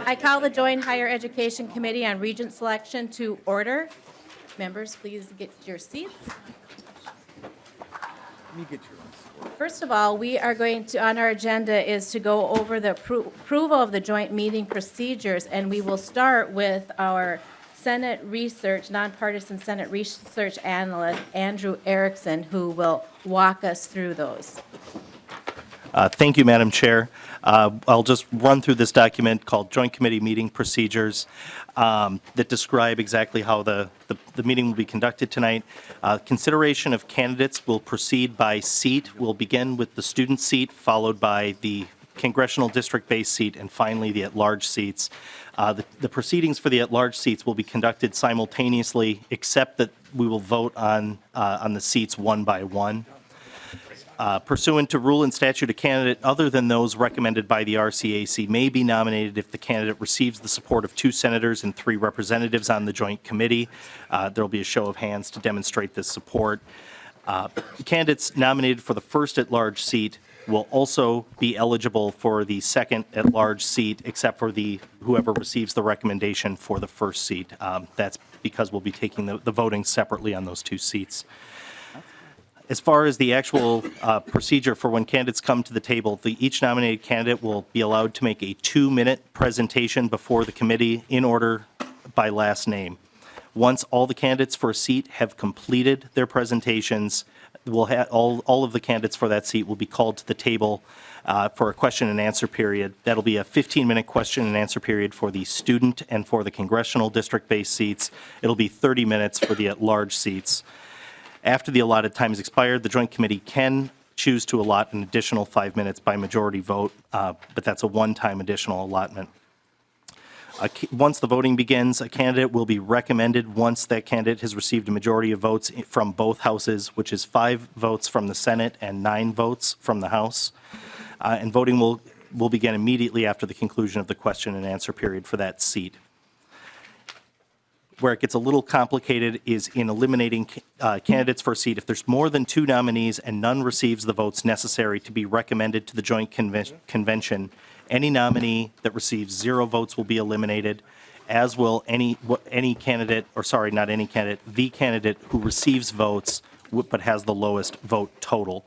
I call the Joint Higher Education Committee on Regent Selection to order. Members, please get your seats. Let me get yours. First of all, we are going to, on our agenda is to go over the approval of the joint meeting procedures, and we will start with our Senate Research, nonpartisan Senate Research Analyst, Andrew Erickson, who will walk us through those. Thank you, Madam Chair. I'll just run through this document called Joint Committee Meeting Procedures that describe exactly how the meeting will be conducted tonight. Consideration of candidates will proceed by seat. We'll begin with the student seat, followed by the congressional district-based seat, and finally the at-large seats. The proceedings for the at-large seats will be conducted simultaneously, except that we will vote on the seats one by one. Pursuant to rule and statute, a candidate other than those recommended by the RCAC may be nominated if the candidate receives the support of 2 senators and 3 representatives on the joint committee. There will be a show of hands to demonstrate this support. Candidates nominated for the first at-large seat will also be eligible for the second at-large seat, except for whoever receives the recommendation for the first seat. That's because we'll be taking the voting separately on those 2 seats. As far as the actual procedure for when candidates come to the table, each nominated candidate will be allowed to make a 2-minute presentation before the committee in order by last name. Once all the candidates for a seat have completed their presentations, we'll have all of the candidates for that seat will be called to the table for a question and answer period. That'll be a 15-minute question and answer period for the student and for the congressional district-based seats. It'll be 30 minutes for the at-large seats. After the allotted time has expired, the Joint Committee can choose to allot an additional 5 minutes by majority vote, but that's a one-time additional allotment. Once the voting begins, a candidate will be recommended once that candidate has received a majority of votes from both houses, which is 5 votes from the Senate and 9 votes from the House. And voting will begin immediately after the conclusion of the question and answer period for that seat. Where it gets a little complicated is in eliminating candidates for a seat. If there's more than 2 nominees and none receives the votes necessary to be recommended to the joint convention, any nominee that receives 0 votes will be eliminated, as will any candidate, or sorry, not any candidate, the candidate who receives votes but has the lowest vote total.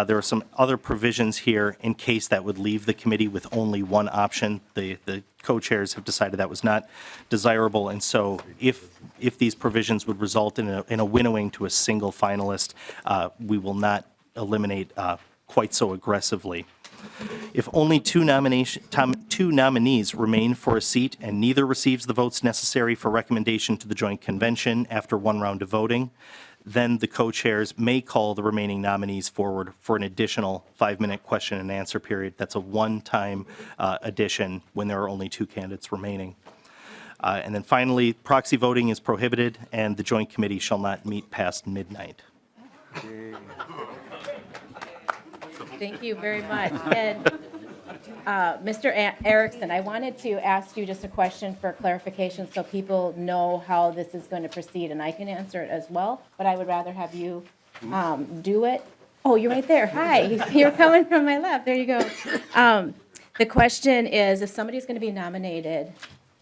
There are some other provisions here in case that would leave the committee with only one option. The co-chairs have decided that was not desirable, and so if these provisions would result in a winnowing to a single finalist, we will not eliminate quite so aggressively. If only 2 nominees remain for a seat and neither receives the votes necessary for recommendation to the joint convention after 1 round of voting, then the co-chairs may call the remaining nominees forward for an additional 5-minute question and answer period. That's a one-time addition when there are only 2 candidates remaining. And then finally, proxy voting is prohibited, and the joint committee shall not meet past midnight. Thank you very much. And Mr. Erickson, I wanted to ask you just a question for clarification so people know how this is going to proceed, and I can answer it as well, but I would rather have you do it. Oh, you're right there. Hi. You're coming from my left. There you go. The question is, if somebody's going to be nominated,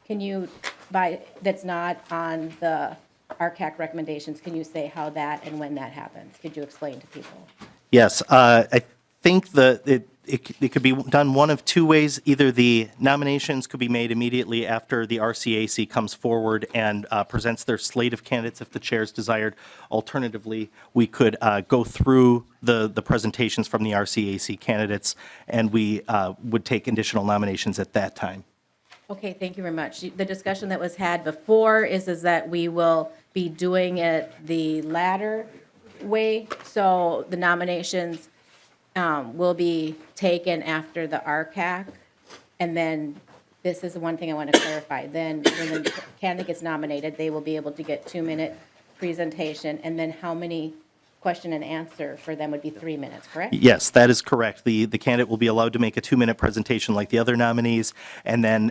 can you, that's not on the RCAC recommendations, can you say how that and when that happens? Could you explain to people? Yes. I think it could be done one of 2 ways. Either the nominations could be made immediately after the RCAC comes forward and presents their slate of candidates if the chairs desired. Alternatively, we could go through the presentations from the RCAC candidates, and we would take additional nominations at that time. Okay, thank you very much. The discussion that was had before is that we will be doing it the latter way, so the nominations will be taken after the RCAC, and then this is the one thing I want to clarify. Then when the candidate gets nominated, they will be able to get 2-minute presentation, and then how many question and answer for them would be 3 minutes, correct? Yes, that is correct. The candidate will be allowed to make a 2-minute presentation like the other nominees, and then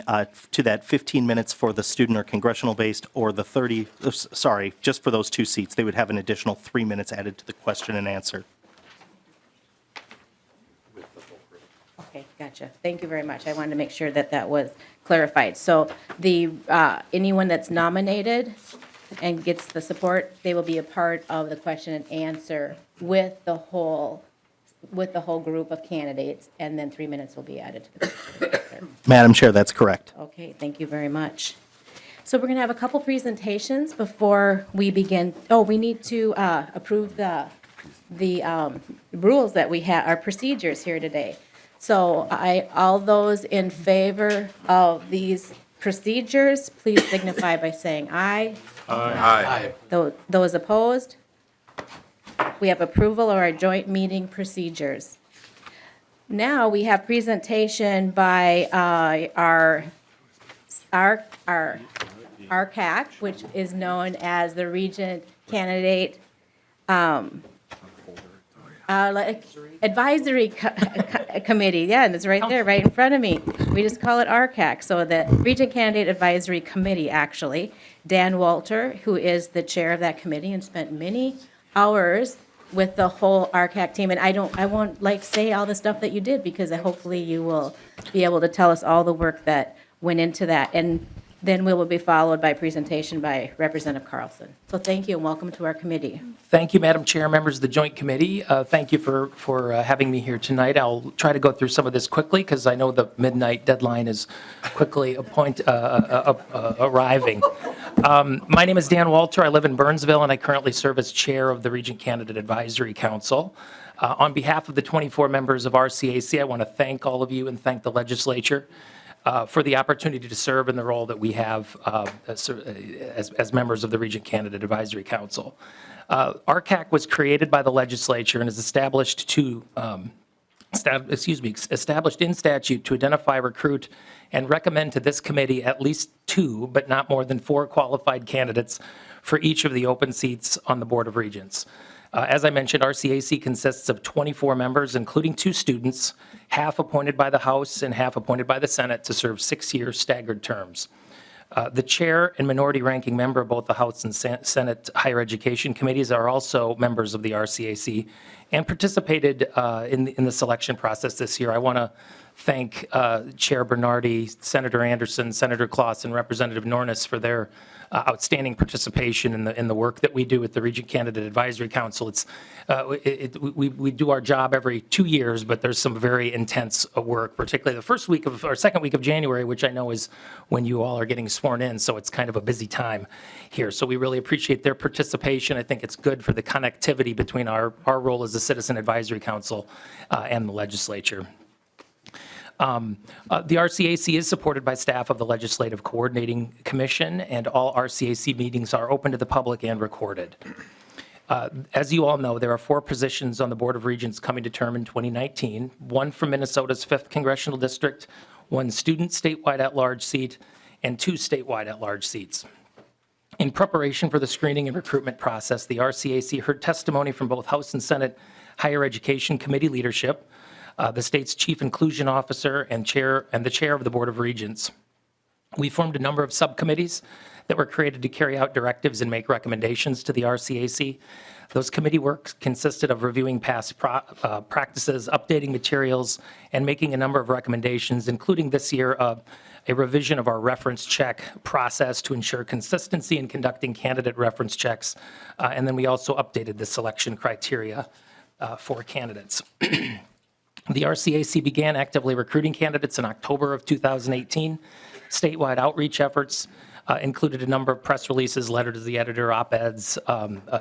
to that 15 minutes for the student or congressional based, or the 30, sorry, just for those 2 seats, they would have an additional 3 minutes added to the question and answer. Okay, gotcha. Thank you very much. I wanted to make sure that that was clarified. So the, anyone that's nominated and gets the support, they will be a part of the question and answer with the whole group of candidates, and then 3 minutes will be added to the question and answer. Madam Chair, that's correct. Okay, thank you very much. So we're going to have a couple presentations before we begin. Oh, we need to approve the rules that we have, our procedures here today. So all those in favor of these procedures, please signify by saying aye. Aye. Those opposed? We have approval of our joint meeting procedures. Now we have presentation by our RCAC, which is known as the Regent Candidate Advisory Committee. Yeah, and it's right there, right in front of me. We just call it RCAC. So the Regent Candidate Advisory Committee, actually. Dan Walter, who is the chair of that committee and spent many hours with the whole RCAC team. And I won't like say all the stuff that you did, because hopefully you will be able to tell us all the work that went into that. And then we will be followed by a presentation by Representative Carlson. So thank you and welcome to our committee. Thank you, Madam Chair, members of the Joint Committee. Thank you for having me here tonight. I'll try to go through some of this quickly because I know the midnight deadline is quickly arriving. My name is Dan Walter. I live in Burnsville, and I currently serve as chair of the Regent Candidate Advisory Council. On behalf of the 24 members of RCAC, I want to thank all of you and thank the legislature for the opportunity to serve in the role that we have as members of the Regent Candidate Advisory Council. RCAC was created by the legislature and is established in statute to identify, recruit, and recommend to this committee at least 2, but not more than 4 qualified candidates for each of the open seats on the Board of Regents. As I mentioned, RCAC consists of 24 members, including 2 students, half appointed by the House and half appointed by the Senate to serve 6-year staggered terms. The chair and minority ranking member of both the House and Senate Higher Education Committees are also members of the RCAC and participated in the selection process this year. I want to thank Chair Bernardi, Senator Anderson, Senator Kloss, and Representative Nornis for their outstanding participation in the work that we do at the Regent Candidate Advisory Council. We do our job every 2 years, but there's some very intense work, particularly the first week of or second week of January, which I know is when you all are getting sworn in. So it's kind of a busy time here. So we really appreciate their participation. I think it's good for the connectivity between our role as a Citizen Advisory Council and the legislature. The RCAC is supported by staff of the Legislative Coordinating Commission, and all RCAC meetings are open to the public and recorded. As you all know, there are 4 positions on the Board of Regents coming to term in 2019, 1 from Minnesota's 5th Congressional District, 1 student statewide at-large seat, and 2 statewide at-large seats. In preparation for the screening and recruitment process, the RCAC heard testimony from both House and Senate Higher Education Committee leadership, the state's chief inclusion officer and the chair of the Board of Regents. We formed a number of subcommittees that were created to carry out directives and make recommendations to the RCAC. Those committee work consisted of reviewing past practices, updating materials, and making a number of recommendations, including this year a revision of our reference check process to ensure consistency in conducting candidate reference checks. And then we also updated the selection criteria for candidates. The RCAC began actively recruiting candidates in October of 2018. Statewide outreach efforts included a number of press releases, letter to the editor, op-eds.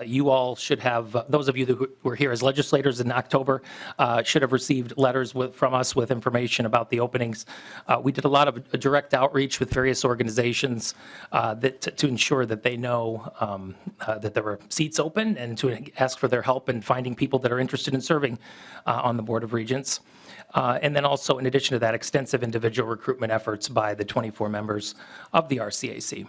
You all should have, those of you that were here as legislators in October, should have received letters from us with information about the openings. We did a lot of direct outreach with various organizations to ensure that they know that there were seats open and to ask for their help in finding people that are interested in serving on the Board of Regents. And then also, in addition to that, extensive individual recruitment efforts by the 24 members of the RCAC.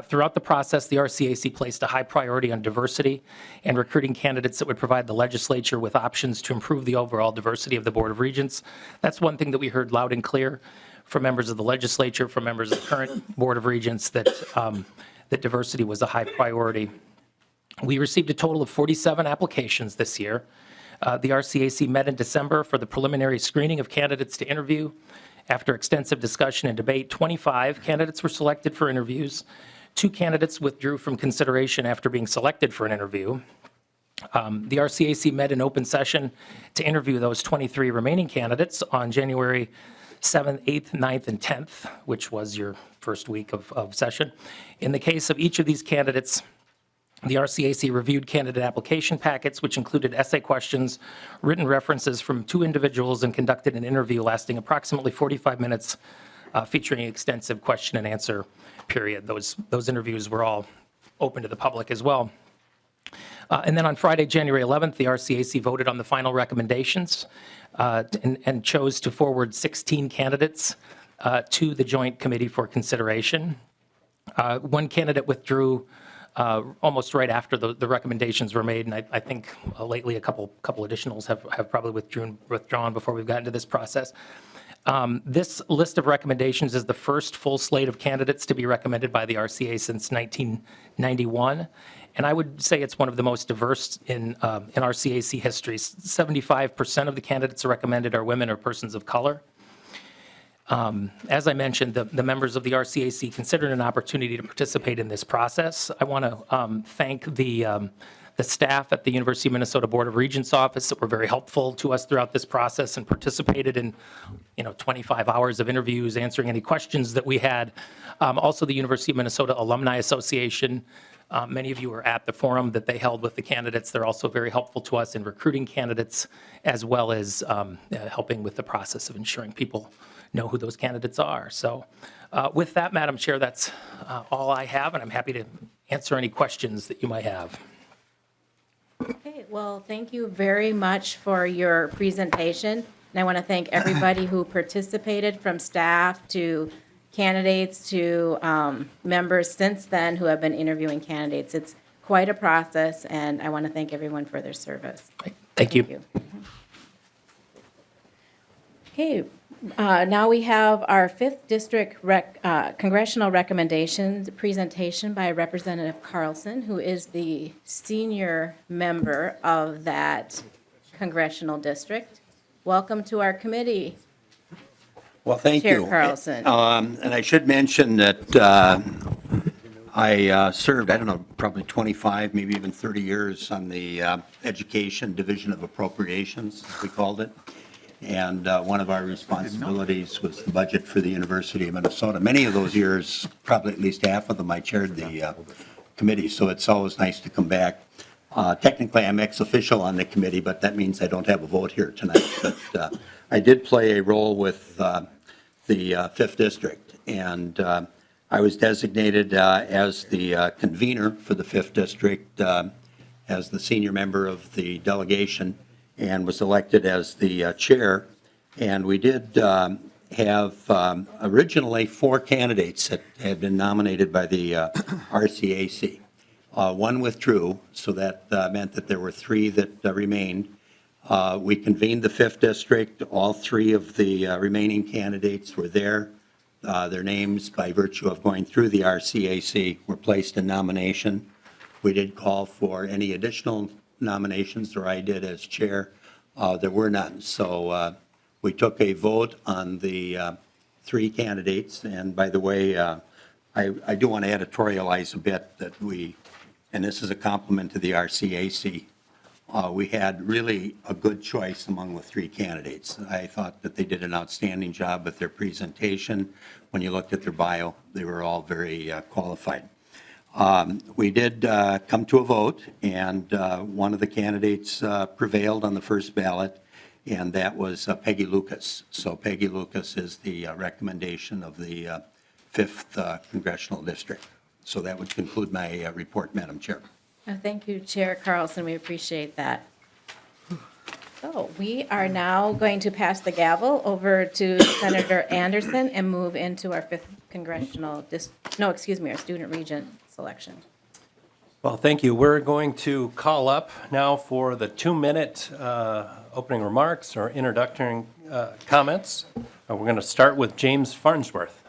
Throughout the process, the RCAC placed a high priority on diversity and recruiting candidates that would provide the legislature with options to improve the overall diversity of the Board of Regents. That's one thing that we heard loud and clear from members of the legislature, from members of the current Board of Regents, that diversity was a high priority. We received a total of 47 applications this year. The RCAC met in December for the preliminary screening of candidates to interview. After extensive discussion and debate, 25 candidates were selected for interviews. 2 candidates withdrew from consideration after being selected for an interview. The RCAC met in open session to interview those 23 remaining candidates on January 7th, 8th, 9th, and 10th, which was your first week of session. In the case of each of these candidates, the RCAC reviewed candidate application packets, which included essay questions, written references from 2 individuals, and conducted an interview lasting approximately 45 minutes, featuring an extensive question and answer period. Those interviews were all open to the public as well. And then on Friday, January 11th, the RCAC voted on the final recommendations and chose to forward 16 candidates to the Joint Committee for consideration. 1 candidate withdrew almost right after the recommendations were made, and I think lately a couple additionals have probably withdrawn before we've gotten to this process. This list of recommendations is the first full slate of candidates to be recommended by the RCA since 1991, and I would say it's one of the most diverse in RCAC history. 75% of the candidates recommended are women or persons of color. As I mentioned, the members of the RCAC considered an opportunity to participate in this process. I want to thank the staff at the University of Minnesota Board of Regents office that were very helpful to us throughout this process and participated in 25 hours of interviews, answering any questions that we had. Also, the University of Minnesota Alumni Association. Many of you were at the forum that they held with the candidates. They're also very helpful to us in recruiting candidates, as well as helping with the process of ensuring people know who those candidates are. So with that, Madam Chair, that's all I have, and I'm happy to answer any questions that you might have. Okay, well, thank you very much for your presentation. And I want to thank everybody who participated, from staff to candidates to members since then who have been interviewing candidates. It's quite a process, and I want to thank everyone for their service. Thank you. Okay, now we have our 5th District Congressional Recommendations presentation by Representative Carlson, who is the senior member of that congressional district. Welcome to our committee. Well, thank Chair you. Carlson. And I should mention that I served, I don't know, probably 25, maybe even 30 years on the Education Division of Appropriations, as we called it. And one of our responsibilities was the budget for the University of Minnesota. Many of those years, probably at least half of them, I chaired the committee, so it's always nice to come back. Technically, I'm ex-official on the committee, but that means I don't have a vote here tonight. But I did play a role with the 5th District, and I was designated as the convener for the 5th District, as the senior member of the delegation, and was elected as the chair. And we did have originally 4 candidates that had been nominated by the RCAC. 1 withdrew, so that meant that there were 3 that remained. We convened the 5th District. All 3 of the remaining candidates were there. Their names, by virtue of going through the RCAC, were placed in nomination. We did call for any additional nominations, or I did as chair. There were none. So we took a vote on the 3 candidates. And by the way, I do want to editorialize a bit that and this is a compliment to the RCAC, we had really a good choice among the 3 candidates. I thought that they did an outstanding job with their presentation. When you looked at their bio, they were all very qualified. We did come to a vote, and one of the candidates prevailed on the first ballot, and that was Peggy Lucas. So Peggy Lucas is the recommendation of the 5th Congressional District. So that would conclude my report, Madam Chair. Thank you, Chair Carlson. We appreciate that. So we are now going to pass the gavel over to Senator Anderson and move into our 5th Congressional our student regent selection. Well, thank you. We're going to call up now for the 2-minute opening remarks or introductory comments. We're going to start with James Farnsworth.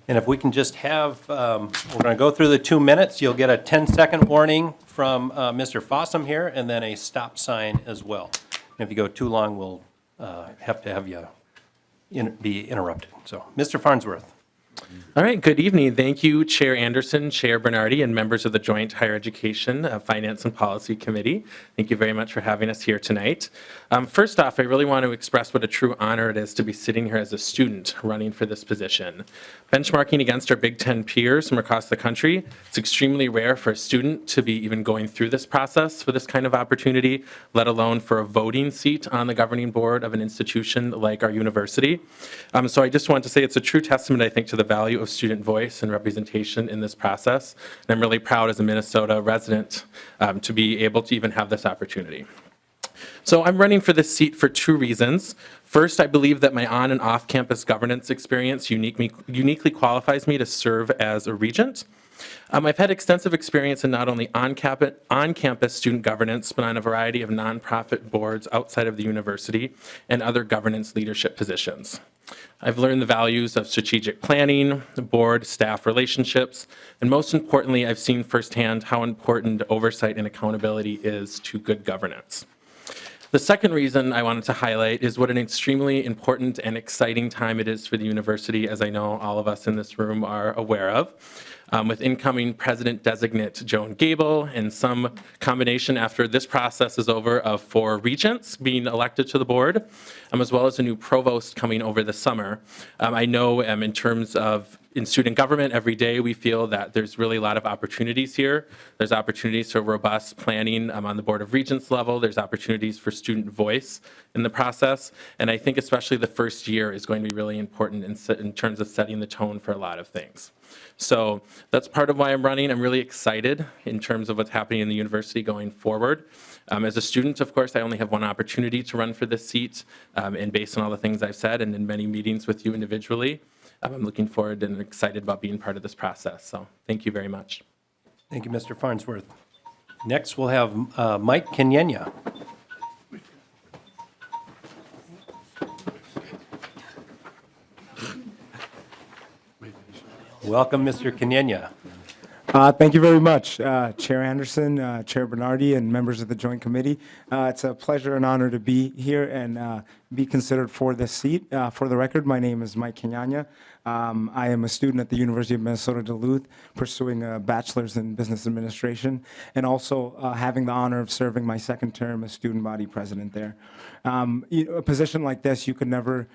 And if we can just have, we're going to go through the 2 minutes. You'll get a 10-second warning from Mr. Fossum here, and then a stop sign as well. And if you go too long, we'll have to have you be interrupted. So, Mr. Farnsworth. All right, good evening. Thank you, Chair Anderson, Chair Bernardi, and members of the Joint Higher Education, Finance and Policy Committee. Thank you very much for having us here tonight. First off, I really want to express what a true honor it is to be sitting here as a student running for this position. Benchmarking against our Big Ten peers from across the country, it's extremely rare for a student to be even going through this process for this kind of opportunity, let alone for a voting seat on the governing board of an institution like our university. So I just want to say it's a true testament, I think, to the value of student voice and representation in this process. And I'm really proud as a Minnesota resident to be able to even have this opportunity. So I'm running for this seat for 2 reasons. First, I believe that my on and off-campus governance experience uniquely qualifies me to serve as a regent. I've had extensive experience in not only on-campus student governance, but on a variety of nonprofit boards outside of the university and other governance leadership positions. I've learned the values of strategic planning, board-staff relationships, and most importantly, I've seen firsthand how important oversight and accountability is to good governance. The second reason I wanted to highlight is what an extremely important and exciting time it is for the university, as I know all of us in this room are aware of. With incoming President-designate Joan Gable and some combination after this process is over of 4 regents being elected to the board, as well as a new provost coming over the summer. I know in terms of in student government every day we feel that there's really a lot of opportunities here. There's opportunities for robust planning on the Board of Regents level. There's opportunities for student voice in the process. And I think especially the first year is going to be really important in terms of setting the tone for a lot of things. So that's part of why I'm running. I'm really excited in terms of what's happening in the university going forward. As a student, of course, I only have one opportunity to run for this seat. And based on all the things I've said and in many meetings with you individually, I'm looking forward and excited about being part of this process. So thank you very much. Thank you, Mr. Farnsworth. Next, we'll have Mike Kenyanya. Welcome, Mr. Kenyanya. Thank you very much, Chair Anderson, Chair Bernardi, and members of the Joint Committee. It's a pleasure and honor to be here and be considered for this seat. For the record, my name is Mike Kenyanya. I am a student at the University of Minnesota Duluth, pursuing a bachelor's in business administration, and also having the honor of serving my second term as student body president there. A position like this, you could never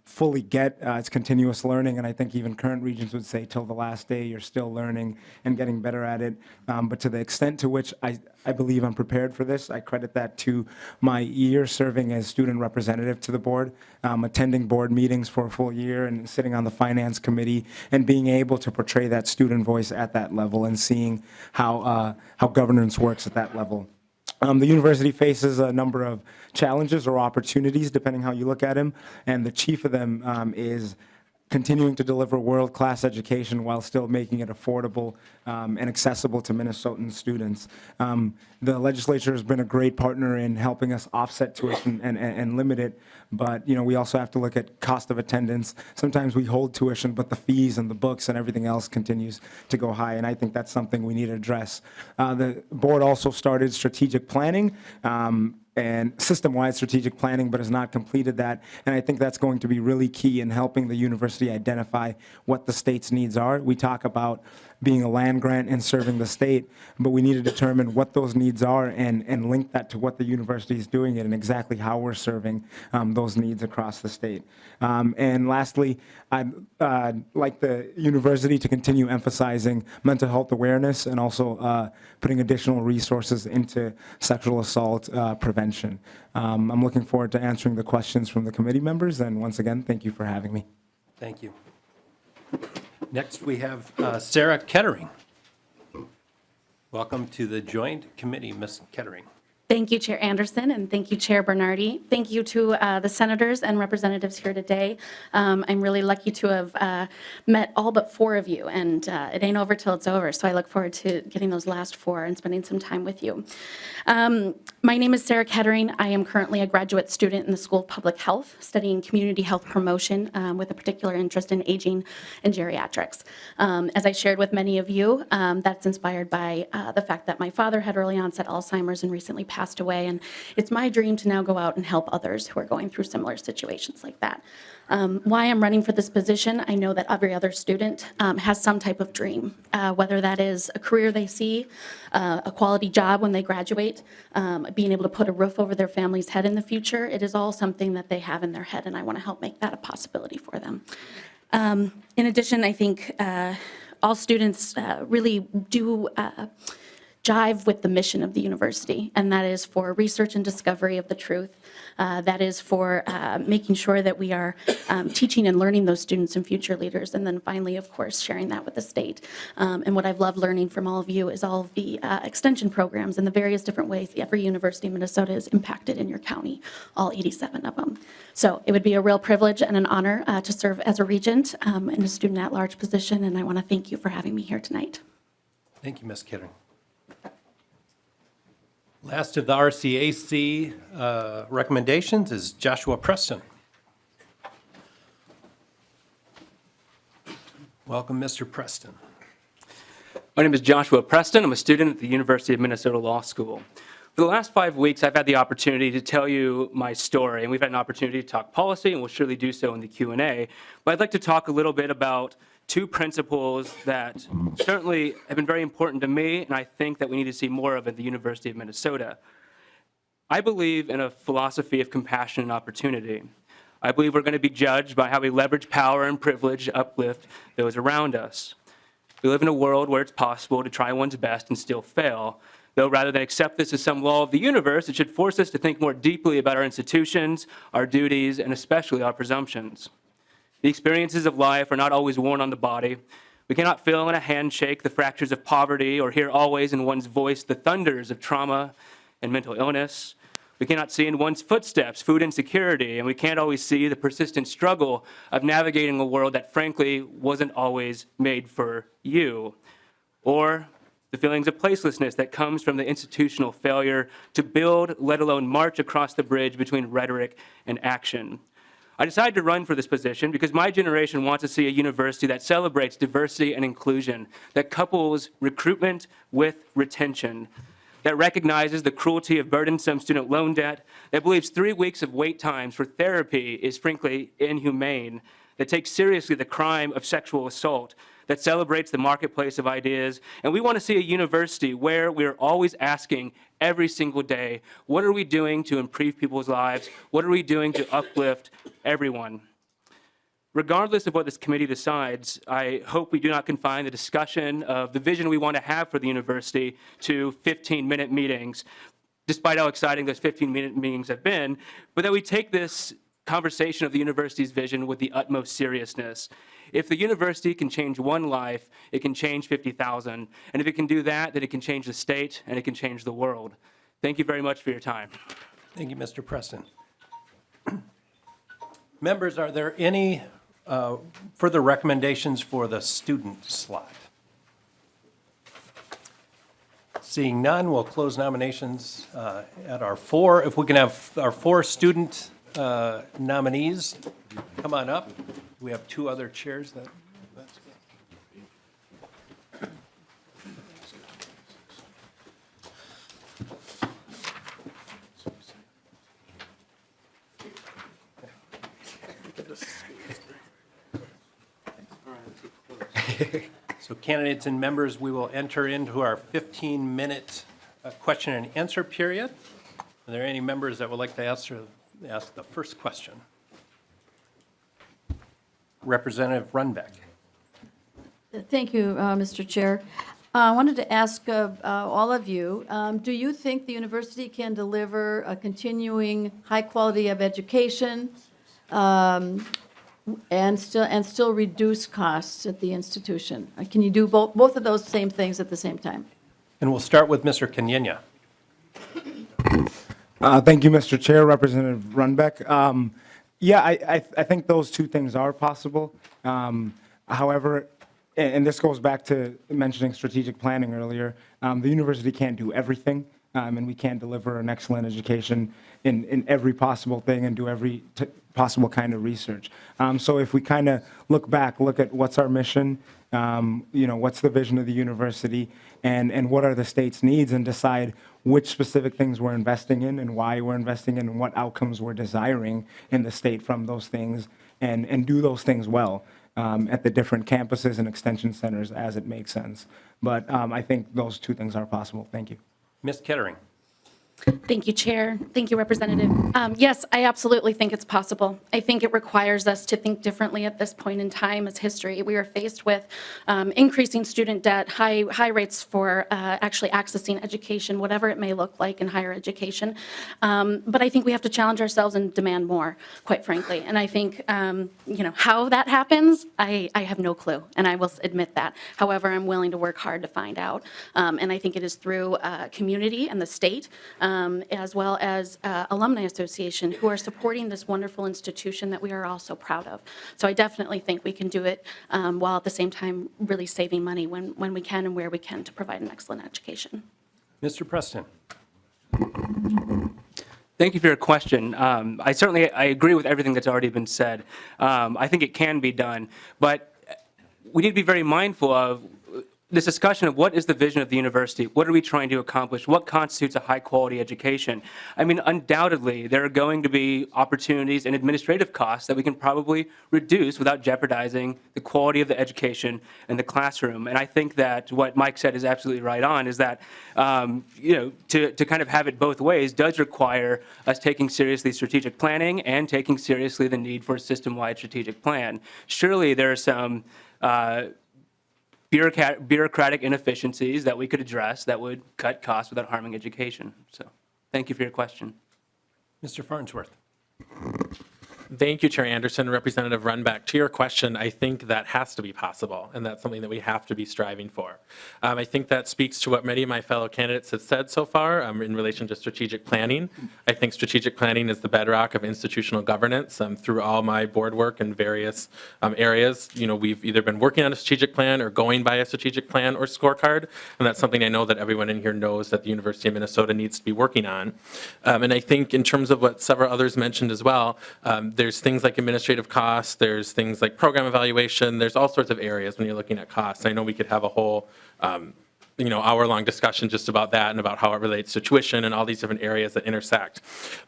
fully get. It's continuous learning, and I think even current regents would say till the last day you're still learning and getting better at it. But to the extent to which I believe I'm prepared for this, I credit that to my year serving as student representative to the board, attending board meetings for a full year and sitting on the finance committee and being able to portray that student voice at that level and seeing how governance works at that level. The university faces a number of challenges or opportunities, depending how you look at them, and the chief of them is continuing to deliver world-class education while still making it affordable and accessible to Minnesotan students. The legislature has been a great partner in helping us offset tuition and limit it, but we also have to look at cost of attendance. Sometimes we hold tuition, but the fees and the books and everything else continues to go high, and I think that's something we need to address. The board also started strategic planning and system-wide strategic planning, but has not completed that. And I think that's going to be really key in helping the university identify what the state's needs are. We talk about being a land grant and serving the state, but we need to determine what those needs are and link that to what the university is doing and exactly how we're serving those needs across the state. And lastly, I'd like the university to continue emphasizing mental health awareness and also putting additional resources into sexual assault prevention. I'm looking forward to answering the questions from the committee members, and once again, thank you for having me. Thank you. Next, we have Sarah Kettering. Welcome to the Joint Committee, Ms. Kettering. Thank you, Chair Anderson, and thank you, Chair Bernardi. Thank you to the senators and representatives here today. I'm really lucky to have met all but 4 of you, and it ain't over till it's over, so I look forward to getting those last 4 and spending some time with you. My name is Sarah Kettering. I am currently a graduate student in the School of Public Health, studying community health promotion with a particular interest in aging and geriatrics. As I shared with many of you, that's inspired by the fact that my father had early onset Alzheimer's and recently passed away, and it's my dream to now go out and help others who are going through similar situations like that. Why I'm running for this position, I know that every other student has some type of dream, whether that is a career they see, a quality job when they graduate, being able to put a roof over their family's head in the future. It is all something that they have in their head, and I want to help make that a possibility for them. In addition, I think all students really do jive with the mission of the university, and that is for research and discovery of the truth. That is for making sure that we are teaching and learning those students and future leaders, and then finally, of course, sharing that with the state. And what I've loved learning from all of you is all of the extension programs and the various different ways every university in Minnesota is impacted in your county, all 87 of them. So it would be a real privilege and an honor to serve as a regent in a student at-large position, and I want to thank you for having me here tonight. Thank you, Ms. Kettering. Last of the RCAC recommendations is Joshua Preston. Welcome, Mr. Preston. My name is Joshua Preston. I'm a student at the University of Minnesota Law School. For the last 5 weeks, I've had the opportunity to tell you my story, and we've had an opportunity to talk policy, and we'll surely do so in the Q&A. But I'd like to talk a little bit about 2 principles that certainly have been very important to me, and I think that we need to see more of at the University of Minnesota. I believe in a philosophy of compassion and opportunity. I believe we're going to be judged by how we leverage power and privilege to uplift those around us. We live in a world where it's possible to try one's best and still fail, though rather than accept this as some law of the universe, it should force us to think more deeply about our institutions, our duties, and especially our presumptions. The experiences of life are not always worn on the body. We cannot feel in a handshake the fractures of poverty or hear always in one's voice the thunders of trauma and mental illness. We cannot see in one's footsteps food insecurity, and we can't always see the persistent struggle of navigating a world that frankly wasn't always made for you, or the feelings of placelessness that comes from the institutional failure to build, let alone march across the bridge between rhetoric and action. I decided to run for this position because my generation wants to see a university that celebrates diversity and inclusion, that couples recruitment with retention, that recognizes the cruelty of burdensome student loan debt, that believes 3 weeks of wait times for therapy is frankly inhumane, that takes seriously the crime of sexual assault, that celebrates the marketplace of ideas. And we want to see a university where we're always asking every single day, what are we doing to improve people's lives? What are we doing to uplift everyone? Regardless of what this committee decides, I hope we do not confine the discussion of the vision we want to have for the university to 15-minute meetings, despite how exciting those 15-minute meetings have been, but that we take this conversation of the university's vision with the utmost seriousness. If the university can change one life, it can change 50,000. And if it can do that, then it can change the state and it can change the world. Thank you very much for your time. Thank you, Mr. Preston. Members, are there any further recommendations for the student slot? Seeing none, we'll close nominations at our 4. If we can have our 4 student nominees come on up. We have 2 other chairs that. So candidates and members, we will enter into our 15-minute question and answer period. Are there any members that would like to ask the first question? Representative Runbeck. Thank you, Mr. Chair. I wanted to ask all of you, do you think the university can deliver a continuing high quality of education and still reduce costs at the institution? Can you do both of those same things at the same time? And we'll start with Mr. Kenyanya. Thank you, Mr. Chair, Representative Runbeck. Yeah, I think those two things are possible. However, and this goes back to mentioning strategic planning earlier, the university can't do everything, and we can't deliver an excellent education in every possible thing and do every possible kind of research. So if we kind of look back, look at what's our mission, what's the vision of the university, and what are the state's needs, and decide which specific things we're investing in and why we're investing in and what outcomes we're desiring in the state from those things, and do those things well at the different campuses and extension centers as it makes sense. But I think those two things are possible. Thank you. Ms. Kettering. Thank you, Chair. Thank you, Representative. Yes, I absolutely think it's possible. I think it requires us to think differently at this point in time as history. We are faced with increasing student debt, high rates for actually accessing education, whatever it may look like in higher education. But I think we have to challenge ourselves and demand more, quite frankly. And I think, how that happens, I have no clue, and I will admit that. However, I'm willing to work hard to find out. And I think it is through community and the state, as well as Alumni Association, who are supporting this wonderful institution that we are all so proud of. So I definitely think we can do it while at the same time really saving money when we can and where we can to provide an excellent education. Mr. Preston. Thank you for your question. I agree with everything that's already been said. I think it can be done, but we need to be very mindful of this discussion of what is the vision of the university, what are we trying to accomplish, what constitutes a high-quality education. I mean, undoubtedly, there are going to be opportunities and administrative costs that we can probably reduce without jeopardizing the quality of the education in the classroom. And I think that what Mike said is absolutely right on, is that, to kind of have it both ways does require us taking seriously strategic planning and taking seriously the need for a system-wide strategic plan. Surely there are some bureaucratic inefficiencies that we could address that would cut costs without harming education. So thank you for your question. Mr. Farnsworth. Thank you, Chair Anderson. Representative Runbeck, to your question, I think that has to be possible, and that's something that we have to be striving for. I think that speaks to what many of my fellow candidates have said so far in relation to strategic planning. I think strategic planning is the bedrock of institutional governance. Through all my board work in various areas, we've either been working on a strategic plan or going by a strategic plan or scorecard, and that's something I know that everyone in here knows that the University of Minnesota needs to be working on. And I think in terms of what several others mentioned as well, there's things like administrative costs, there's things like program evaluation, there's all sorts of areas when you're looking at costs. I know we could have a whole hour-long discussion just about that and about how it relates to tuition and all these different areas that intersect.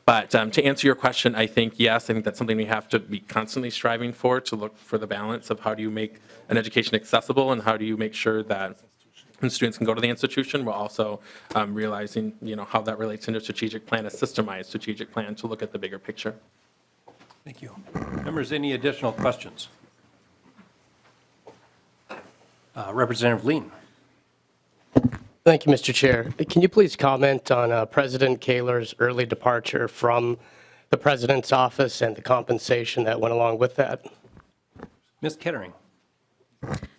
But to answer your question, I think, yes, I think that's something we have to be constantly striving for, to look for the balance of how do you make an education accessible and how do you make sure that when students can go to the institution, we're also realizing, how that relates into a strategic plan, a systemized strategic plan to look at the bigger picture. Thank you. Members, any additional questions? Representative Lean. Thank you, Mr. Chair. Can you please comment on President Kaler's early departure from the President's office and the compensation that went along with that? Ms. Kettering.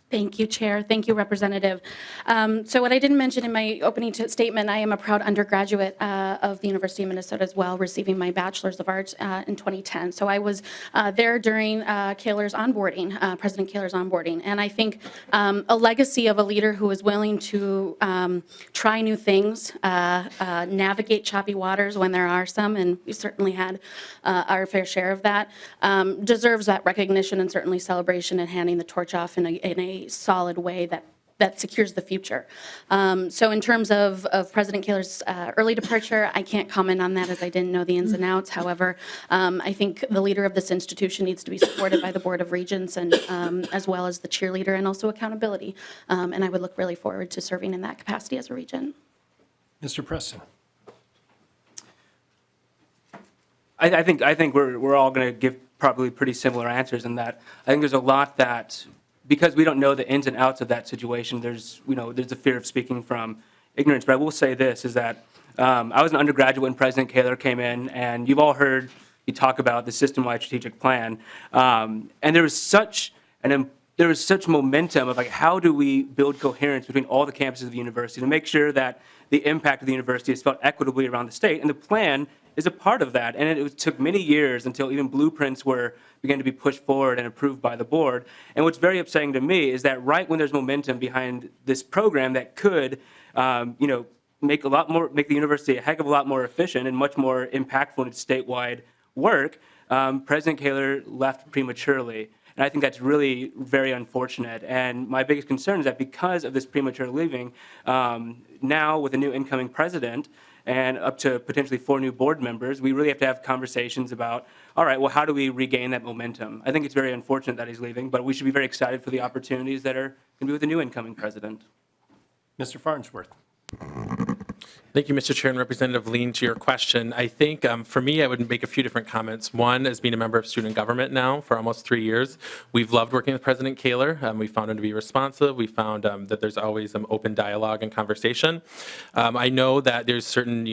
Thank you, Chair. Thank you, Representative. So what I didn't mention in my opening statement, I am a proud undergraduate of the University of Minnesota as well, receiving my Bachelor's of Arts in 2010. So I was there during Kaler's onboarding, President Kaler's onboarding. And I think a legacy of a leader who is willing to try new things, navigate choppy waters when there are some, and we certainly had our fair share of that, deserves that recognition and certainly celebration and handing the torch off in a solid way that secures the future. So in terms of President Kaler's early departure, I can't comment on that as I didn't know the ins and outs. However, I think the leader of this institution needs to be supported by the Board of Regents and as well as the cheerleader and also accountability. And I would look really forward to serving in that capacity as a regent. Mr. Preston. I think we're all going to give probably pretty similar answers in that. I think there's a lot that, because we don't know the ins and outs of that situation, there's a fear of speaking from ignorance. But I will say this, is that I was an undergraduate when President Kaler came in, and you've all heard me talk about the system-wide strategic plan. And there was such an there was such momentum of like, how do we build coherence between all the campuses of the university to make sure that the impact of the university is felt equitably around the state? And the plan is a part of that. And it took many years until even blueprints began to be pushed forward and approved by the board. And what's very upsetting to me is that right when there's momentum behind this program that could, make the university a heck of a lot more efficient and much more impactful in its statewide work, President Kaler left prematurely. And I think that's really very unfortunate. And my biggest concern is that because of this premature leaving, now with a new incoming president and up to potentially 4 new board members, we really have to have conversations about, all right, well, how do we regain that momentum? I think it's very unfortunate that he's leaving, but we should be very excited for the opportunities that are going to be with the new incoming president. Mr. Farnsworth. Thank you, Mr. Chair, and Representative Lean, to your question. I think for me, I would make a few different comments. One, as being a member of student government now for almost 3 years, we've loved working with President Kaler. We found him to be responsive. We found that there's always open dialogue and conversation. I know that there's certain,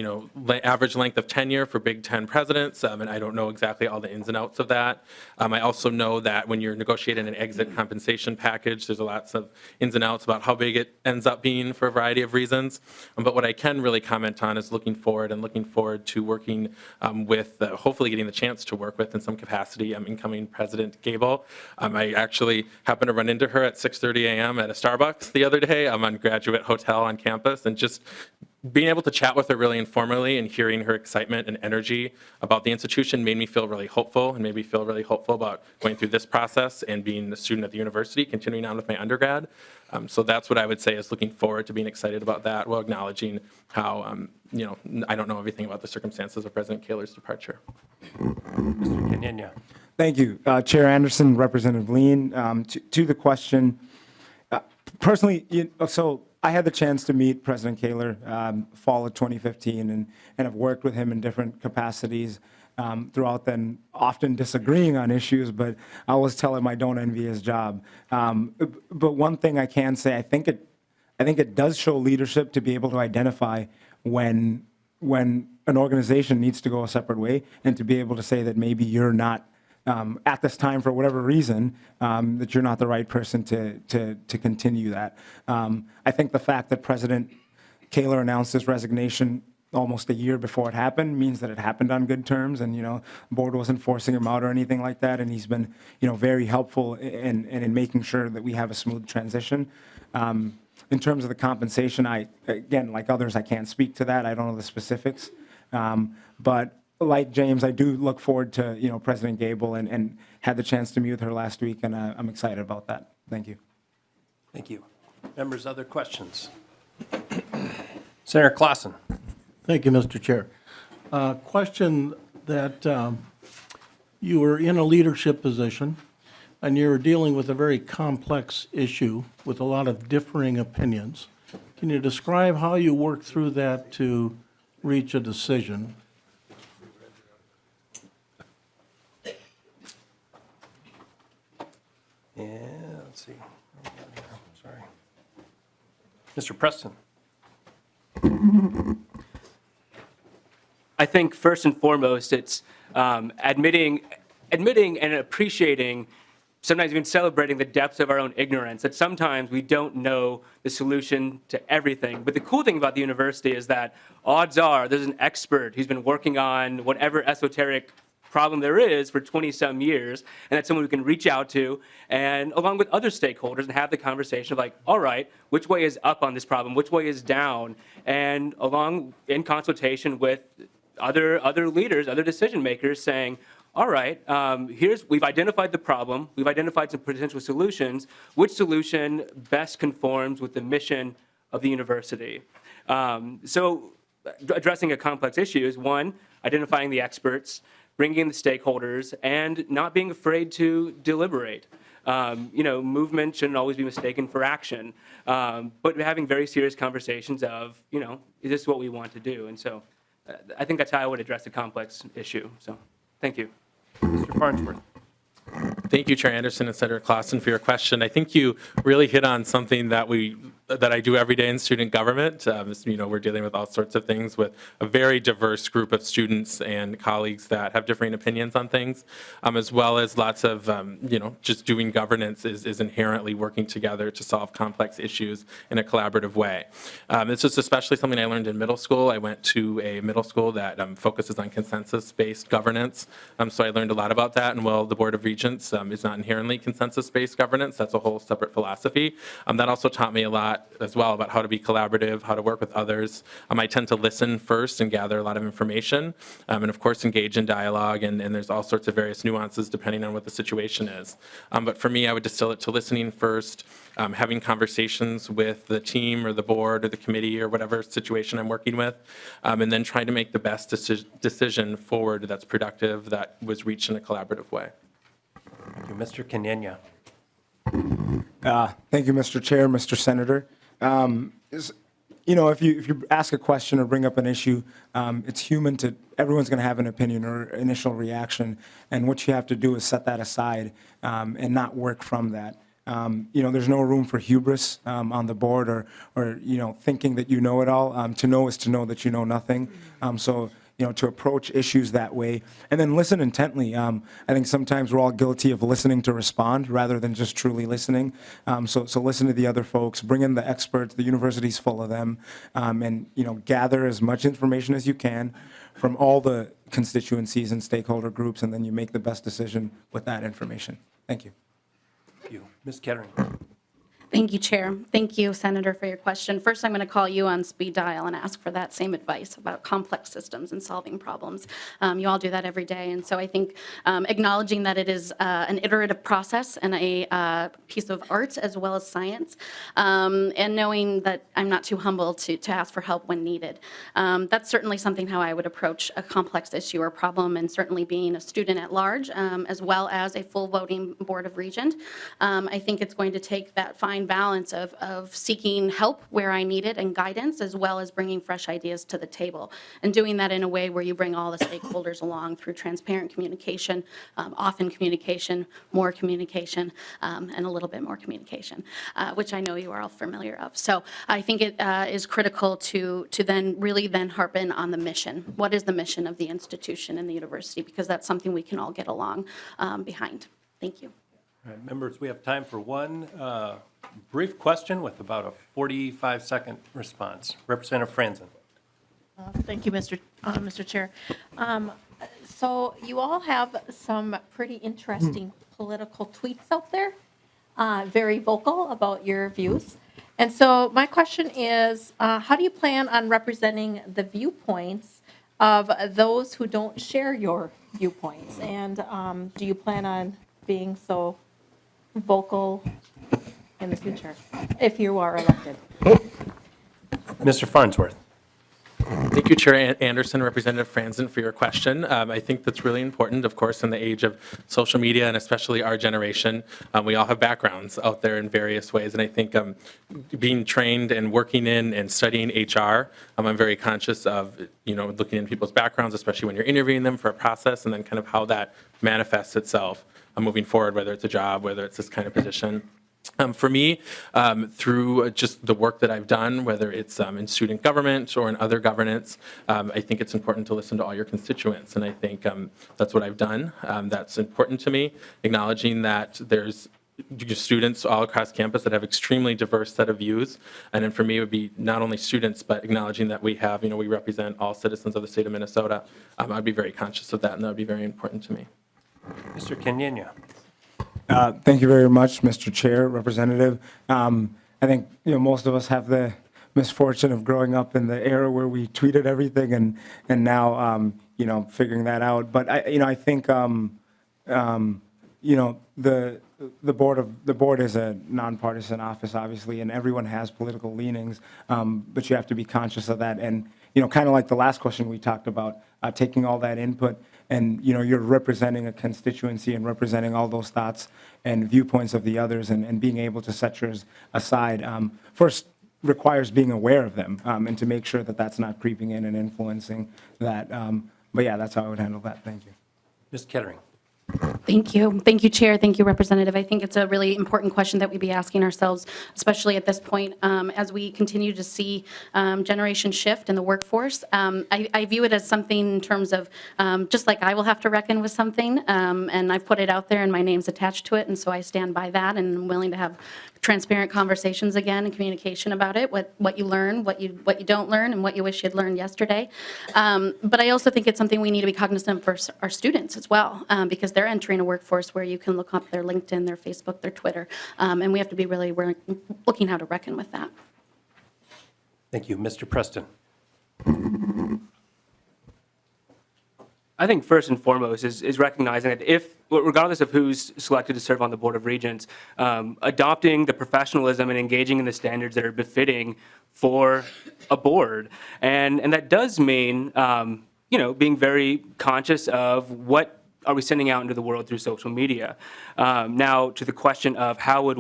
average length of tenure for Big Ten presidents, and I don't know exactly all the ins and outs of that. I also know that when you're negotiating an exit compensation package, there's lots of ins and outs about how big it ends up being for a variety of reasons. But what I can really comment on is looking forward to working with, hopefully getting the chance to work with in some capacity, incoming President Gable. I actually happened to run into her at 6:30 a.m. at a Starbucks the other day. I'm on Graduate Hotel on campus, and just being able to chat with her really informally and hearing her excitement and energy about the institution made me feel really hopeful, and made me feel really hopeful about going through this process and being a student at the university, continuing on with my undergrad. So that's what I would say is looking forward to being excited about that, while acknowledging how, I don't know everything about the circumstances of President Kaler's departure. Mr. Kenyanya. Thank you. Chair Anderson, Representative Lean. To the question, personally, so I had the chance to meet President Kaler fall of 2015 and have worked with him in different capacities throughout then, often disagreeing on issues, but I always tell him I don't envy his job. But one thing I can say, I think it does show leadership to be able to identify when an organization needs to go a separate way, and to be able to say that maybe you're not at this time, for whatever reason, that you're not the right person to continue that. I think the fact that President Kaler announced his resignation almost a year before it happened means that it happened on good terms, and the board wasn't forcing him out or anything like that, and he's been very helpful in making sure that we have a smooth transition. In terms of the compensation, again, like others, I can't speak to that. I don't know the specifics, but like James, I do look forward to President Gable, and had the chance to meet with her last week, and I'm excited about that. Thank you. Thank you. Members, other questions? Senator Clausen. Thank you, Mr. Chair. Question that you were in a leadership position, and you were dealing with a very complex issue with a lot of differing opinions. Can you describe how you worked through that to reach a decision? Yeah, let's see. Sorry. Mr. Preston. I think first and foremost, it's admitting and appreciating, sometimes even celebrating the depths of our own ignorance, that sometimes we don't know the solution to everything. But the cool thing about the university is that odds are there's an expert who's been working on whatever esoteric problem there is for 20-some years, and that's someone we can reach out to, and along with other stakeholders, and have the conversation of like, all right, which way is up on this problem, which way is down, and along in consultation with other leaders, other decision makers, saying, all right, we've identified the problem, we've identified some potential solutions, which solution best conforms with the mission of the university? So addressing a complex issue is, one, identifying the experts, bringing in the stakeholders, and not being afraid to deliberate. Movement shouldn't always be mistaken for action, but having very serious conversations of, is this what we want to do? And so I think that's how I would address a complex issue. So thank you. Mr. Farnsworth. Thank you, Chair Anderson and Senator Clausen, for your question. I think you really hit on something that we that I do every day in student government. We're dealing with all sorts of things with a very diverse group of students and colleagues that have differing opinions on things, as well as lots of, just doing governance is inherently working together to solve complex issues in a collaborative way. This is especially something I learned in middle school. I went to a middle school that focuses on consensus-based governance, so I learned a lot about that. And while the Board of Regents is not inherently consensus-based governance, that's a whole separate philosophy. That also taught me a lot as well about how to be collaborative, how to work with others. I tend to listen first and gather a lot of information, and of course engage in dialogue, and there's all sorts of various nuances depending on what the situation is. But for me, I would distill it to listening first, having conversations with the team or the board or the committee or whatever situation I'm working with, and then trying to make the best decision forward that's productive, that was reached in a collaborative way. Thank you. Mr. Kenyanya. Thank you, Mr. Chair, Mr. Senator. If you ask a question or bring up an issue, it's human to, everyone's going to have an opinion or initial reaction, and what you have to do is set that aside and not work from that. There's no room for hubris on the board or thinking that you know it all. To know is to know that you know nothing. To approach issues that way and then listen intently. I think sometimes we're all guilty of listening to respond rather than just truly listening. So listen to the other folks, bring in the experts, the university's full of them, and gather as much information as you can from all the constituencies and stakeholder groups, and then you make the best decision with that information. Thank you. Thank you. Ms. Kettering. Thank you, Chair. Thank you, Senator, for your question. First, I'm going to call you on speed dial and ask for that same advice about complex systems and solving problems. You all do that every day, and so I think acknowledging that it is an iterative process and a piece of art as well as science, and knowing that I'm not too humble to ask for help when needed. That's certainly something how I would approach a complex issue or problem, and certainly being a student at large, as well as a full voting Board of Regent. I think it's going to take that fine balance of seeking help where I need it and guidance, as well as bringing fresh ideas to the table, and doing that in a way where you bring all the stakeholders along through transparent communication, often communication, more communication, and a little bit more communication, which I know you are all familiar of. So I think it is critical to then really harpen on the mission. What is the mission of the institution and the university? Because that's something we can all get along behind. Thank you. All right, members, we have time for one brief question with about a 45-second response. Representative Franzen. Thank you, Mr. Chair. So you all have some pretty interesting political tweets out there, very vocal about your views. And so my question is, how do you plan on representing the viewpoints of those who don't share your viewpoints? And do you plan on being so vocal in the future if you are elected? Mr. Farnsworth. Thank you, Chair Anderson, Representative Franzen, for your question. I think that's really important, of course, in the age of social media and especially our generation. We all have backgrounds out there in various ways, and I think being trained and working in and studying HR, I'm very conscious of looking in people's backgrounds, especially when you're interviewing them for a process, and then kind of how that manifests itself moving forward, whether it's a job, whether it's this kind of position. For me, through just the work that I've done, whether it's in student government or in other governance, I think it's important to listen to all your constituents, and I think that's what I've done. That's important to me, acknowledging that there's students all across campus that have extremely diverse set of views, and then for me it would be not only students, but acknowledging that we have, we represent all citizens of the state of Minnesota. I'd be very conscious of that, and that would be very important to me. Mr. Kenyanya. Thank you very much, Mr. Chair, Representative. I think most of us have the misfortune of growing up in the era where we tweeted everything, and now figuring that out. But I think the board is a nonpartisan office, obviously, and everyone has political leanings, but you have to be conscious of that. And kind of like the last question we talked about, taking all that input. And you're representing a constituency and representing all those thoughts and viewpoints of the others, and being able to set yours aside first requires being aware of them, and to make sure that that's not creeping in and influencing that. But yeah, that's how I would handle that. Thank you. Ms. Kettering. Thank you. Thank you, Chair. Thank you, Representative. I think it's a really important question that we be asking ourselves, especially at this point, as we continue to see generation shift in the workforce. I view it as something in terms of, just like I will have to reckon with something, and I've put it out there and my name's attached to it, and so I stand by that, and I'm willing to have transparent conversations again and communication about it, what you learn, what you don't learn, and what you wish you'd learned yesterday. But I also think it's something we need to be cognizant for our students as well, because they're entering a workforce where you can look up their LinkedIn, their Facebook, their Twitter, and we have to be really looking how to reckon with that. Thank you. Mr. Preston. I think first and foremost is recognizing that if, regardless of who's selected to serve on the Board of Regents, adopting the professionalism and engaging in the standards that are befitting for a board. And that does mean, being very conscious of what are we sending out into the world through social media. Now, to the question of how would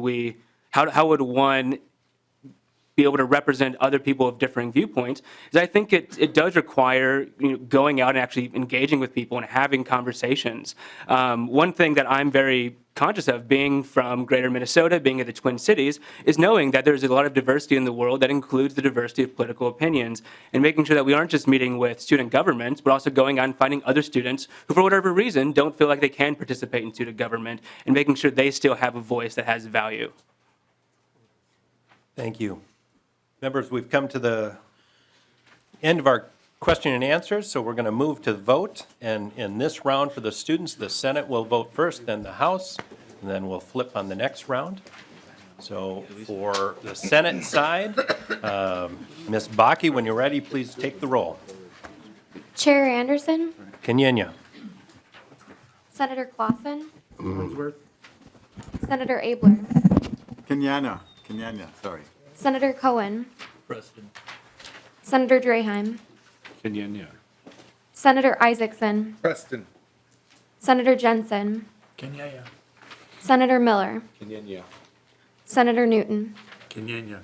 one be able to represent other people of differing viewpoints, is I think it does require going out and actually engaging with people and having conversations. One thing that I'm very conscious of, being from greater Minnesota, being at the Twin Cities, is knowing that there's a lot of diversity in the world that includes the diversity of political opinions, and making sure that we aren't just meeting with student governments, but also going out and finding other students who, for whatever reason, don't feel like they can participate in student government, and making sure they still have a voice that has value. Thank you. Members, we've come to the end of our question and answers, so we're going to move to the vote. And in this round for the students, the Senate will vote first, then the House, and then we'll flip on the next round. So for the Senate side, Ms. Bakke, when you're ready, please take the roll. Chair Anderson, Kenyanya. Senator Clausen, Senator Abler, Kenyanya, sorry. Senator Cohen, Preston. Senator Draheim, Kenyanya. Senator Isaacson, Preston. Senator Jensen, Kenyanya. Senator Miller, Kenyanya. Senator Newton. Kenyanya.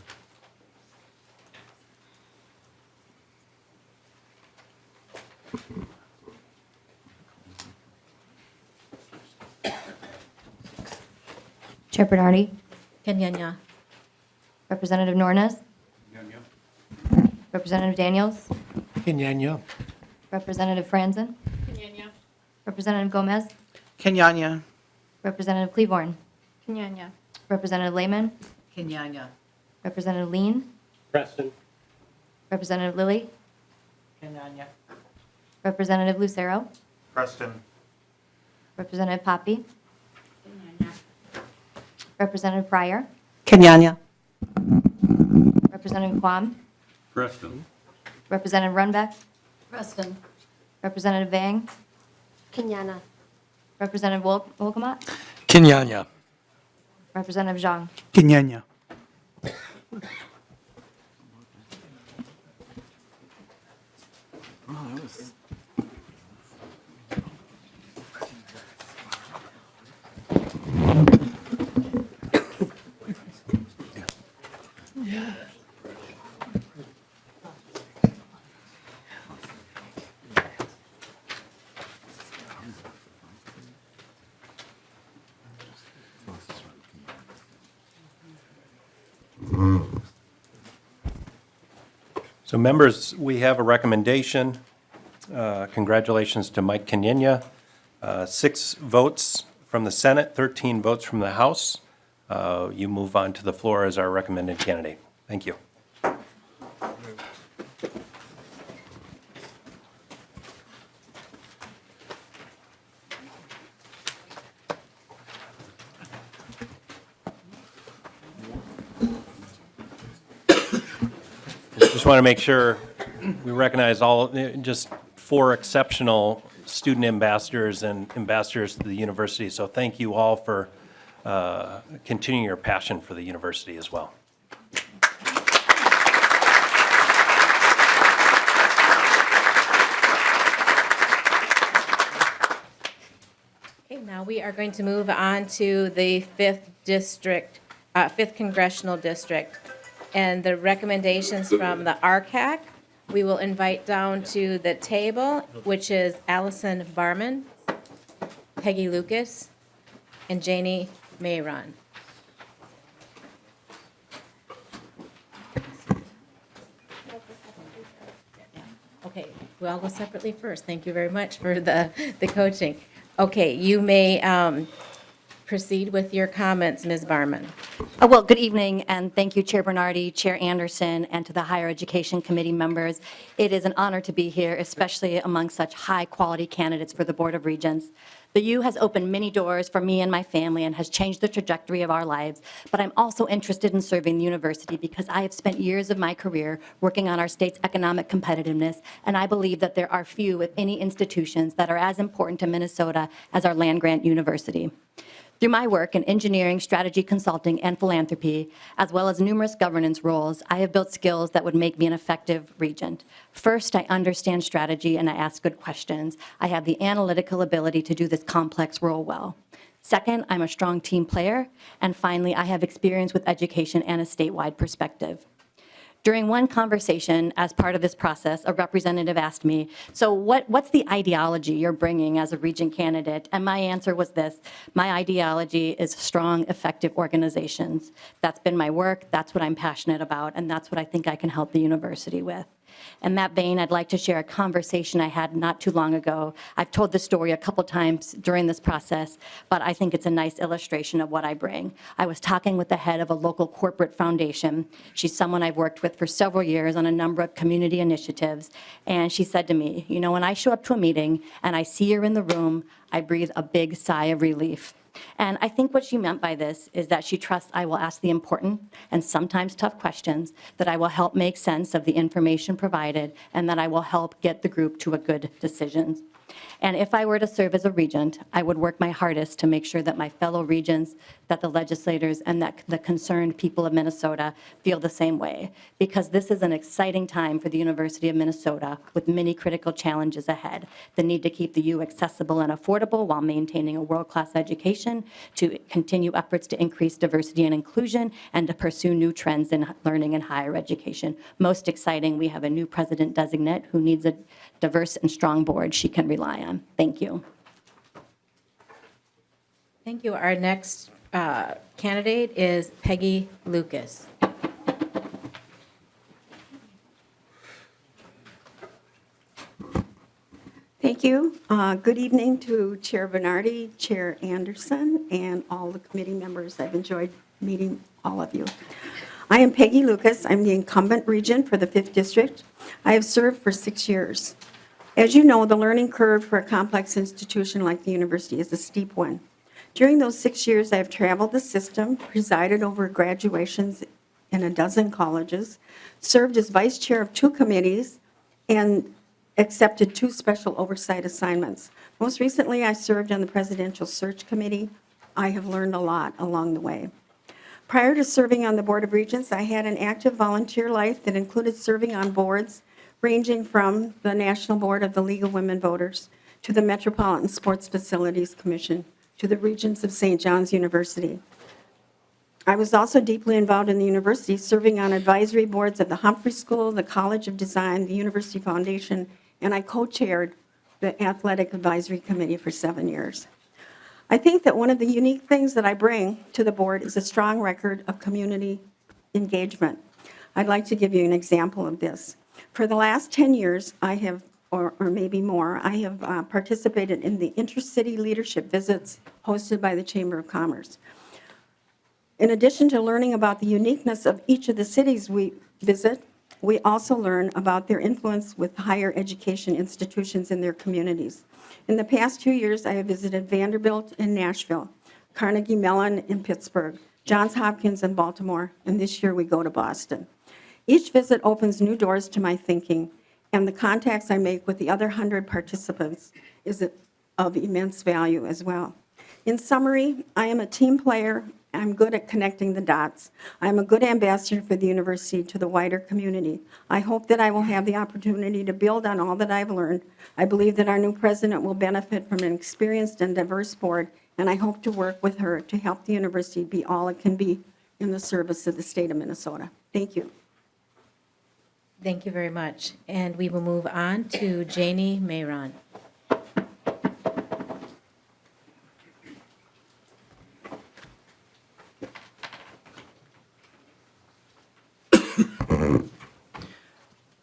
Chair Bernardi, Kenyanya. Representative Nornes, Representative Daniels, Kenyanya. Representative Franzen, Representative Gomez, Kenyanya. Representative Cleavorn, Kenyanya. Representative Lehman, Kenyanya. Representative Lean, Preston. Representative Lilly, Kenyanya. Representative Lucero, Preston. Representative Poppy, Representative Pryor, Kenyanya. Representative Quam, Preston. Representative Runbeck, Preston. Representative Vang, Kenyana. Representative Wolgamott, Kenyanya. Representative Zhang. Kenyanya. So members, we have a recommendation. Congratulations to Mike Kenyanya. 6 votes from the Senate, 13 votes from the House. You move on to the floor as our recommended candidate. Thank you. Just want to make sure we recognize just 4 exceptional student ambassadors and ambassadors to the university. So thank you all for continuing your passion for the university as well. Okay, now we are going to move on to the 5th Congressional District. And the recommendations from the RCAC, we will invite down to the table, which is Allison Varman. Peggy Lucas and Janie Mayron. Okay, we'll all go separately first. Thank you very much for the coaching. Okay, you may proceed with your comments, Ms. Barman. Well, good evening, and thank you, Chair Bernardi, Chair Anderson, and to the Higher Education Committee members. It is an honor to be here, especially among such high-quality candidates for the Board of Regents. The U has opened many doors for me and my family and has changed the trajectory of our lives, but I'm also interested in serving the university because I have spent years of my career working on our state's economic competitiveness, and I believe that there are few, if any, institutions that are as important to Minnesota as our land-grant university. Through my work in engineering, strategy consulting, and philanthropy, as well as numerous governance roles, I have built skills that would make me an effective regent. First, I understand strategy and I ask good questions. I have the analytical ability to do this complex role well. Second, I'm a strong team player. And finally, I have experience with education and a statewide perspective. During one conversation as part of this process, a representative asked me, so what's the ideology you're bringing as a regent candidate? And my answer was this: my ideology is strong, effective organizations. That's been my work, that's what I'm passionate about, and that's what I think I can help the university with. In that vein, I'd like to share a conversation I had not too long ago. I've told this story a couple times during this process, but I think it's a nice illustration of what I bring. I was talking with the head of a local corporate foundation. She's someone I've worked with for several years on a number of community initiatives, and she said to me, you know, when I show up to a meeting and I see her in the room, I breathe a big sigh of relief. And I think what she meant by this is that she trusts I will ask the important and sometimes tough questions, that I will help make sense of the information provided, and that I will help get the group to a good decision. And if I were to serve as a regent, I would work my hardest to make sure that my fellow regents, that the legislators, and that the concerned people of Minnesota feel the same way. Because this is an exciting time for the University of Minnesota with many critical challenges ahead. The need to keep the U accessible and affordable while maintaining a world-class education, to continue efforts to increase diversity and inclusion, and to pursue new trends in learning and higher education. Most exciting, we have a new president-designate who needs a diverse and strong board she can rely on. Thank you. Thank you. Our next candidate is Peggy Lucas. Thank you. Good evening to Chair Bernardi, Chair Anderson, and all the committee members. I've enjoyed meeting all of you. I am Peggy Lucas. I'm the incumbent regent for the 5th District. I have served for 6 years. As you know, the learning curve for a complex institution like the university is a steep one. During those 6 years, I have traveled the system, presided over graduations in a dozen colleges, served as vice chair of 2 committees, and accepted 2 special oversight assignments. Most recently, I served on the Presidential Search Committee. I have learned a lot along the way. Prior to serving on the Board of Regents, I had an active volunteer life that included serving on boards ranging from the National Board of the League of Women Voters to the Metropolitan Sports Facilities Commission to the Regents of St. John's University. I was also deeply involved in the university, serving on advisory boards of the Humphrey School, the College of Design, the University Foundation, and I co-chaired the Athletic Advisory Committee for 7 years. I think that one of the unique things that I bring to the board is a strong record of community engagement. I'd like to give you an example of this. For the last 10 years, I have, or maybe more, I have participated in the intercity leadership visits hosted by the Chamber of Commerce. In addition to learning about the uniqueness of each of the cities we visit, we also learn about their influence with higher education institutions in their communities. In the past 2 years, I have visited Vanderbilt in Nashville, Carnegie Mellon in Pittsburgh, Johns Hopkins in Baltimore, and this year we go to Boston. Each visit opens new doors to my thinking, and the contacts I make with the other 100 participants is of immense value as well. In summary, I am a team player. I'm good at connecting the dots. I'm a good ambassador for the university to the wider community. I hope that I will have the opportunity to build on all that I've learned. I believe that our new president will benefit from an experienced and diverse board, and I hope to work with her to help the university be all it can be in the service of the state of Minnesota. Thank you. Thank you very much. And we will move on to Janie Mayron.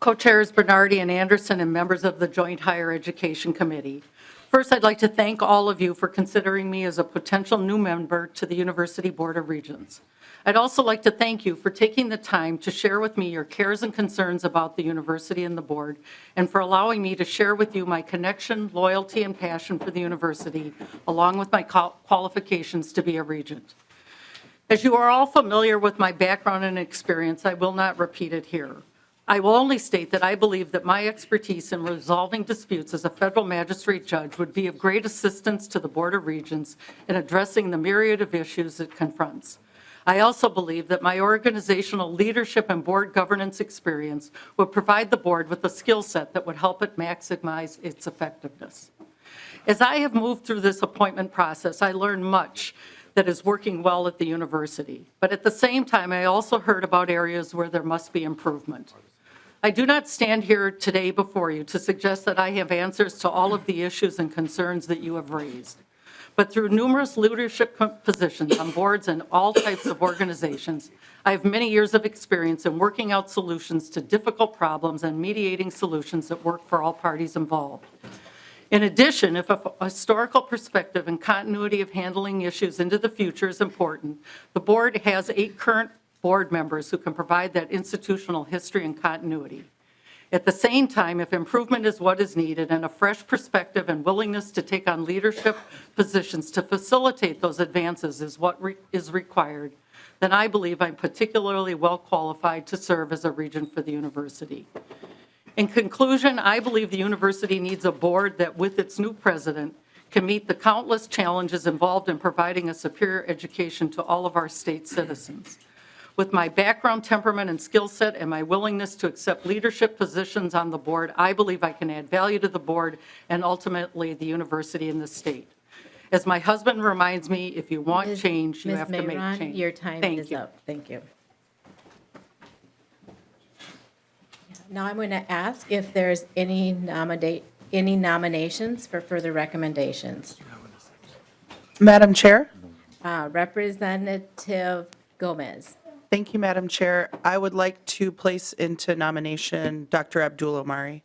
Co-chairs Bernardi and Anderson and members of the Joint Higher Education Committee. First, I'd like to thank all of you for considering me as a potential new member to the University Board of Regents. I'd also like to thank you for taking the time to share with me your cares and concerns about the university and the board, and for allowing me to share with you my connection, loyalty, and passion for the university, along with my qualifications to be a regent. As you are all familiar with my background and experience, I will not repeat it here. I will only state that I believe that my expertise in resolving disputes as a federal magistrate judge would be of great assistance to the Board of Regents in addressing the myriad of issues it confronts. I also believe that my organizational leadership and board governance experience would provide the board with a skill set that would help it maximize its effectiveness. As I have moved through this appointment process, I learned much that is working well at the university. But at the same time, I also heard about areas where there must be improvement. I do not stand here today before you to suggest that I have answers to all of the issues and concerns that you have raised. But through numerous leadership positions on boards and all types of organizations, I have many years of experience in working out solutions to difficult problems and mediating solutions that work for all parties involved. In addition, if a historical perspective and continuity of handling issues into the future is important, the board has 8 current board members who can provide that institutional history and continuity. At the same time, if improvement is what is needed and a fresh perspective and willingness to take on leadership positions to facilitate those advances is what is required, then I believe I'm particularly well qualified to serve as a regent for the university. In conclusion, I believe the university needs a board that, with its new president, can meet the countless challenges involved in providing a superior education to all of our state citizens. With my background, temperament, and skill set, and my willingness to accept leadership positions on the board, I believe I can add value to the board and ultimately the university and the state. As my husband reminds me, if you want change, you have to make Mayron, change. your time Thank is you. up. Thank you. Now I'm going to ask if there's any nominations for further recommendations. Madam Chair? Representative Gomez. Thank you, Madam Chair. I would like to place into nomination Dr. Abdul Omari.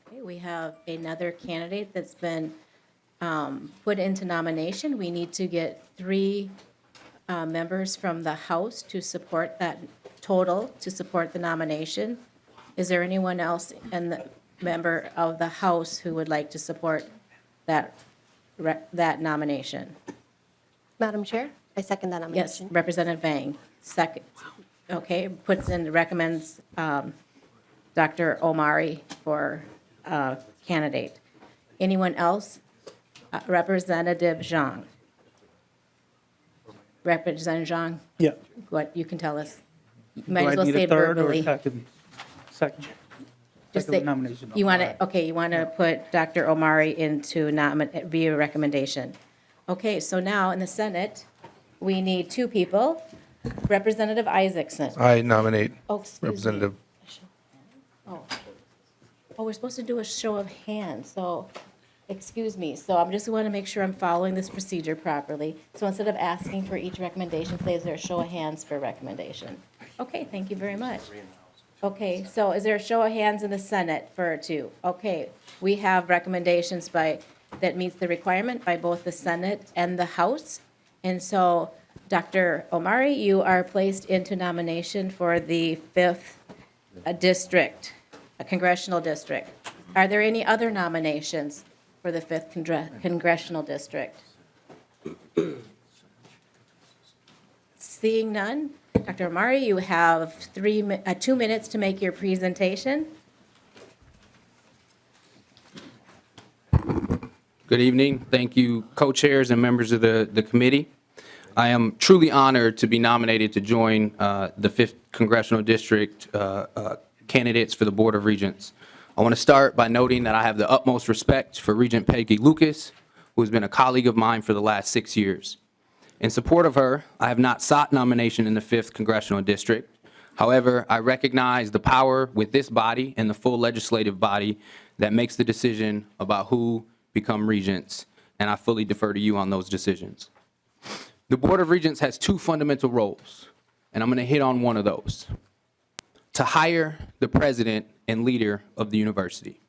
Okay, we have another candidate that's been put into nomination. We need to get 3 members from the House to support that total, to support the nomination. Is there anyone else in the member of the House who would like to support that nomination? Madam Chair, I second that Yes, nomination. Representative Vang, second. Okay, recommends Dr. Omari for candidate. Anyone else? Representative Zhang. Representative Zhang, Yeah. what, you can tell us. You Do might I as well need say a it third or verbally. second? Second. Just Second say- nomination. You want to, okay, you want to put Dr. Omari into via recommendation. Okay, so now in the Senate, we need 2 people. Representative Isaacson. I nominate Oh, excuse me. Representative. Oh, we're supposed to do a show of hands, so, excuse me. So I'm just want to make sure I'm following this procedure properly. So instead of asking for each recommendation, say, is there a show of hands for recommendation? Okay, thank you very much. Okay, so is there a show of hands in the Senate for 2? Okay, we have recommendations that meets the requirement by both the Senate and the House. And so, Dr. Omari, you are placed into nomination for the 5th district, a congressional district. Are there any other nominations for the 5th congressional district? Seeing none, Dr. Omari, you have 2 minutes to make your presentation. Good evening. Thank you, co-chairs and members of the committee. I am truly honored to be nominated to join the 5th Congressional District candidates for the Board of Regents. I want to start by noting that I have the utmost respect for Regent Peggy Lucas, who has been a colleague of mine for the last 6 years. In support of her, I have not sought nomination in the 5th Congressional District. However, I recognize the power with this body and the full legislative body that makes the decision about who become regents, and I fully defer to you on those decisions. The Board of Regents has 2 fundamental roles, and I'm going to hit on one of those. to hire the president and leader of the university.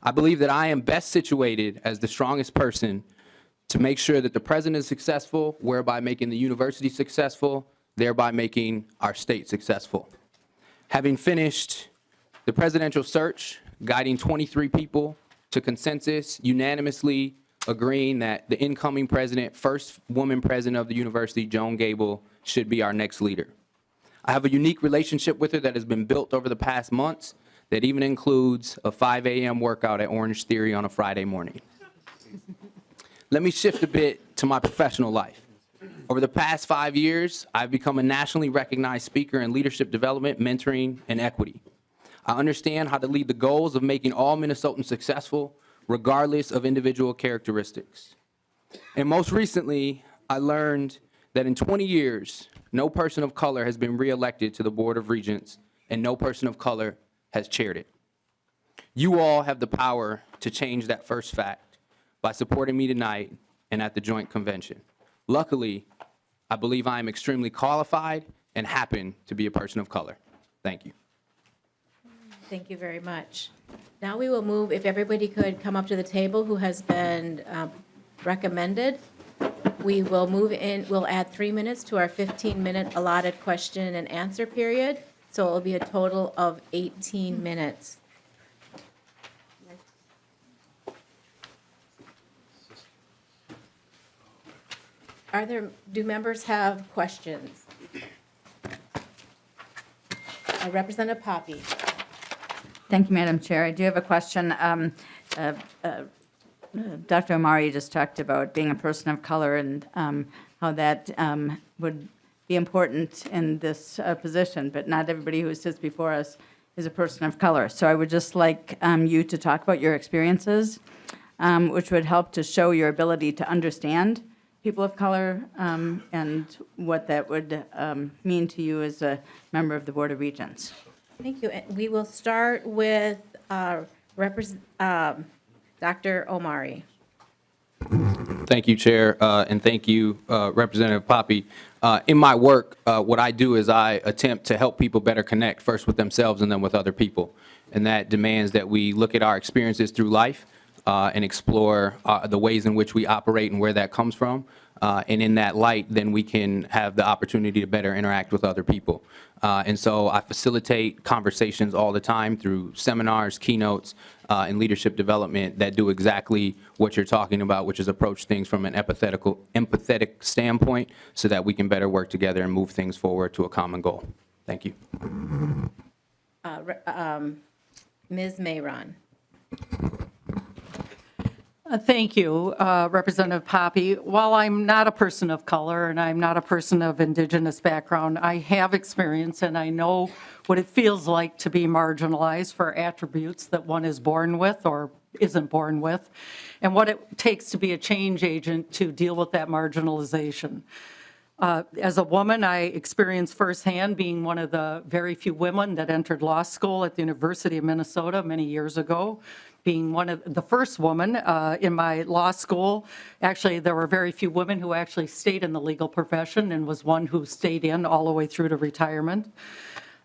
I believe that I am best situated as the strongest person to make sure that the president is successful, whereby making the university successful, thereby making our state successful. Having finished the presidential search, guiding 23 people to consensus, unanimously agreeing that the incoming president, first woman president of the university, Joan Gable, should be our next leader. I have a unique relationship with her that has been built over the past months that even includes a 5 a.m. workout at Orange Theory on a Friday morning. Let me shift a bit to my professional life. Over the past 5 years, I've become a nationally recognized speaker in leadership development, mentoring, and equity. I understand how to lead the goals of making all Minnesotans successful, regardless of individual characteristics. And most recently, I learned that in 20 years, no person of color has been reelected to the Board of Regents, and no person of color has chaired it. You all have the power to change that first fact by supporting me tonight and at the joint convention. Luckily, I believe I am extremely qualified and happen to be a person of color. Thank you. Thank you very much. Now we will move, if everybody could come up to the table who has been recommended. We will move in, we'll add 3 minutes to our 15-minute allotted question and answer period. So it will be a total of 18 minutes. Do members have questions? Representative Poppy. Thank you, Madam Chair. I do have a question. Dr. Omari just talked about being a person of color and how that would be important in this position, but not everybody who sits before us is a person of color. So I would just like you to talk about your experiences, which would help to show your ability to understand people of color and what that would mean to you as a member of the Board of Regents. Thank you. And we will start with Dr. Omari. Thank you, Chair, and thank you, Representative Poppy. In my work, what I do is I attempt to help people better connect first with themselves and then with other people. And that demands that we look at our experiences through life and explore the ways in which we operate and where that comes from. And in that light, then we can have the opportunity to better interact with other people. And so I facilitate conversations all the time through seminars, keynotes, and leadership development that do exactly what you're talking about, which is approach things from an empathetic standpoint so that we can better work together and move things forward to a common goal. Thank you. Ms. Mayron. Thank you, Representative Poppy. While I'm not a person of color and I'm not a person of indigenous background, I have experience and I know what it feels like to be marginalized for attributes that one is born with or isn't born with, and what it takes to be a change agent to deal with that marginalization. As a woman, I experienced firsthand being one of the very few women that entered law school at the University of Minnesota many years ago, being one of the first woman in my law school. Actually, there were very few women who actually stayed in the legal profession and was one who stayed in all the way through to retirement.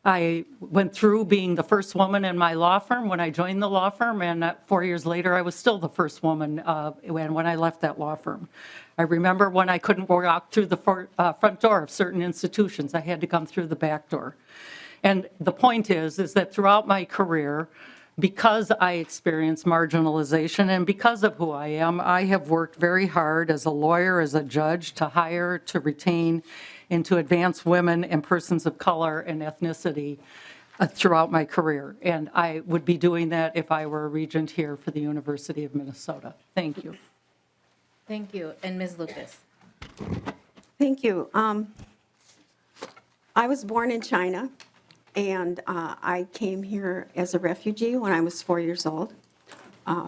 I went through being the first woman in my law firm when I joined the law firm, and 4 years later, I was still the first woman when I left that law firm. I remember when I couldn't walk through the front door of certain institutions. I had to come through the back door. And the point is that throughout my career, because I experienced marginalization and because of who I am, I have worked very hard as a lawyer, as a judge, to hire, to retain, and to advance women and persons of color and ethnicity throughout my career. And I would be doing that if I were a regent here for the University of Minnesota. Thank you. Thank you. And Ms. Lucas. Thank you. I was born in China, and I came here as a refugee when I was 4 years old,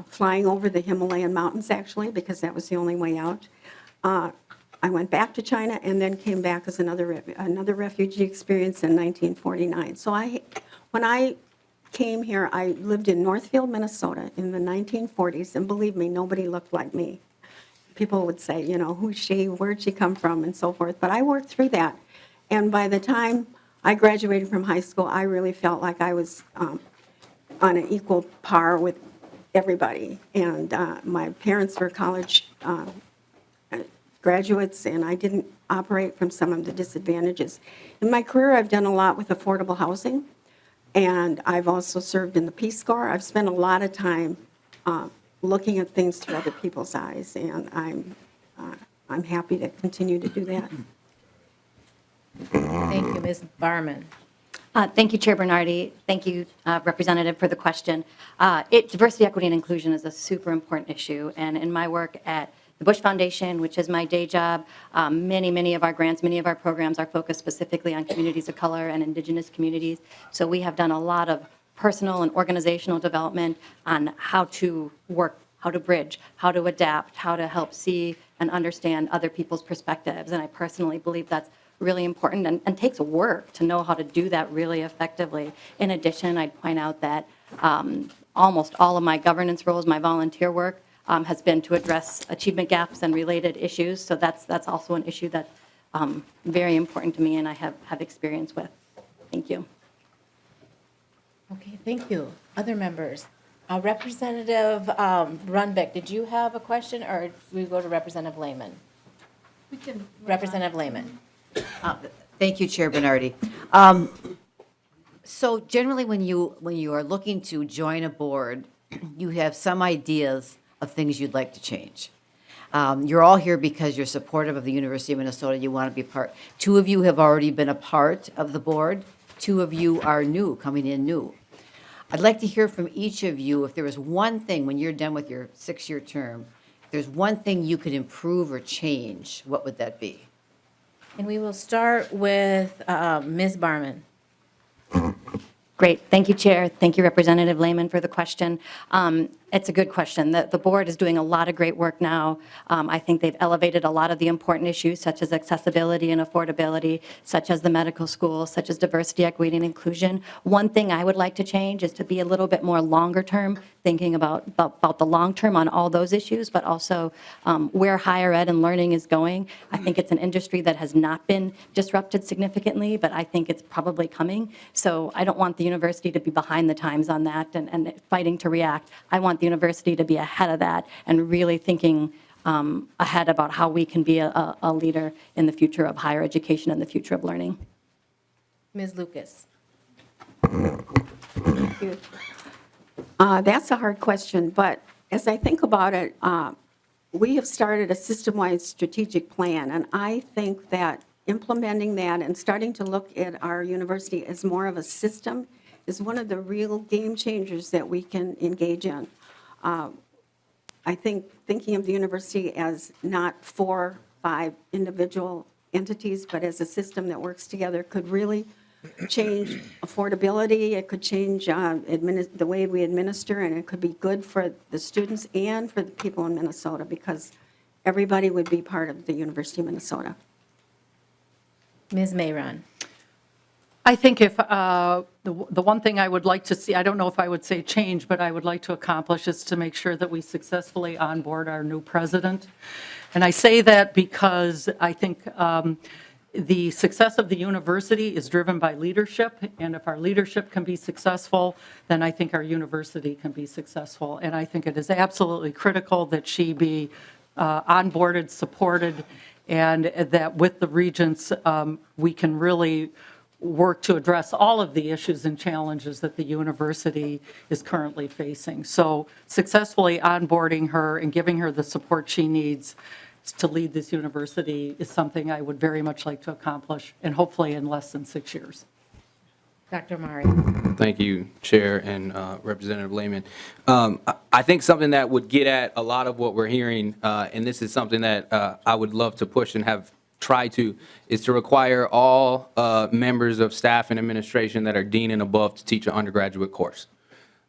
flying over the Himalayan mountains, actually, because that was the only way out. I went back to China and then came back as another refugee experience in 1949. So when I came here, I lived in Northfield, Minnesota in the 1940s, and believe me, nobody looked like me. People would say, you know, who's she, where'd she come from, and so forth. But I worked through that. And by the time I graduated from high school, I really felt like I was on an equal par with everybody. And my parents were college graduates, and I didn't operate from some of the disadvantages. In my career, I've done a lot with affordable housing, and I've also served in the Peace Corps. I've spent a lot of time looking at things through other people's eyes, and I'm happy to continue to do that. Thank you, Ms. Barman. Thank you, Chair Bernardi. Thank you, Representative, for the question. Diversity, equity, and inclusion is a super important issue, and in my work at the Bush Foundation, which is my day job, many of our grants, many of our programs are focused specifically on communities of color and indigenous communities. So we have done a lot of personal and organizational development on how to work, how to bridge, how to adapt, how to help see and understand other people's perspectives. And I personally believe that's really important and takes work to know how to do that really effectively. In addition, I'd point out that almost all of my governance roles, my volunteer work, has been to address achievement gaps and related issues. So that's also an issue that's very important to me and I have experience with. Thank you. Okay, thank you. Other members? Representative Runbeck, did you have a question, or do we go to Representative Lehman? We can. Representative Lehman. Thank you, Chair Bernardi. So generally, when you are looking to join a board, you have some ideas of things you'd like to change. You're all here because you're supportive of the University of Minnesota. You want to be part. 2 of you have already been a part of the board. 2 of you are new, coming in new. I'd like to hear from each of you if there was one thing when you're done with your 6-year term, if there's one thing you could improve or change, what would that be? And we will start with Ms. Barman. Great. Thank you, Chair. Thank you, Representative Lehman, for the question. It's a good question. The board is doing a lot of great work now. I think they've elevated a lot of the important issues, such as accessibility and affordability, such as the medical school, such as diversity, equity, and inclusion. One thing I would like to change is to be a little bit more longer term, thinking about the long term on all those issues, but also where higher ed and learning is going. I think it's an industry that has not been disrupted significantly, but I think it's probably coming. So I don't want the university to be behind the times on that and fighting to react. I want the university to be ahead of that and really thinking ahead about how we can be a leader in the future of higher education and the future of learning. Ms. Lucas. Thank you. That's a hard question, but as I think about it, we have started a system-wide strategic plan, and I think that implementing that and starting to look at our university as more of a system is one of the real game changers that we can engage in. I think thinking of the university as not 4, 5 individual entities, but as a system that works together could really change affordability. It could change the way we administer, and it could be good for the students and for the people in Minnesota because everybody would be part of the University of Minnesota. Ms. Mayron. I think if the one thing I would like to see, I don't know if I would say change, but I would like to accomplish is to make sure that we successfully onboard our new president. And I say that because I think the success of the university is driven by leadership, and if our leadership can be successful, then I think our university can be successful. And I think it is absolutely critical that she be onboarded, supported, and that with the Regents, we can really work to address all of the issues and challenges that the university is currently facing. So successfully onboarding her and giving her the support she needs to lead this university is something I would very much like to accomplish, and hopefully in less than 6 years. Dr. Mari. Thank you, Chair and Representative Lehman. I think something that would get at a lot of what we're hearing, and this is something that I would love to push and have try to, is to require all members of staff and administration that are dean and above to teach an undergraduate course.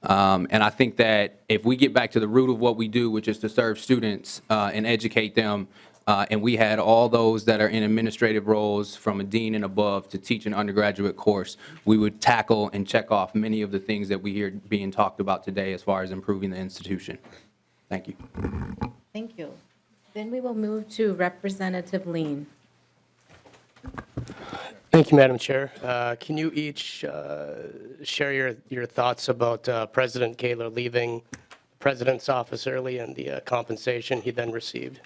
And I think that if we get back to the root of what we do, which is to serve students and educate them, and we had all those that are in administrative roles from a dean and above to teach an undergraduate course, we would tackle and check off many of the things that we hear being talked about today as far as improving the institution. Thank you. Thank you. Then we will move to Representative Lean. Thank you, Madam Chair. Can you each share your thoughts about President Kaler leaving the President's office early and the compensation he then received?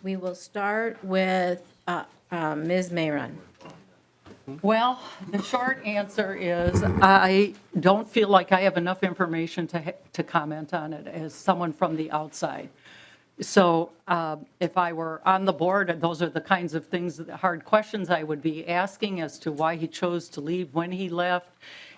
We will start with Ms. Mayron. Well, the short answer is I don't feel like I have enough information to comment on it as someone from the outside. So if I were on the board, and those are the kinds of things, the hard questions I would be asking as to why he chose to leave, when he left,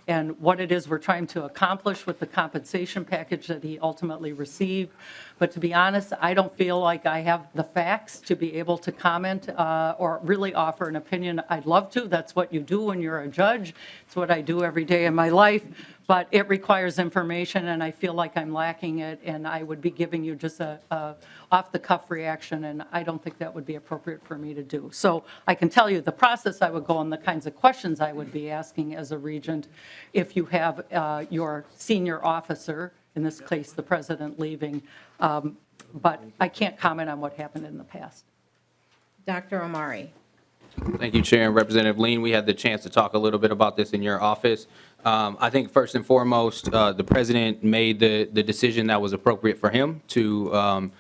and what it is we're trying to accomplish with the compensation package that he ultimately received. But to be honest, I don't feel like I have the facts to be able to comment or really offer an opinion. I'd love to. That's what you do when you're a judge. It's what I do every day in my life. But it requires information, and I feel like I'm lacking it, and I would be giving you just a off-the-cuff reaction, and I don't think that would be appropriate for me to do. So I can tell you the process I would go and the kinds of questions I would be asking as a regent if you have your senior officer, in this case the president, leaving. But I can't comment on what happened in the past. Dr. Omari. Thank you, Chair and Representative Lean. We had the chance to talk a little bit about this in your office. I think first and foremost, the president made the decision that was appropriate for him to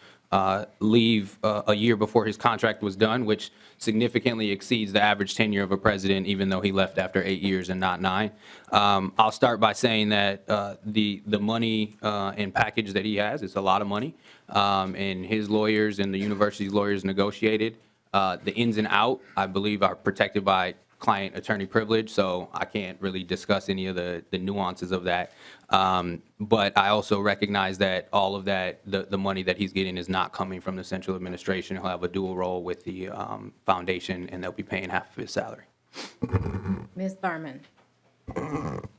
leave a year before his contract was done, which significantly exceeds the average tenure of a president, even though he left after 8 years and not 9. I'll start by saying that the money and package that he has, it's a lot of money, and his lawyers and the university's lawyers negotiated. The ins and out, I believe, are protected by client-attorney privilege, so I can't really discuss any of the nuances of that. But I also recognize that all of that, the money that he's getting is not coming from the central administration. He'll have a dual role with the foundation, and they'll be paying half of his salary. Ms. Barman.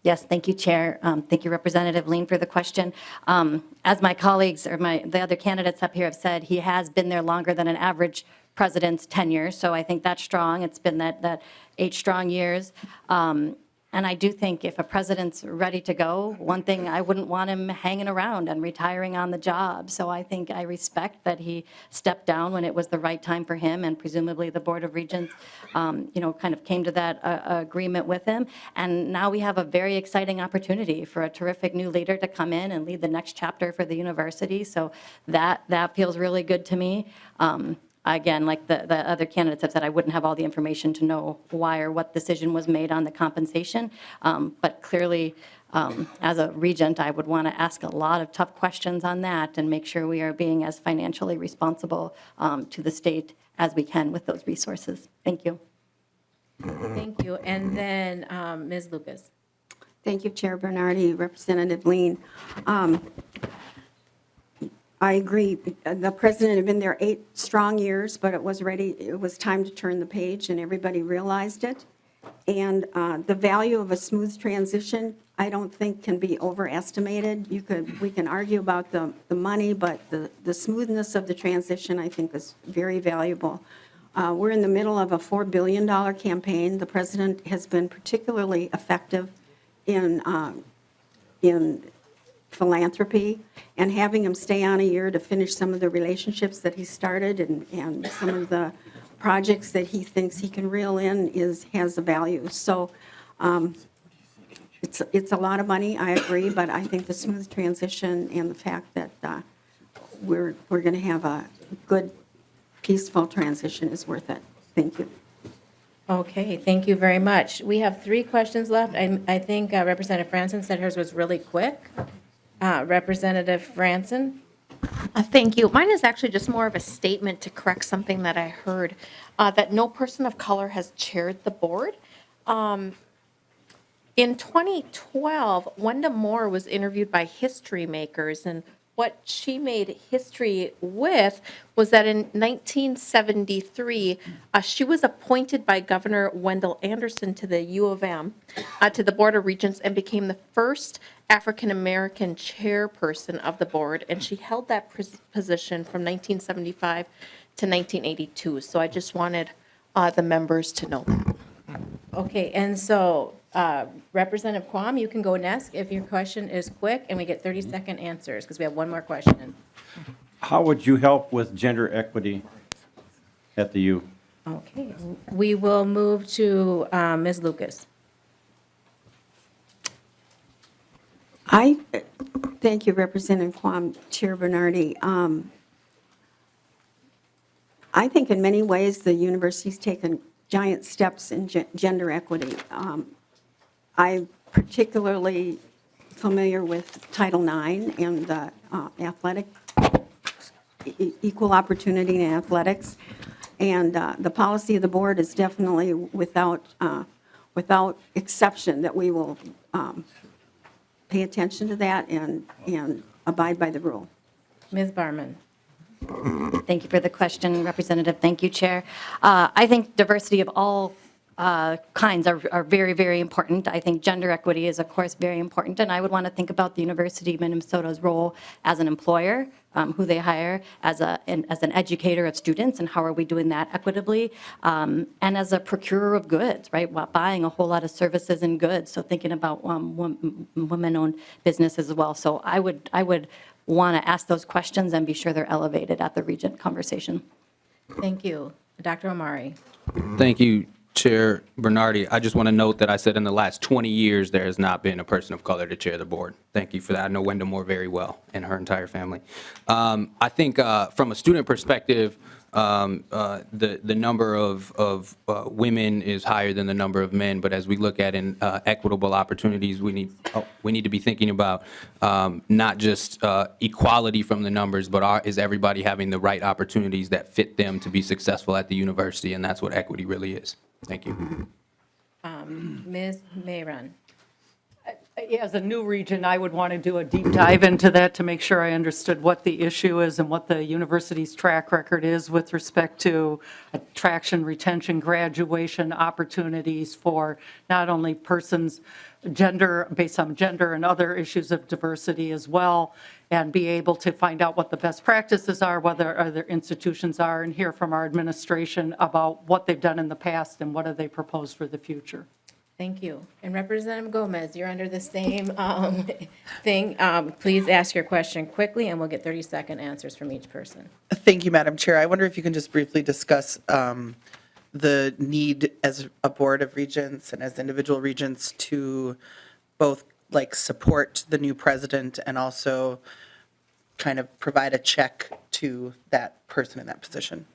Yes, thank you, Chair. Thank you, Representative Lean, for the question. As my colleagues or the other candidates up here have said, he has been there longer than an average president's tenure, so I think that's strong. It's been that 8 strong years. And I do think if a president's ready to go, one thing, I wouldn't want him hanging around and retiring on the job. So I think I respect that he stepped down when it was the right time for him, and presumably the Board of Regents, kind of came to that agreement with him. And now we have a very exciting opportunity for a terrific new leader to come in and lead the next chapter for the university. So that feels really good to me. Again, like the other candidates have said, I wouldn't have all the information to know why or what decision was made on the compensation. But clearly, as a regent, I would want to ask a lot of tough questions on that and make sure we are being as financially responsible to the state as we can with those resources. Thank you. Thank you. And then Ms. Lucas. Thank you, Chair Bernardi, Representative Lean. I agree. The president had been there 8 strong years, but it was time to turn the page, and everybody realized it. And the value of a smooth transition, I don't think can be overestimated. We can argue about the money, but the smoothness of the transition, I think, is very valuable. We're in the middle of a $4 billion campaign. The president has been particularly effective in philanthropy, and having him stay on a year to finish some of the relationships that he started and some of the projects that he thinks he can reel in has a value. So it's a lot of money, I agree, but I think the smooth transition and the fact that we're going to have a good, peaceful transition is worth it. Thank you. Okay, thank you very much. We have 3 questions left. I think Representative Franson said hers was really quick. Representative Franson. Thank you. Mine is actually just more of a statement to correct something that I heard, that no person of color has chaired the board. In 2012, Wenda Moore was interviewed by History Makers, and what she made history with was that in 1973, she was appointed by Governor Wendell Anderson to the U of M, to the Board of Regents, and became the first African-American chairperson of the board, and she held that position from 1975 to 1982. So I just wanted the members to know that. Okay, and so Representative Quam, you can go next if your question is quick, and we get 30-second answers because we have one more question. How would you help with gender equity at the U? Okay, we will move to Ms. Lucas. Thank you, Representative Quam, Chair Bernardi. I think in many ways, the university's taken giant steps in gender equity. I'm particularly familiar with Title IX and the equal opportunity in athletics. And the policy of the board is definitely without exception that we will pay attention to that and abide by the rule. Ms. Barman. Thank you for the question, Representative. Thank you, Chair. I think diversity of all kinds are very, very important. I think gender equity is, of course, very important, and I would want to think about the University of Minnesota's role as an employer, who they hire, as an educator of students, and how are we doing that equitably, and as a procurer of goods, right? While buying a whole lot of services and goods, so thinking about women-owned businesses as well. So I would want to ask those questions and be sure they're elevated at the Regent conversation. Thank you. Dr. Omari. Thank you, Chair Bernardi. I just want to note that I said in the last 20 years there has not been a person of color to chair the board. Thank you for that. I know Wenda Moore very well and her entire family. I think from a student perspective, the number of women is higher than the number of men, but as we look at equitable opportunities, we need to be thinking about not just equality from the numbers, but is everybody having the right opportunities that fit them to be successful at the university, and that's what equity really is. Thank you. Ms. Mayron. As a new region, I would want to do a deep dive into that to make sure I understood what the issue is and what the university's track record is with respect to attraction, retention, graduation opportunities for not only persons, gender, based on gender and other issues of diversity as well, and be able to find out what the best practices are, whether other institutions are, and hear from our administration about what they've done in the past and what do they propose for the future. Thank you. And Representative Gomez, you're under the same thing. Please ask your question quickly, and we'll get 30-second answers from each person. Thank you, Madam Chair. I wonder if you can just briefly discuss the need as a board of regents and as individual regents to both support the new president and also kind of provide a check to that person in that position.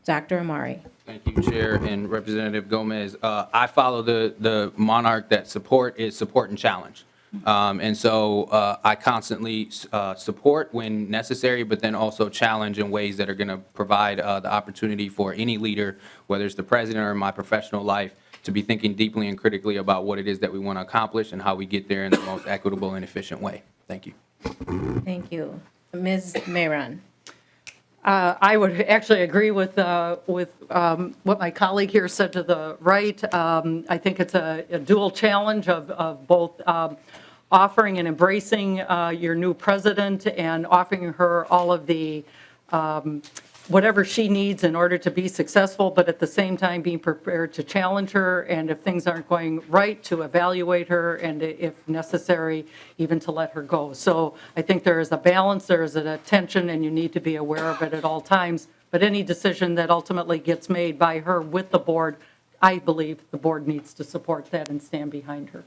Dr. Omari. Thank you, Chair and Representative Gomez. I follow the monarch that support is support and challenge. And so I constantly support when necessary, but then also challenge in ways that are going to provide the opportunity for any leader, whether it's the president or in my professional life, to be thinking deeply and critically about what it is that we want to accomplish and how we get there in the most equitable and efficient way. Thank you. Thank you. Ms. Mayron. I would actually agree with what my colleague here said to the right. I think it's a dual challenge of both offering and embracing your new president and offering her all of the whatever she needs in order to be successful, but at the same time being prepared to challenge her, and if things aren't going right, to evaluate her, and if necessary, even to let her go. So I think there is a balance, there is a tension, and you need to be aware of it at all times. But any decision that ultimately gets made by her with the board, I believe the board needs to support that and stand behind her.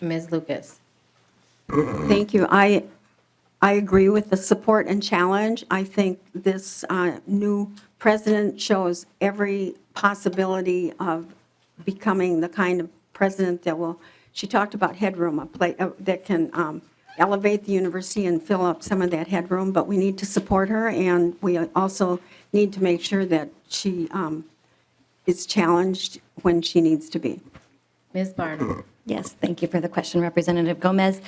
Ms. Lucas. Thank you. I agree with the support and challenge. I think this new president shows every possibility of becoming the kind of president that will, she talked about headroom, that can elevate the university and fill up some of that headroom, but we need to support her, and we also need to make sure that she is challenged when she needs to be. Ms. Barnum. Yes, thank you for the question, Representative Gomez.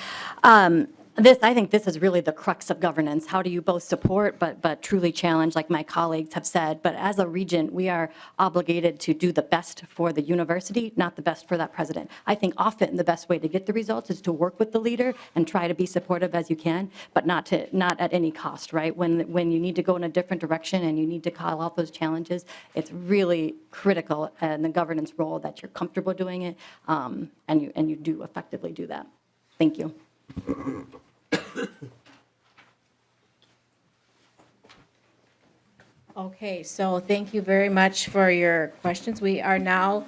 I think this is really the crux of governance. How do you both support but truly challenge, like my colleagues have said? But as a regent, we are obligated to do the best for the university, not the best for that president. I think often the best way to get the results is to work with the leader and try to be supportive as you can, but not at any cost, right? When you need to go in a different direction and you need to call out those challenges, it's really critical in the governance role that you're comfortable doing it, and you do effectively do that. Thank you. Okay, so thank you very much for your questions. We are now,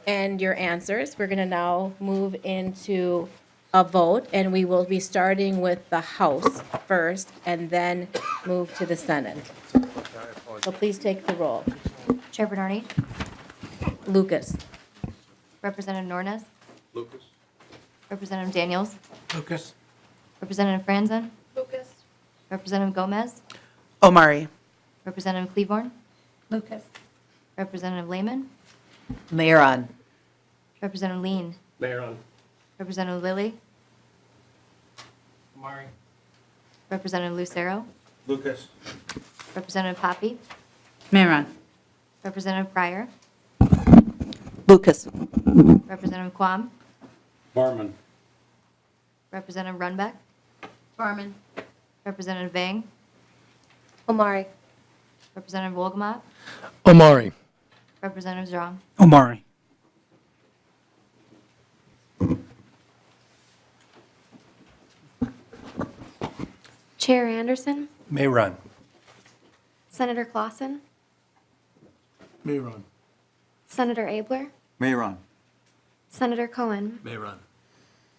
and your answers. We're going to now move into a vote, and we will be starting with the House first, and then move to the Senate. So please take the roll. Chair Bernardi, Lucas. Representative Nornes, Lucas. Representative Daniels, Lucas. Representative Franzen, Lucas. Representative Gomez, Omari. Representative Cleavorn, Lucas. Representative Lehman, Mayor on. Representative Lean, Mayor on. Representative Lilly, Omari. Representative Lucero, Lucas. Representative Poppy, Maron. Representative Pryor, Lucas. Representative Quam, Barman. Representative Runbeck, Barman. Representative Vang, Omari. Representative Wolgamott, Omari. Representative Zhang. Omari. Chair Anderson, May run. Senator Clausen, Mayor on. Senator Abler, Mayor on. Senator Cohen, Mayor on.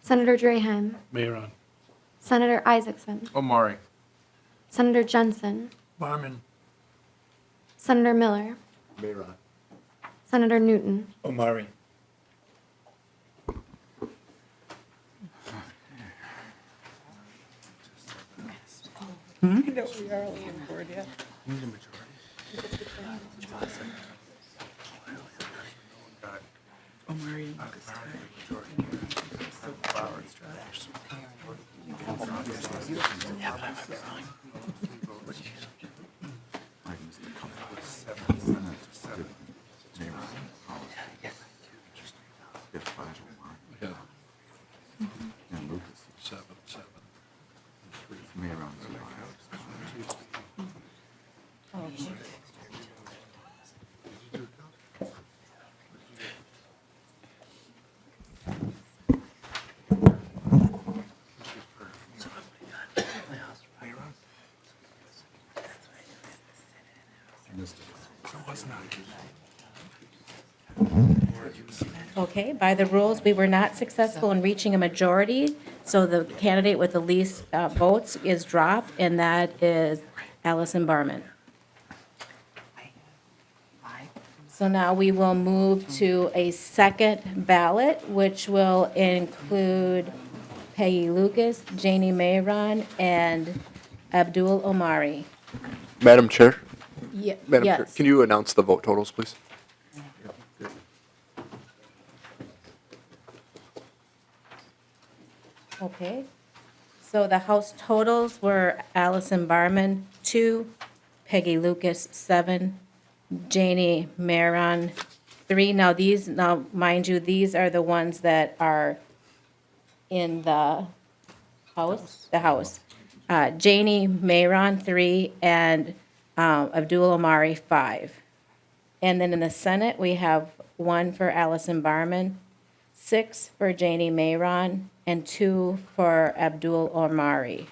Senator Draheim, Mayor on. Senator Isaacson, Omari. Senator Jensen, Barman. Senator Miller, Mayor on. Senator Newton, Omari. Okay, by the rules, we were not successful in reaching a majority, so the candidate with the least votes is dropped, and that is Allison Barman. So now we will move to a second ballot, which will include Peggy Lucas, Janie Mayron, and Abdul Omari. Madam Chair? Madam Chair, Yes. can you announce the vote totals, please? Okay. So the House totals were Allison Barman, 2, Peggy Lucas, 7, Janie Mayron, 3. Now, mind you, these are the ones that are in the House, Janie Mayron, 3, and Abdul Omari, 5. And then in the Senate, we have 1 for Allison Barman, 6 for Janie Mayron, and 2 for Abdul Omari.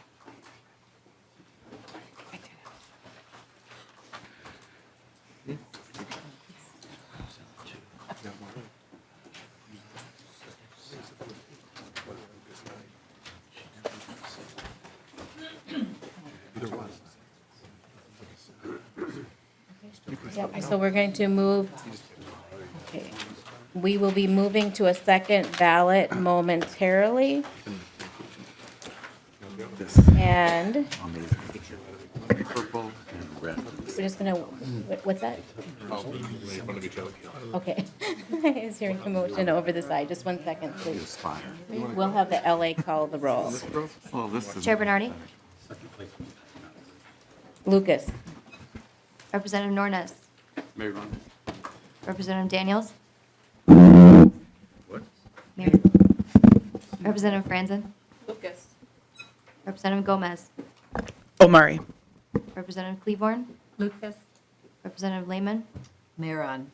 Yep, so we're going to move, okay. We will be moving to a second ballot momentarily. And Purple and red. we're just gonna, what's that? Okay. I was hearing commotion over the side. Just 1 second, please. We'll have the LA call the roll. Well, this is. Chair Bernardi, Lucas. Representative Nornes, Mayor on. Representative Daniels, What? Mayor. Representative Franzen, Lucas. Representative Gomez, Omari. Representative Cleavorn, Lucas. Representative Lehman, Mayor on.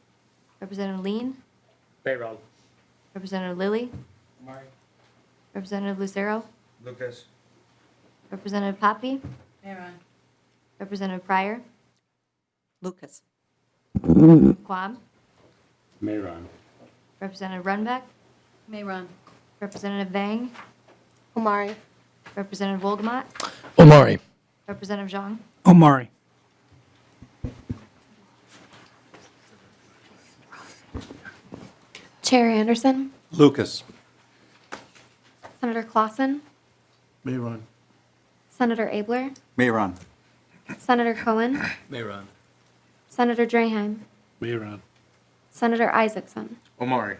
Representative Lean, Mayor on. Representative Lilly, Representative Lucero, Lucas. Representative Poppy, Maron. Representative Pryor, Lucas. Quam. Mayron. Representative Runbeck. Mayron. Representative Vang. Omari. Representative Wolgamott. Omari. Representative Zhang. Omari. Chair Anderson, Lucas. Senator Clausen, Mayron. Senator Abler, Mayron. Senator Cohen, Mayron. Senator Draheim, Mayron. Senator Isaacson, Omari.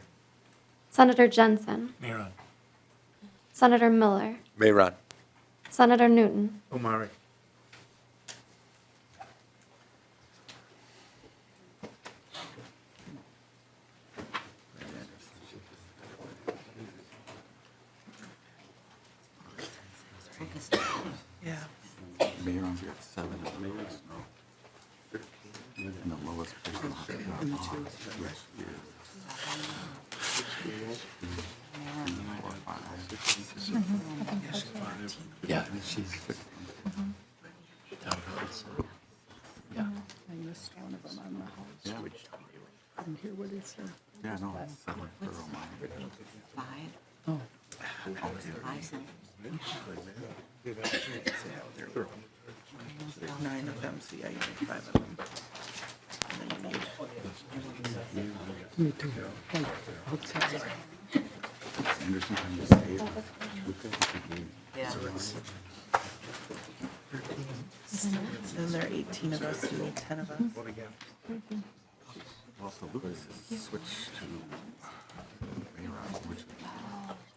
Senator Jensen, Mayron. Senator Miller, Mayron. Senator Newton, Omari. Yeah. Mayron's got 7. Mayron's no. And the lowest person. In the two. Yeah, she's 16. Yeah. I missed one of them on the House. Yeah. Didn't hear what he said. Yeah, no, 7 for Omari. 5. Oh. 5. There's 9 of them, so yeah, you need 5 of them. And then you need Me too. Hey, outside. Anderson can just stay. Yeah. And there are 18 of us, you need 10 of us. Also, Lucas has switched to Mayron, which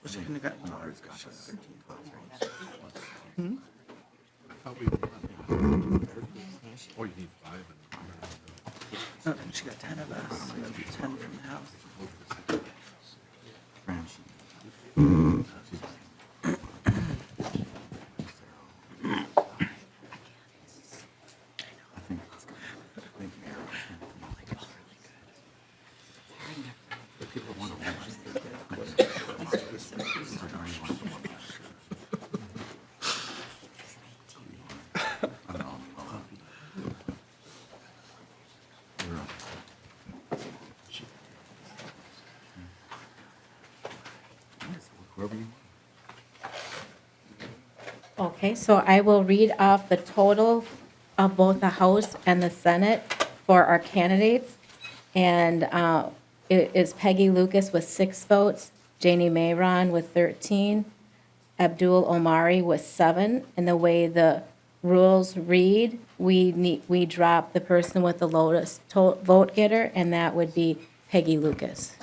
Wish I could have gotten more. Omar's got 13 votes, right? Hmm? Oh, you need 5. Oh, and she got 10 of us, so 10 from the House. Franson. Whoever you Okay, so I will read off the total of both the House and the Senate for our candidates. And it is Peggy Lucas with 6 votes, Janie Mayron with 13, Abdul Omari with 7. And the way the rules read, we drop the person with the lowest vote getter, and that would be Peggy Lucas.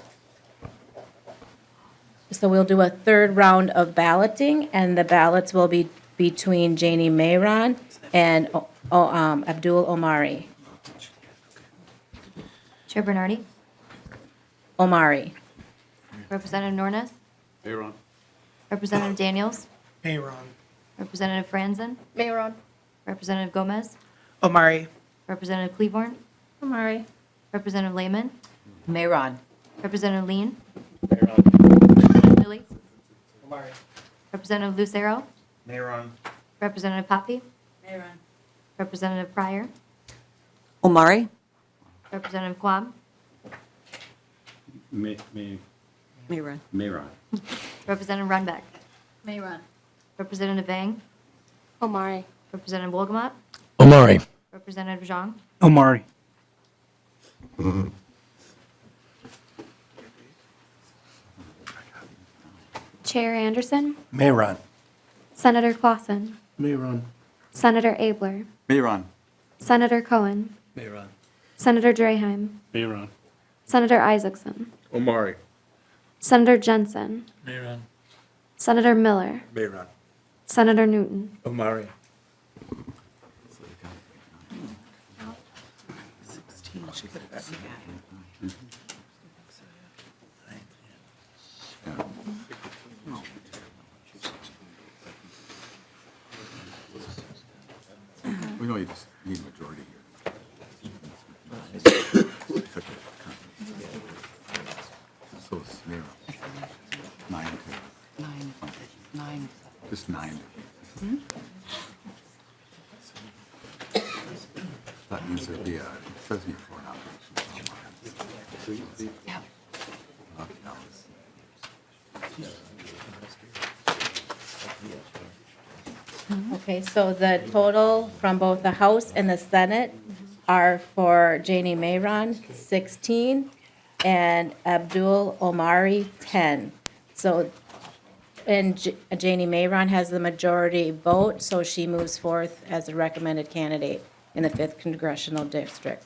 So we'll do a third round of balloting, and the ballots will be between Janie Mayron and Abdul Omari. Chair Bernardi. Omari. Representative Nornes. Mayron. Representative Daniels. Mayron. Representative Franzen. Mayron. Representative Gomez. Omari. Representative Cleavorn. Omari. Representative Lehman. Mayron. Representative Lean. Representative Lilly. Omari. Representative Lucero. Mayron. Representative Poppy. Mayron. Representative Pryor. Omari. Representative Quam. Mayron. Mayron. Representative Runbeck. Mayron. Representative Vang. Omari. Representative Wolgamott. Omari. Representative Zhang. Omari. Chair Anderson, Mayron. Senator Clausen, Mayron. Senator Abler, Mayron. Senator Cohen, Mayron. Senator Draheim, Mayron. Senator Isaacson, Omari. Senator Jensen, Mayron. Senator Miller, Mayron. Senator Newton. Omari. 16, she could have gotten. We know you just need a majority here. So it's Mayron. 9 to. 9. Just 9. That means there'd be a Says before nominations. Yeah. Okay, so the total from both the House and the Senate are for Janie Mayron, 16, and Abdul Omari, 10. So, and Janie Mayron has the majority vote, so she moves forth as a recommended candidate in the 5th Congressional District.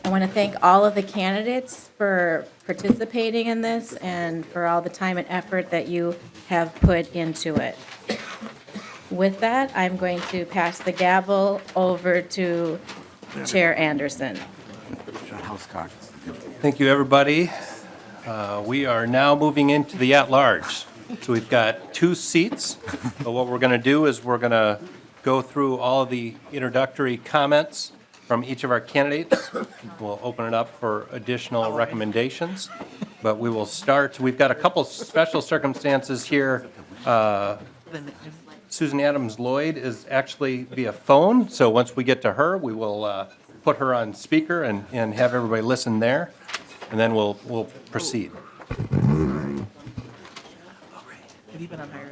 I want to thank all of the candidates for participating in this and for all the time and effort that you have put into it. With that, I'm going to pass the gavel over to Chair Anderson. House caucus. Thank you, everybody. We are now moving into the at-large. So we've got 2 seats, but what we're going to do is we're going to go through all of the introductory comments from each of our candidates. We'll open it up for additional recommendations, but we will start. We've got a couple special circumstances here. Susan Adams Lloyd is actually via phone, so once we get to her, we will put her on speaker and have everybody listen there, and then we'll proceed. Have you been on higher?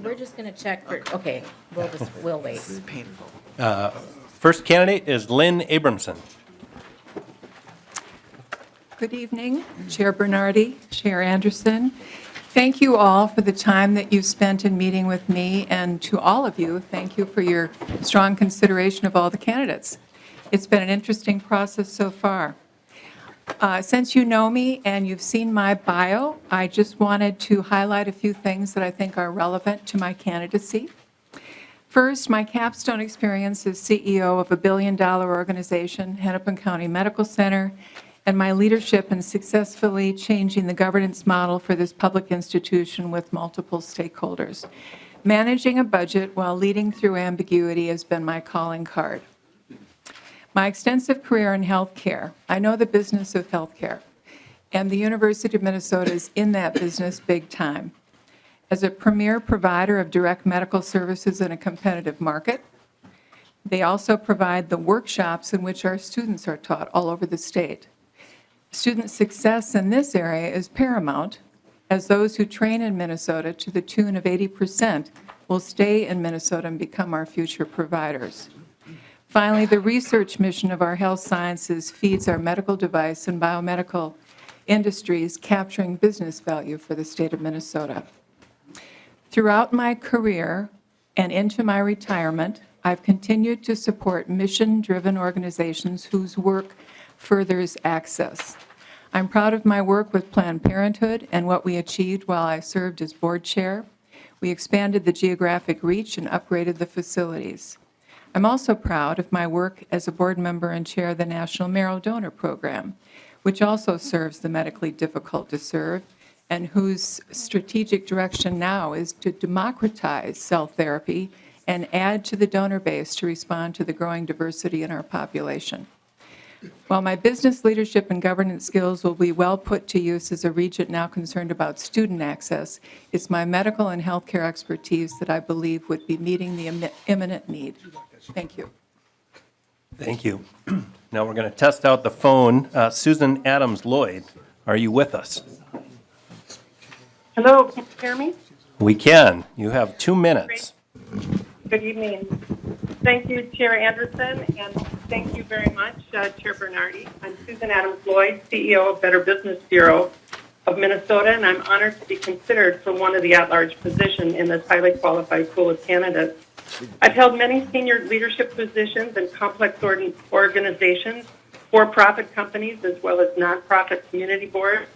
We're just going to check for, okay, we'll wait. This is painful. First candidate is Lynn Abramson. Good evening, Chair Bernardi, Chair Anderson. Thank you all for the time that you've spent in meeting with me, and to all of you, thank you for your strong consideration of all the candidates. It's been an interesting process so far. Since you know me and you've seen my bio, I just wanted to highlight a few things that I think are relevant to my candidacy. First, my capstone experience as CEO of a billion-dollar organization, Hennepin County Medical Center, and my leadership in successfully changing the governance model for this public institution with multiple stakeholders. Managing a budget while leading through ambiguity has been my calling card. My extensive career in healthcare, I know the business of healthcare, and the University of Minnesota is in that business big time. As a premier provider of direct medical services in a competitive market, they also provide the workshops in which our students are taught all over the state. Student success in this area is paramount, as those who train in Minnesota to the tune of 80% will stay in Minnesota and become our future providers. Finally, the research mission of our health sciences feeds our medical device and biomedical industries, capturing business value for the state of Minnesota. Throughout my career and into my retirement, I've continued to support mission-driven organizations whose work furthers access. I'm proud of my work with Planned Parenthood and what we achieved while I served as board chair. We expanded the geographic reach and upgraded the facilities. I'm also proud of my work as a board member and chair of the National Marrow Donor Program, which also serves the medically difficult to serve, and whose strategic direction now is to democratize cell therapy and add to the donor base to respond to the growing diversity in our population. While my business leadership and governance skills will be well put to use as a regent now concerned about student access, it's my medical and healthcare expertise that I believe would be meeting the imminent need. Thank you. Thank you. Now we're going to test out the phone. Susan Adams Lloyd, are you with us? Hello, can you hear me? We can. You have 2 minutes. Good evening. Thank you, Chair Anderson, and thank you very much, Chair Bernardi. I'm Susan Adams Lloyd, CEO of Better Business Bureau of Minnesota, and I'm honored to be considered for one of the at-large positions in this highly qualified pool of candidates. I've held many senior leadership positions in complex organizations, for-profit companies, as well as nonprofit community boards,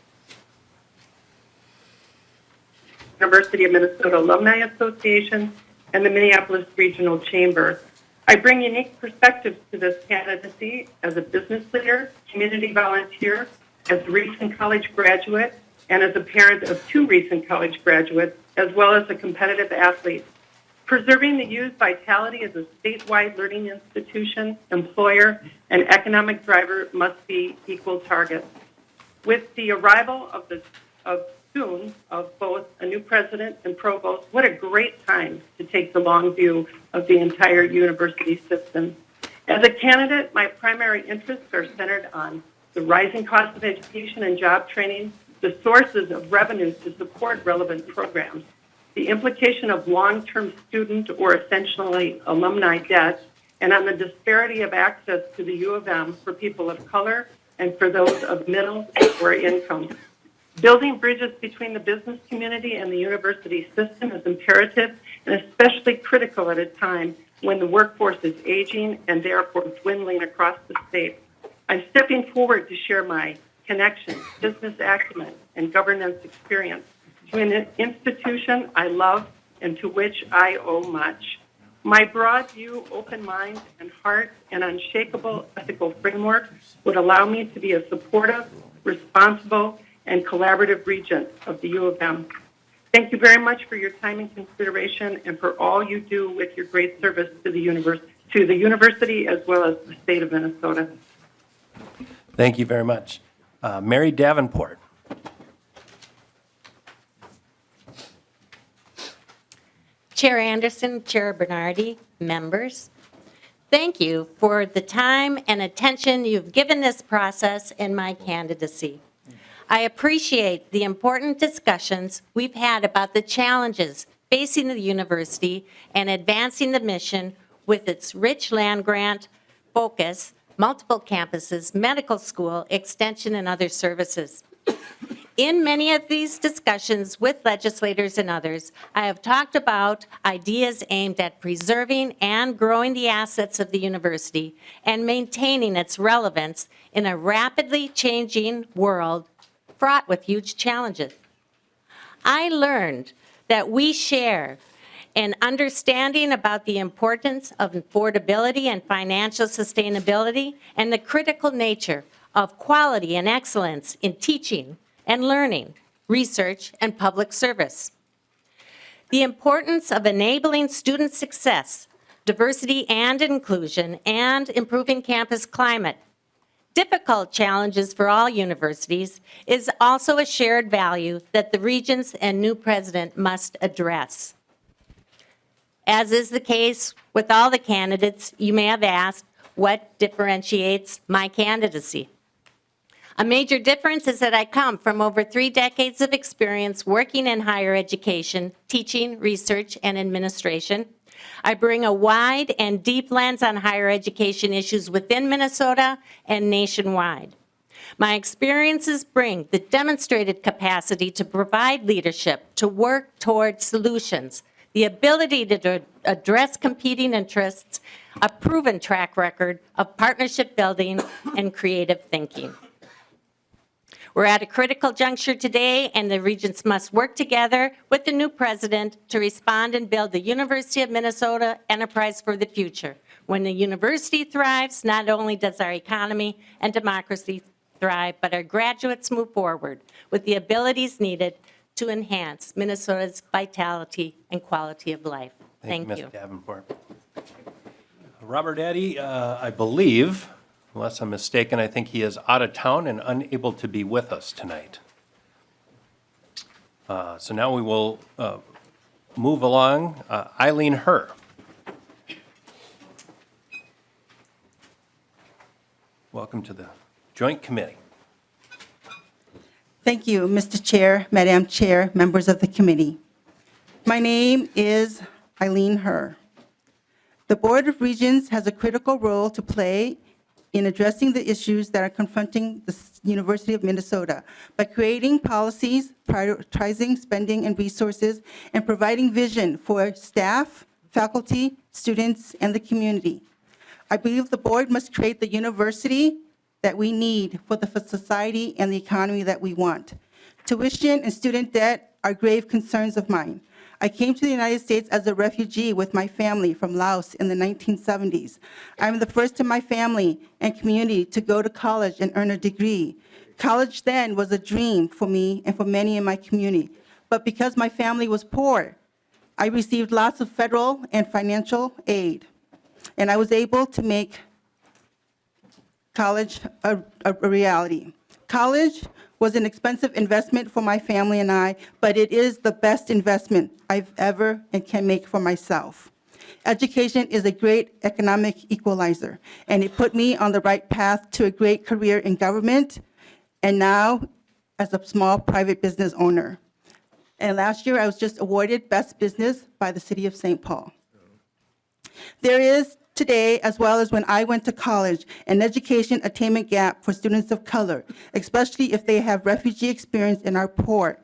University of Minnesota Alumni Association, and the Minneapolis Regional Chamber. I bring unique perspectives to this candidacy as a business leader, community volunteer, as a recent college graduate, and as a parent of 2 recent college graduates, as well as a competitive athlete. Preserving the youth vitality as a statewide learning institution, employer, and economic driver must be equal targets. With the arrival of soon of both a new president and provost. What a great time to take the long view of the entire university system. As a candidate, my primary interests are centered on the rising cost of education and job training, the sources of revenues to support relevant programs, the implication of long-term student or essentially alumni debt, and on the disparity of access to the U of M for people of color and for those of middle or income. Building bridges between the business community and the university system is imperative and especially critical at a time when the workforce is aging and therefore dwindling across the state. I'm stepping forward to share my connections, business acumen, and governance experience to an institution I love and to which I owe much. My broad view, open mind, and heart, and unshakable ethical framework would allow me to be a supportive, responsible, and collaborative regent of the U of M. Thank you very much for your time and consideration and for all you do with your great service to the university as well as the state of Minnesota. Thank you very much. Mary Davenport. Chair Anderson, Chair Bernardi, members, thank you for the time and attention you've given this process and my candidacy. I appreciate the important discussions we've had about the challenges facing the university and advancing the mission with its rich land grant, focus, multiple campuses, medical school, extension, and other services. In many of these discussions with legislators and others, I have talked about ideas aimed at preserving and growing the assets of the university and maintaining its relevance in a rapidly changing world fraught with huge challenges. I learned that we share an understanding about the importance of affordability and financial sustainability and the critical nature of quality and excellence in teaching and learning, research, and public service. The importance of enabling student success, diversity and inclusion, and improving campus climate. Difficult challenges for all universities is also a shared value that the Regents and new president must address. As is the case with all the candidates, you may have asked, what differentiates my candidacy? A major difference is that I come from over 3 decades of experience working in higher education, teaching, research, and administration. I bring a wide and deep lens on higher education issues within Minnesota and nationwide. My experiences bring the demonstrated capacity to provide leadership, to work toward solutions, the ability to address competing interests, a proven track record of partnership building and creative thinking. We're at a critical juncture today, and the Regents must work together with the new president to respond and build the University of Minnesota enterprise for the future. When the university thrives, not only does our economy and democracy thrive, but our graduates move forward with the abilities needed to enhance Minnesota's vitality and quality of life. Thank you. Ms. Davenport. Robert Addy, I believe, unless I'm mistaken, I think he is out of town and unable to be with us tonight. So now we will move along. Eileen Herr. Welcome to the Joint Committee. Thank you, Mr. Chair, Madam Chair, members of the committee. My name is Eileen Herr. The Board of Regents has a critical role to play in addressing the issues that are confronting the University of Minnesota by creating policies, prioritizing spending and resources, and providing vision for staff, faculty, students, and the community. I believe the board must create the university that we need for the society and the economy that we want. Tuition and student debt are grave concerns of mine. I came to the United States as a refugee with my family from Laos in the 1970s. I'm the first in my family and community to go to college and earn a degree. College then was a dream for me and for many in my community. But because my family was poor, I received lots of federal and financial aid. And I was able to make college a reality. College was an expensive investment for my family and I, but it is the best investment I've ever and can make for myself. Education is a great economic equalizer, and it put me on the right path to a great career in government, and now as a small private business owner. And last year, I was just awarded Best Business by the City of St. Paul. There is today, as well as when I went to college, an education attainment gap for students of color, especially if they have refugee experience and are poor.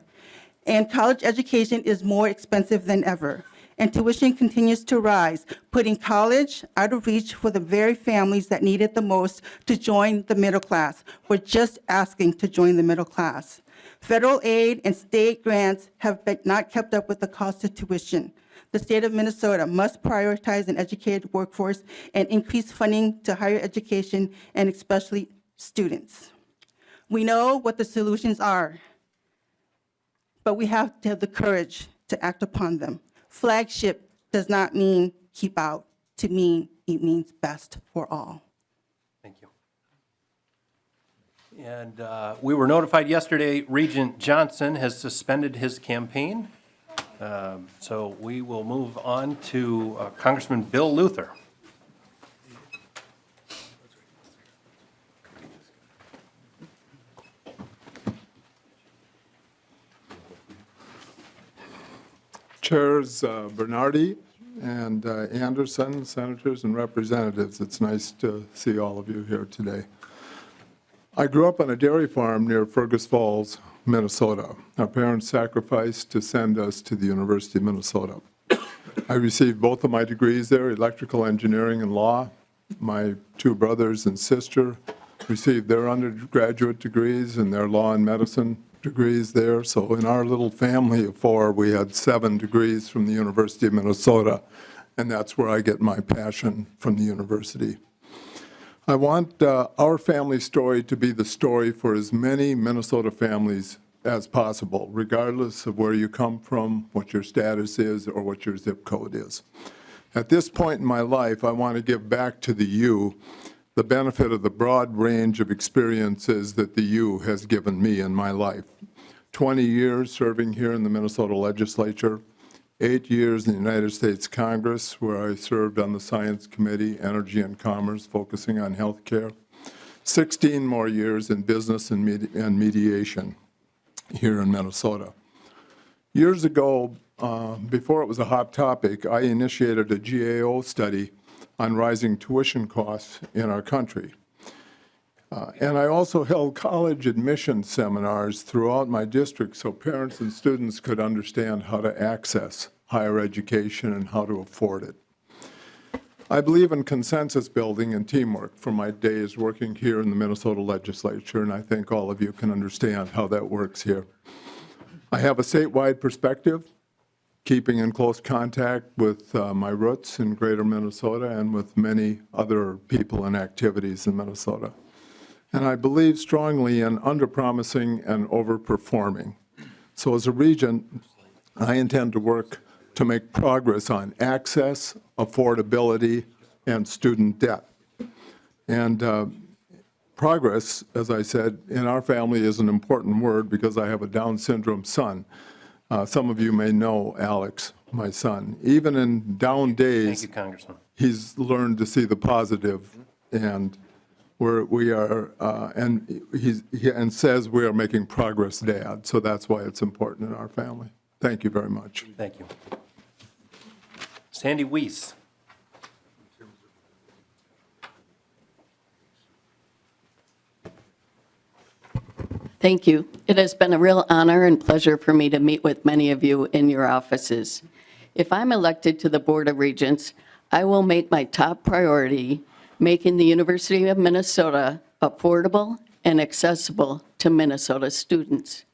And college education is more expensive than ever. And tuition continues to rise, putting college out of reach for the very families that need it the most to join the middle class. We're just asking to join the middle class. Federal aid and state grants have not kept up with the cost of tuition. The state of Minnesota must prioritize an educated workforce and increase funding to higher education and especially students. We know what the solutions are, but we have to have the courage to act upon them. Flagship does not mean keep out. To me, it means best for all. Thank you. And we were notified yesterday, Regent Johnson has suspended his campaign. So we will move on to Congressman Bill Luther. Chairs Bernardi and Anderson, senators and representatives, it's nice to see all of you here today. I grew up on a dairy farm near Fergus Falls, Minnesota. Our parents sacrificed to send us to the University of Minnesota. I received both of my degrees there, electrical engineering and law. My two brothers and sister received their undergraduate degrees and their law and medicine degrees there. So in our little family of four, we had 7 degrees from the University of Minnesota, and that's where I get my passion from the university. I want our family story to be the story for as many Minnesota families as possible, regardless of where you come from, what your status is, or what your zip code is. At this point in my life, I want to give back to the U the benefit of the broad range of experiences that the U has given me in my life. 20 years serving here in the Minnesota Legislature, 8 years in the United States Congress, where I served on the Science Committee, Energy and Commerce, focusing on health care. 16 more years in business and mediation here in Minnesota. Years ago, before it was a hot topic, I initiated a GAO study on rising tuition costs in our country. And I also held college admission seminars throughout my district so parents and students could understand how to access higher education and how to afford it. I believe in consensus building and teamwork from my days working here in the Minnesota Legislature, and I think all of you can understand how that works here. I have a statewide perspective, keeping in close contact with my roots in greater Minnesota and with many other people and activities in Minnesota. And I believe strongly in underpromising and overperforming. So as a regent, I intend to work to make progress on access, affordability, and student debt. And progress, as I said, in our family is an important word because I have a Down syndrome son. Some of you may know Alex, my son. Even in down days, Thank you, Congressman. he's learned to see the positive, and we are, and he says we are making progress, Dad. So that's why it's important in our family. Thank you very much. Thank you. Sandy Weiss. Thank you. It has been a real honor and pleasure for me to meet with many of you in your offices. If I'm elected to the Board of Regents, I will make my top priority making the University of Minnesota affordable and accessible to Minnesota students.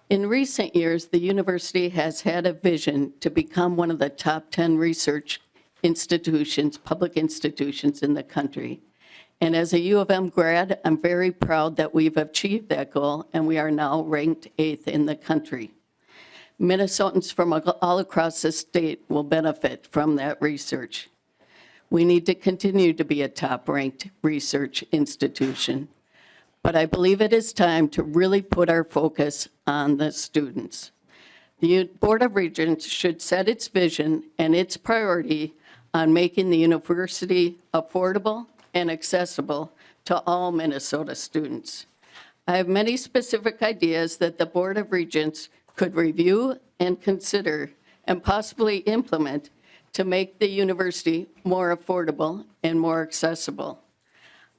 In recent years, the university has had a vision to become one of the top 10 research institutions, public institutions in the country. And as a U of M grad, I'm very proud that we've achieved that goal, and we are now ranked 8th in the country. Minnesotans from all across the state will benefit from that research. We need to continue to be a top-ranked research institution. but I believe it is time to really put our focus on the students. The Board of Regents should set its vision and its priority on making the university affordable and accessible to all Minnesota students. I have many specific ideas that the Board of Regents could review and consider and possibly implement to make the university more affordable and more accessible.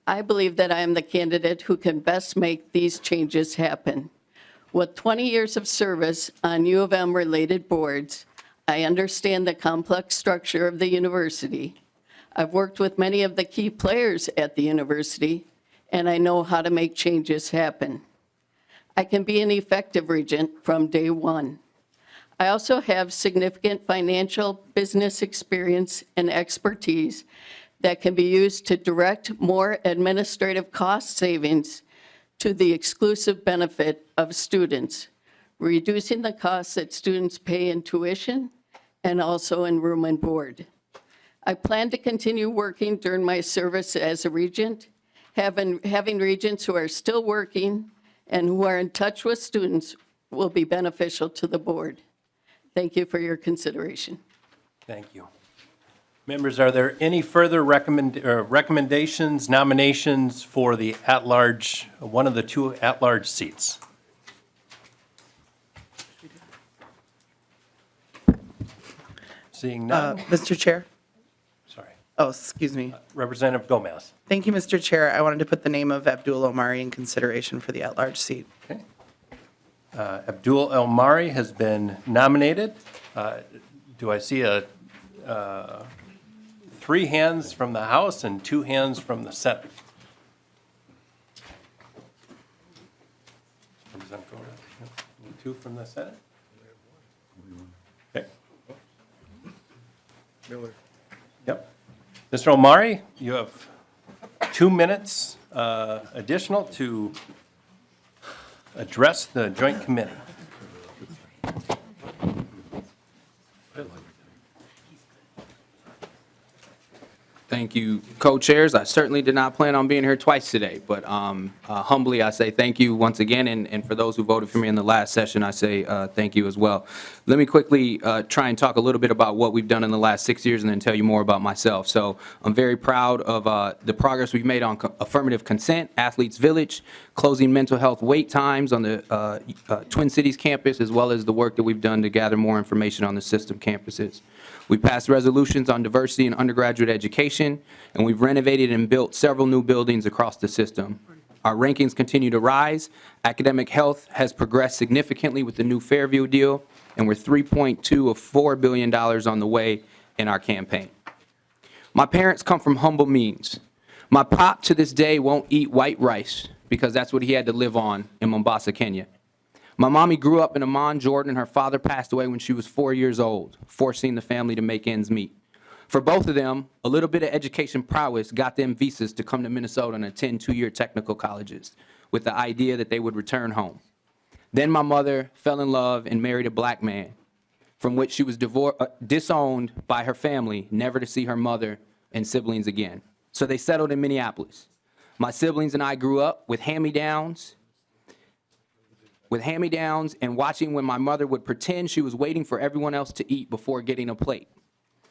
I believe that I am the candidate who can best make these changes happen. With 20 years of service on U of M-related boards, I understand the complex structure of the university. I've worked with many of the key players at the university, and I know how to make changes happen. I can be an effective regent from day one. I also have significant financial business experience and expertise that can be used to direct more administrative cost savings to the exclusive benefit of students, reducing the costs that students pay in tuition and also in room and board. I plan to continue working during my service as a regent, having regents who are still working and who are in touch with students will be beneficial to the board. Thank you for your consideration. Thank you. Members, are there any further recommendations, nominations for the at-large, one of the two at-large seats? Seeing none. Mr. Chair? Sorry. Oh, excuse me. Representative Gomez. Thank you, Mr. Chair. I wanted to put the name of Abdul Omari in consideration for the at-large seat. Okay. Abdul El-Mari has been nominated. Do I see three hands from the House and two hands from the Senate? Two from the Senate? Okay. Miller. Yep. Mr. Omari, you have 2 minutes additional to address the joint committee. Thank you, co-chairs. I certainly did not plan on being here twice today, but humbly I say thank you once again, and for those who voted for me in the last session, I say thank you as well. Let me quickly try and talk a little bit about what we've done in the last 6 years and then tell you more about myself. So I'm very proud of the progress we've made on affirmative consent, Athletes Village, closing mental health wait times on the Twin Cities campus, as well as the work that we've done to gather more information on the system campuses. We passed resolutions on diversity in undergraduate education, and we've renovated and built several new buildings across the system. Our rankings continue to rise. Academic health has progressed significantly with the new Fairview deal, and we're 3.2 of $4 billion on the way in our campaign. My parents come from humble means. My pop to this day won't eat white rice because that's what he had to live on in Mombasa, Kenya. My mommy grew up in Amman, Jordan, and her father passed away when she was 4 years old, forcing the family to make ends meet. For both of them, a little bit of education prowess got them visas to come to Minnesota and attend two-year technical colleges with the idea that they would return home. Then my mother fell in love and married a black man, from which she was disowned by her family, never to see her mother and siblings again. So they settled in Minneapolis. My siblings and I grew up with hand-me-downs and watching when my mother would pretend she was waiting for everyone else to eat before getting a plate.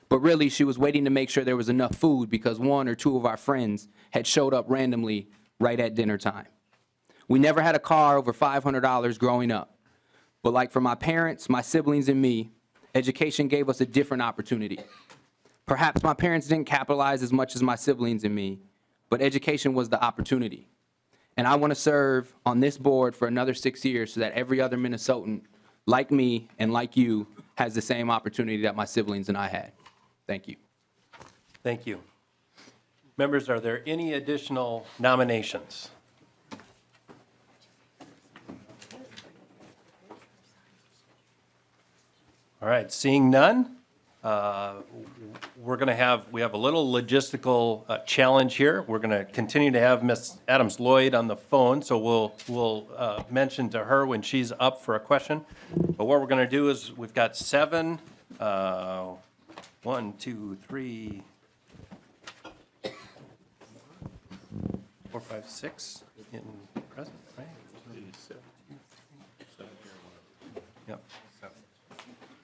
But really, she was waiting to make sure there was enough food because one or two of our friends had showed up randomly right at dinner time. We never had a car over $500 growing up. But like for my parents, my siblings, and me, education gave us a different opportunity. Perhaps my parents didn't capitalize as much as my siblings and me, but education was the opportunity. And I want to serve on this board for another 6 years so that every other Minnesotan, like me and like you, has the same opportunity that my siblings and I had. Thank you. Thank you. Members, are there any additional nominations? All right, seeing none, we have a little logistical challenge here. We're going to continue to have Ms. Adams-Lloyd on the phone, so we'll mention to her when she's up for a question. But what we're going to do is we've got 7, 1, 2, 3, 4, 5, 6 in present, right? Yep.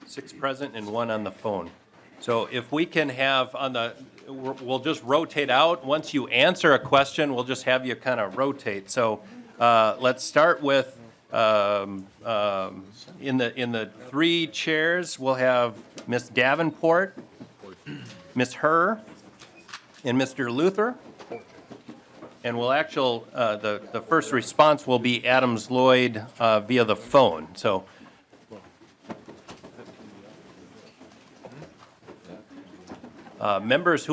6 present and 1 on the phone. So if we can have on the, we'll just rotate out. Once you answer a question, we'll just have you kind of rotate. So let's start with, in the 3 chairs, we'll have Ms. Davenport, Ms. Herr, and Mr. Luther. And we'll the first response will be Adams Lloyd via the phone. So members,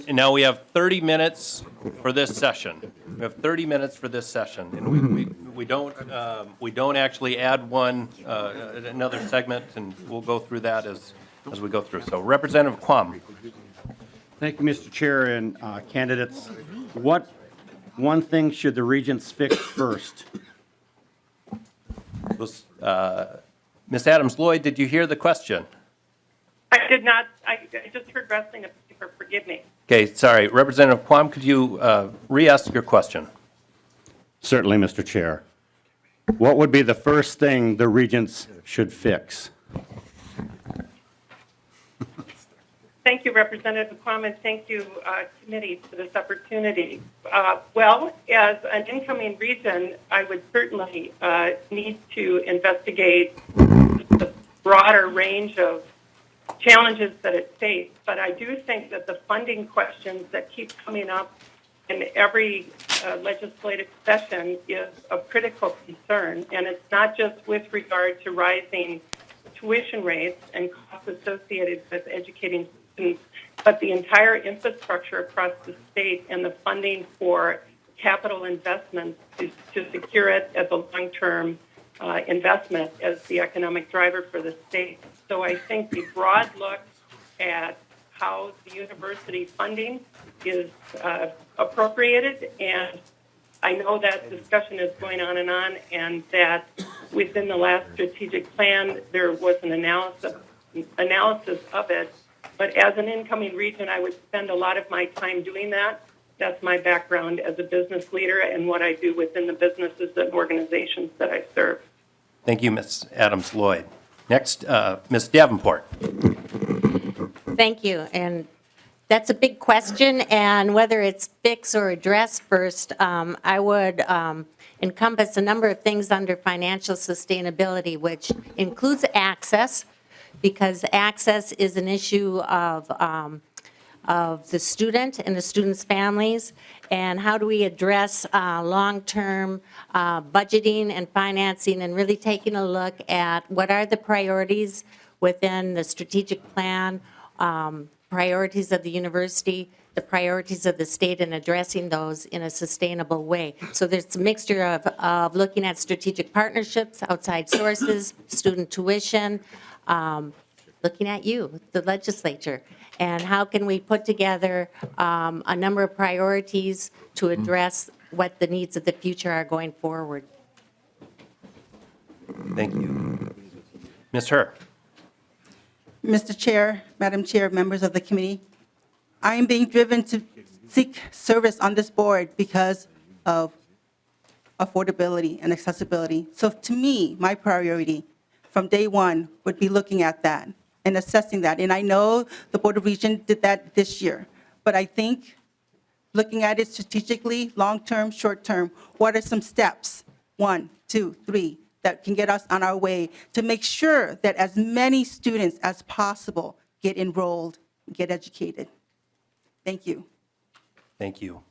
now we have 30 minutes for this session. We have 30 minutes for this session, and we don't actually add another segment, and we'll go through that as we go through. So Representative Quam. Thank you, Mr. Chair and candidates. What one thing should the Regents fix first? Ms. Adams Lloyd, did you hear the question? I did not. I just heard wrestling a paper. Forgive me. Okay, sorry. Representative Quam, could you re-ask your question? Certainly, Mr. Chair. What would be the first thing the Regents should fix? Thank you, Representative Quam, and thank you, committee, for this opportunity. Well, as an incoming region, I would certainly need to investigate the broader range of challenges that it faces. But I do think that the funding questions that keep coming up in every legislative session is of critical concern. And it's not just with regard to rising tuition rates and costs associated with educating students, but the entire infrastructure across the state and the funding for capital investments to secure it as a long-term investment as the economic driver for the state. So I think the broad look at how the university funding is appropriated, and I know that discussion is going on, and that within the last strategic plan there was an analysis of it. But as an incoming region, I would spend a lot of my time doing that. That's my background as a business leader and what I do within the businesses and organizations that I serve. Thank you, Ms. Adams Lloyd. Next, Ms. Davenport. Thank you. And that's a big question, and whether it's fix or address first, I would encompass a number of things under financial sustainability, which includes access, because access is an issue of the student and the student's families, and how do we address long-term budgeting and financing, and really taking a look at what are the priorities within the strategic plan, priorities of the university, the priorities of the state, and addressing those in a sustainable way. So there's a mixture of looking at strategic partnerships, outside sources, student tuition, looking at you, the legislature, and how can we put together a number of priorities to address what the needs of the future are going forward. Thank you. Ms. Herr. Mr. Chair, Madam Chair, members of the committee, I am being driven to seek service on this board because of affordability and accessibility. So to me, my priority from day one would be looking at that and assessing that. And I know the Board of Regents did that this year, but I think looking at it strategically, long-term, short-term, what are some steps, 1, 2, 3, that can get us on our way to make sure that as many students as possible get enrolled, get educated. Thank you. Thank you.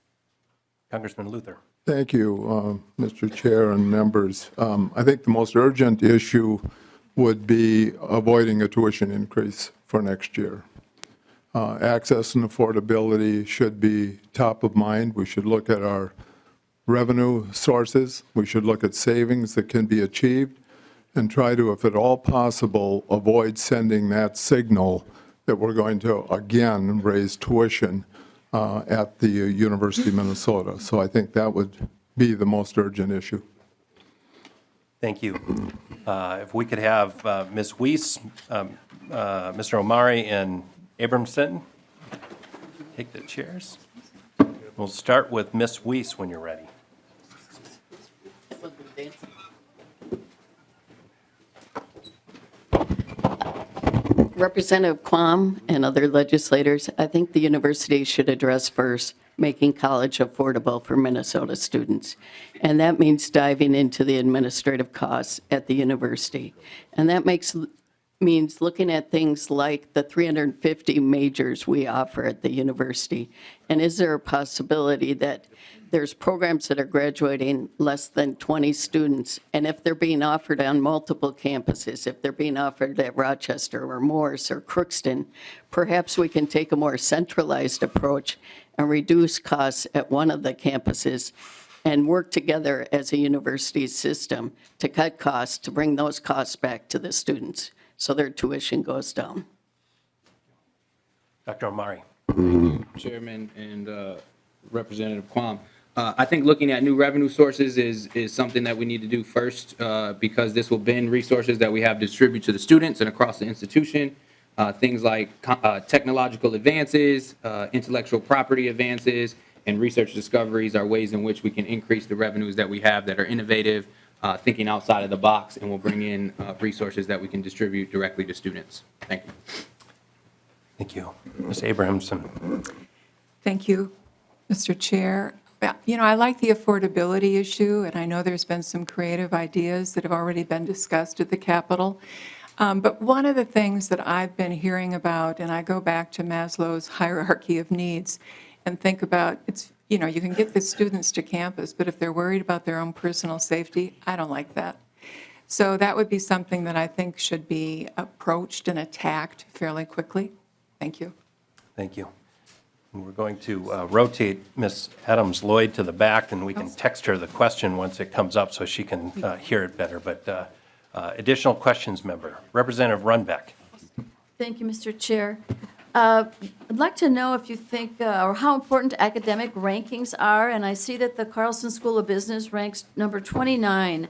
Congressman Luther. Thank you, Mr. Chair and members. I think the most urgent issue would be avoiding a tuition increase for next year. Access and affordability should be top of mind. We should look at our revenue sources. We should look at savings that can be achieved and try to, if at all possible, avoid sending that signal that we're going to, again, raise tuition at the University of Minnesota. So I think that would be the most urgent issue. Thank you. If we could have Ms. Weiss, Mr. Omari, and Abramson take the chairs. We'll start with Ms. Weiss when you're ready. Representative Quam and other legislators, I think the university should address first making college affordable for Minnesota students. And that means diving into the administrative costs at the university. And that means looking at things like the 350 majors we offer at the university. And is there a possibility that there's programs that are graduating less than 20 students, and if they're being offered on multiple campuses, if they're being offered at Rochester or Morris or Crookston, perhaps we can take a more centralized approach and reduce costs at one of the campuses and work together as a university system to cut costs, to bring those costs back to the students so their tuition goes down. Dr. Omari. Chairman and Representative Quam. I think looking at new revenue sources is something that we need to do first because this will bend resources that we have distributed to the students and across the institution. Things like technological advances, intellectual property advances, and research discoveries are ways in which we can increase the revenues that we have that are innovative, thinking outside of the box, and will bring in resources that we can distribute directly to students. Thank you. Thank you. Ms. Abrahamson. Thank you, Mr. Chair. You know, I like the affordability issue, and I know there's been some creative ideas that have already been discussed at the Capitol. But one of the things that I've been hearing about, and I go back to Maslow's hierarchy of needs and think about, it's, you know, you can get the students to campus, but if they're worried about their own personal safety, I don't like that. So that would be something that I think should be approached and attacked fairly quickly. Thank you. Thank you. And we're going to rotate Ms. Adams-Lloyd to the back, and we can text her the question once it comes up so she can hear it better. But additional questions, member. Representative Runbeck. Thank you, Mr. Chair. I'd like to know if you think, or how important academic rankings are, and I see that the Carlson School of Business ranks number 29.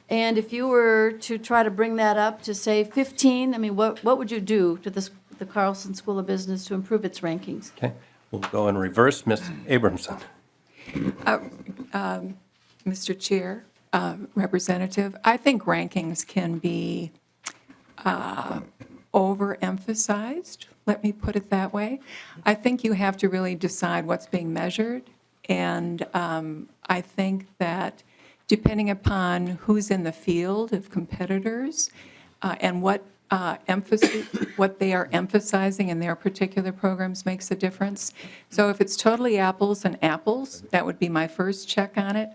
And if you were to try to bring that up to, say, 15, I mean, what would you do to the Carlson School of Business to improve its rankings? Okay. We'll go in reverse. Ms. Abramson. Mr. Chair, Representative, I think rankings can be overemphasized, let me put it that way. I think you have to really decide what's being measured, and I think that depending upon who's in the field of competitors and what emphasis, what they are emphasizing in their particular programs makes a difference. So if it's totally apples and apples, that would be my first check on it.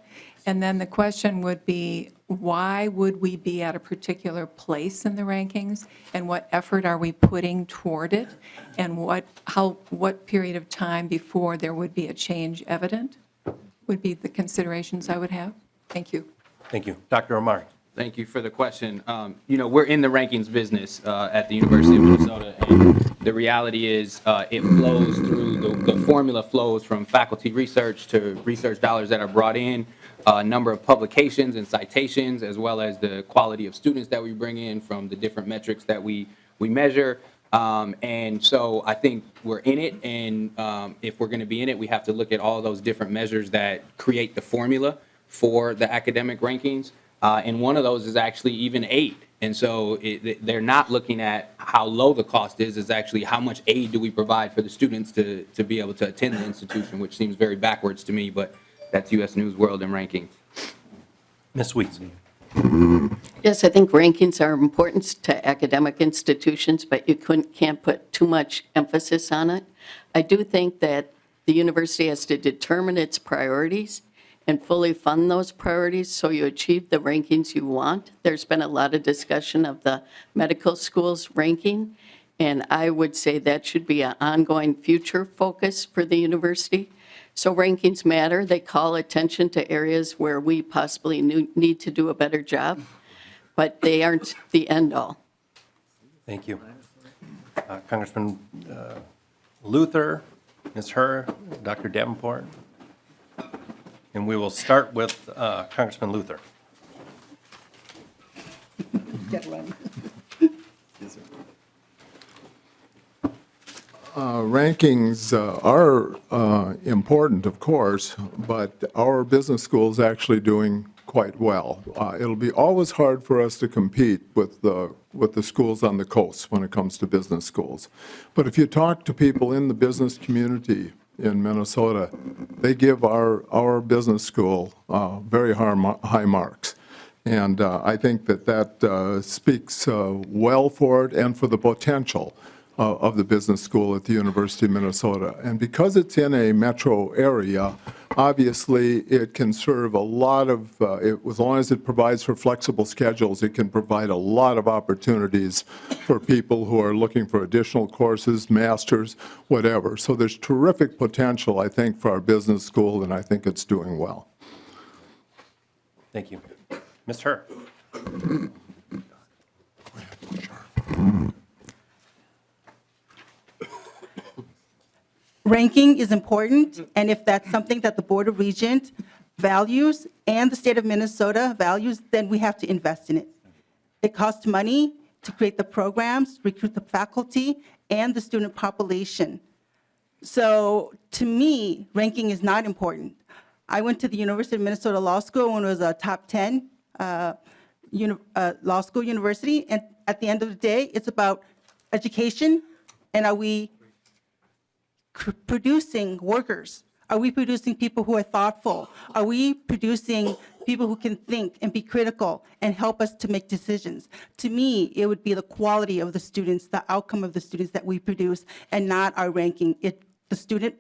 And then the question would be, why would we be at a particular place in the rankings? And what effort are we putting toward it? And what period of time before there would be a change evident would be the considerations I would have. Thank you. Thank you. Dr. Omari. Thank you for the question. You know, we're in the rankings business at the University of Minnesota, and the reality is it flows through, the formula flows from faculty research to research dollars that are brought in, number of publications and citations, as well as the quality of students that we bring in from the different metrics that we measure. And so I think we're in it, and if we're going to be in it, we have to look at all those different measures that create the formula for the academic rankings. And one of those is actually even aid. And so they're not looking at how low the cost is actually how much aid do we provide for the students to be able to attend the institution, which seems very backwards to me, but that's U.S. News World and rankings. Ms. Weeks. Yes, I think rankings are important to academic institutions, but you can't put too much emphasis on it. I do think that the university has to determine its priorities and fully fund those priorities so you achieve the rankings you want. There's been a lot of discussion of the medical schools ranking, and I would say that should be an ongoing future focus for the university. So rankings matter. They call attention to areas where we possibly need to do a better job, but they aren't the end all. Thank you. Congressman Luther, Ms. Herr, Dr. Davenport. And we will start with Congressman Luther. Rankings are important, of course, but our business school is actually doing quite well. It'll be always hard for us to compete with the schools on the coast when it comes to business schools. But if you talk to people in the business community in Minnesota, they give our business school very high marks. And I think that speaks well for it and for the potential of the business school at the University of Minnesota. And because it's in a metro area, obviously it can serve a lot of, as long as it provides for flexible schedules, it can provide a lot of opportunities for people who are looking for additional courses, masters, whatever. So there's terrific potential, I think, for our business school, and I think it's doing well. Thank you. Ms. Herr. Ranking is important, and if that's something that the Board of Regents values and the state of Minnesota values, then we have to invest in it. It costs money to create the programs, recruit the faculty, and the student population. So to me, ranking is not important. I went to the University of Minnesota Law School when it was a top 10 law school university, and at the end of the day, it's about education, and are we producing workers? Are we producing people who are thoughtful? Are we producing people who can think and be critical and help us to make decisions? To me, it would be the quality of the students, the outcome of the students that we produce, and not our ranking. The student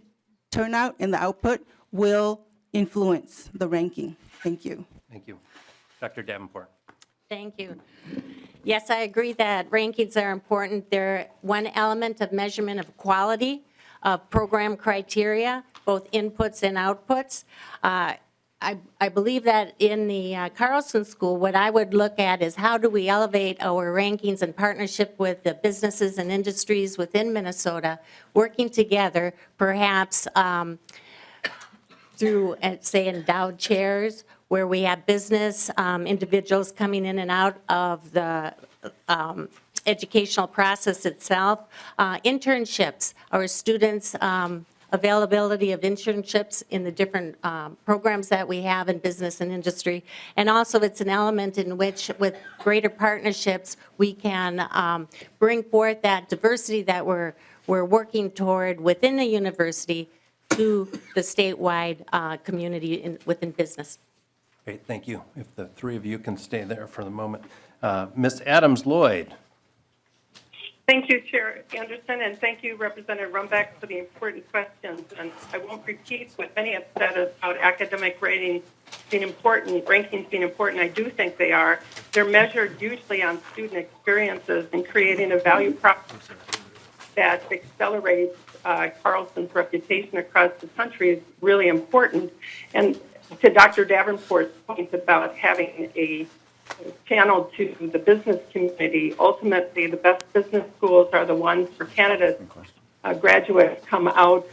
turnout and the output will influence the ranking. Thank you. Thank you. Dr. Davenport. Thank you. Yes, I agree that rankings are important. They're one element of measurement of quality of program criteria, both inputs and outputs. I believe that in the Carlson School, what I would look at is how do we elevate our rankings in partnership with the businesses and industries within Minnesota, working together, perhaps through, say, endowed chairs, where we have business individuals coming in and out of the educational process itself. Internships, our students' availability of internships in the different programs that we have in business and industry. And also it's an element in which with greater partnerships we can bring forth that diversity that we're working toward within the university to the statewide community within business. Great, thank you. If the three of you can stay there for the moment. Ms. Adams-Lloyd. Thank you, Chair Anderson, and thank you, Representative Rumbeck, for the important questions. And I won't repeat what many have said about academic ratings being important, rankings being important. I do think they are. They're measured usually on student experiences and creating a value proposition that accelerates Carlson's reputation across the country is really important. And to Dr. Davenport's point about having a channel to the business community, ultimately the best business schools are the ones for candidates, graduates come out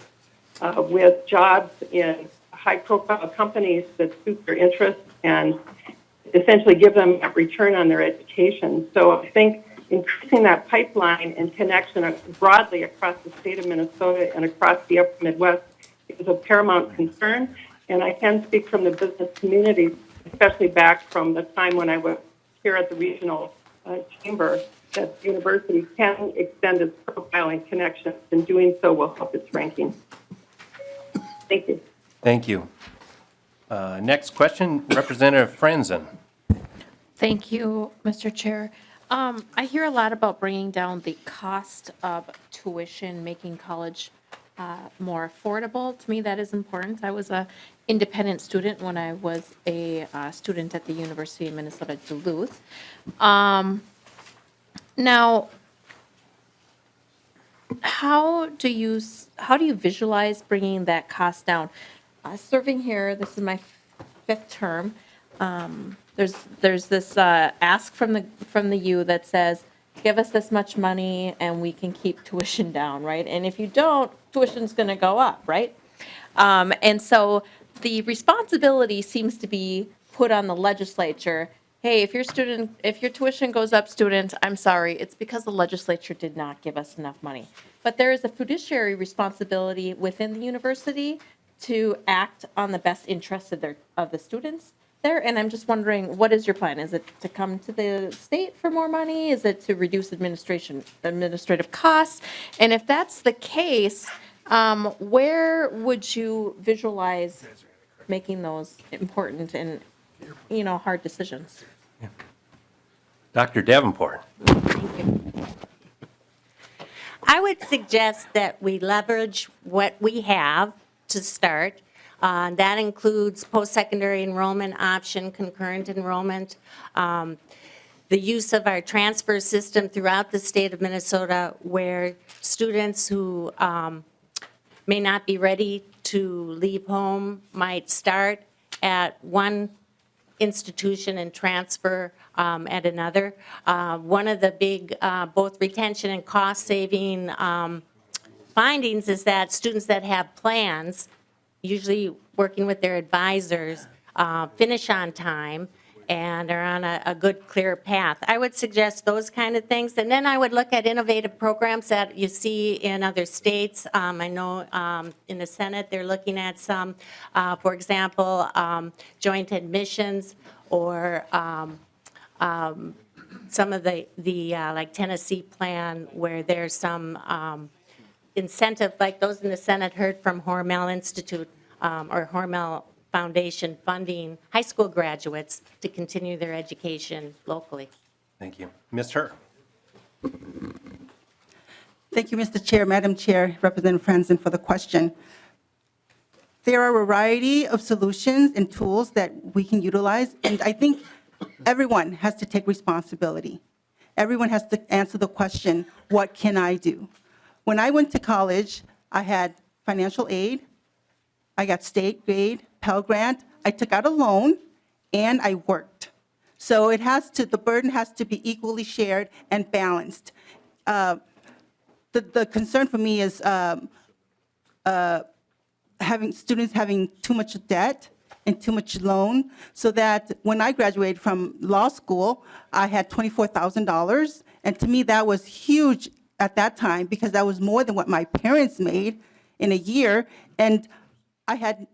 with jobs in high-profile companies that suit their interests and essentially give them a return on their education. So I think increasing that pipeline and connection broadly across the state of Minnesota and across the upper Midwest is of paramount concern. And I can speak from the business community, especially back from the time when I was here at the regional chamber, that the university can extend its profile and connections, and doing so will help its ranking. Thank you. Thank you. Next question, Representative Franzen. Thank you, Mr. Chair. I hear a lot about bringing down the cost of tuition, making college more affordable. To me, that is important. I was an independent student when I was a student at the University of Minnesota Duluth. Now, how do you visualize bringing that cost down? Serving here, this is my 5th term. There's this ask from the U that says, give us this much money and we can keep tuition down, right? And if you don't, tuition's going to go up, right? And so the responsibility seems to be put on the legislature. Hey, if your tuition goes up, student, I'm sorry, it's because the legislature did not give us enough money. But there is a fiduciary responsibility within the university to act on the best interests of the students there, and I'm just wondering, what is your plan? Is it to come to the state for more money? Is it to reduce administrative costs? And if that's the case, where would you visualize making those important and, hard decisions? Dr. Davenport. I would suggest that we leverage what we have to start. That includes post-secondary enrollment option, concurrent enrollment, the use of our transfer system throughout the state of Minnesota, where students who may not be ready to leave home might start at one institution and transfer at another. One of the big both retention and cost saving findings is that students that have plans, usually working with their advisors, finish on time and are on a good, clear path. I would suggest those kind of things. And then I would look at innovative programs that you see in other states. I know in the Senate they're looking at some, for example, joint admissions or some of the like Tennessee plan where there's some incentive, like those in the Senate heard from Hormel Institute or Hormel Foundation funding high school graduates to continue their education locally. Thank you. Ms. Herr. Thank you, Mr. Chair, Madam Chair, Representative Franzen, for the question. There are a variety of solutions and tools that we can utilize, and I think everyone has to take responsibility. Everyone has to answer the question, what can I do? When I went to college, I had financial aid, I got state aid, Pell Grant, I took out a loan, and I worked. So the burden has to be equally shared and balanced. The concern for me is having students having too much debt and too much loan, so that when I graduated from law school, I had $24,000, and to me that was huge at that time because that was more than what my parents made in a year, and I had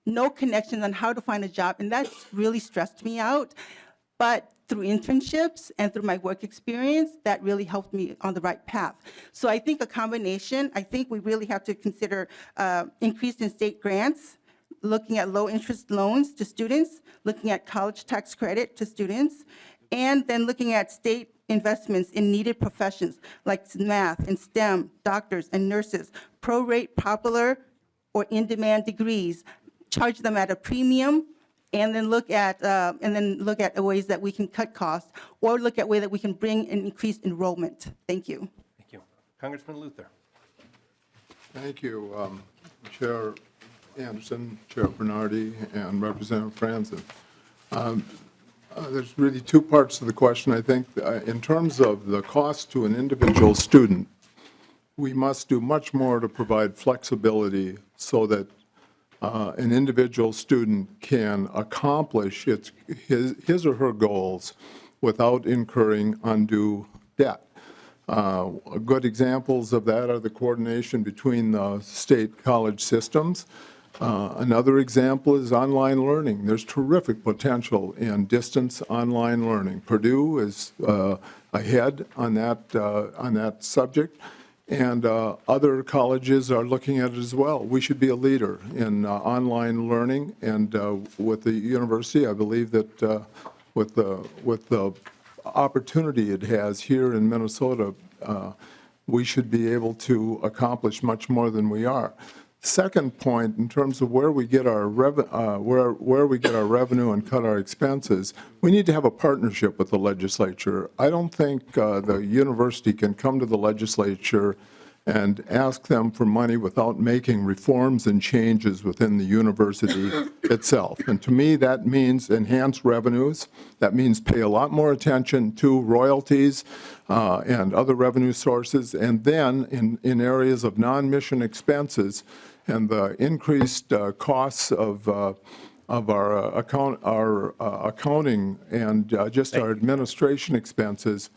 no connections on how to find a job, and that really stressed me out. But through internships and through my work experience, that really helped me on the right path. So I think a combination, I think we really have to consider increase in state grants, looking at low interest loans to students, looking at college tax credit to students, and then looking at state investments in needed professions like math and STEM, doctors and nurses, prorate popular or in-demand degrees, charge them at a premium, and then look at ways that we can cut costs, or look at ways that we can bring an increased enrollment. Thank you. Thank you. Congressman Luther. Thank you, Chair Anderson, Chair Bernardi, and Representative Franzen. There's really two parts to the question, I think. In terms of the cost to an individual student, we must do much more to provide flexibility so that an individual student can accomplish his or her goals without incurring undue debt. Good examples of that are the coordination between the state college systems. Another example is online learning. There's terrific potential in distance online learning. Purdue is ahead on that subject, and other colleges are looking at it as well. We should be a leader in online learning, and with the university, I believe that with the opportunity it has here in Minnesota, we should be able to accomplish much more than we are. Second point, in terms of where we get our revenue and cut our expenses, we need to have a partnership with the legislature. I don't think the university can come to the legislature and ask them for money without making reforms and changes within the university itself. And to me, that means enhance revenues. That means pay a lot more attention to royalties and other revenue sources. And then in areas of non-mission expenses and the increased costs of our accounting and just our administration expenses,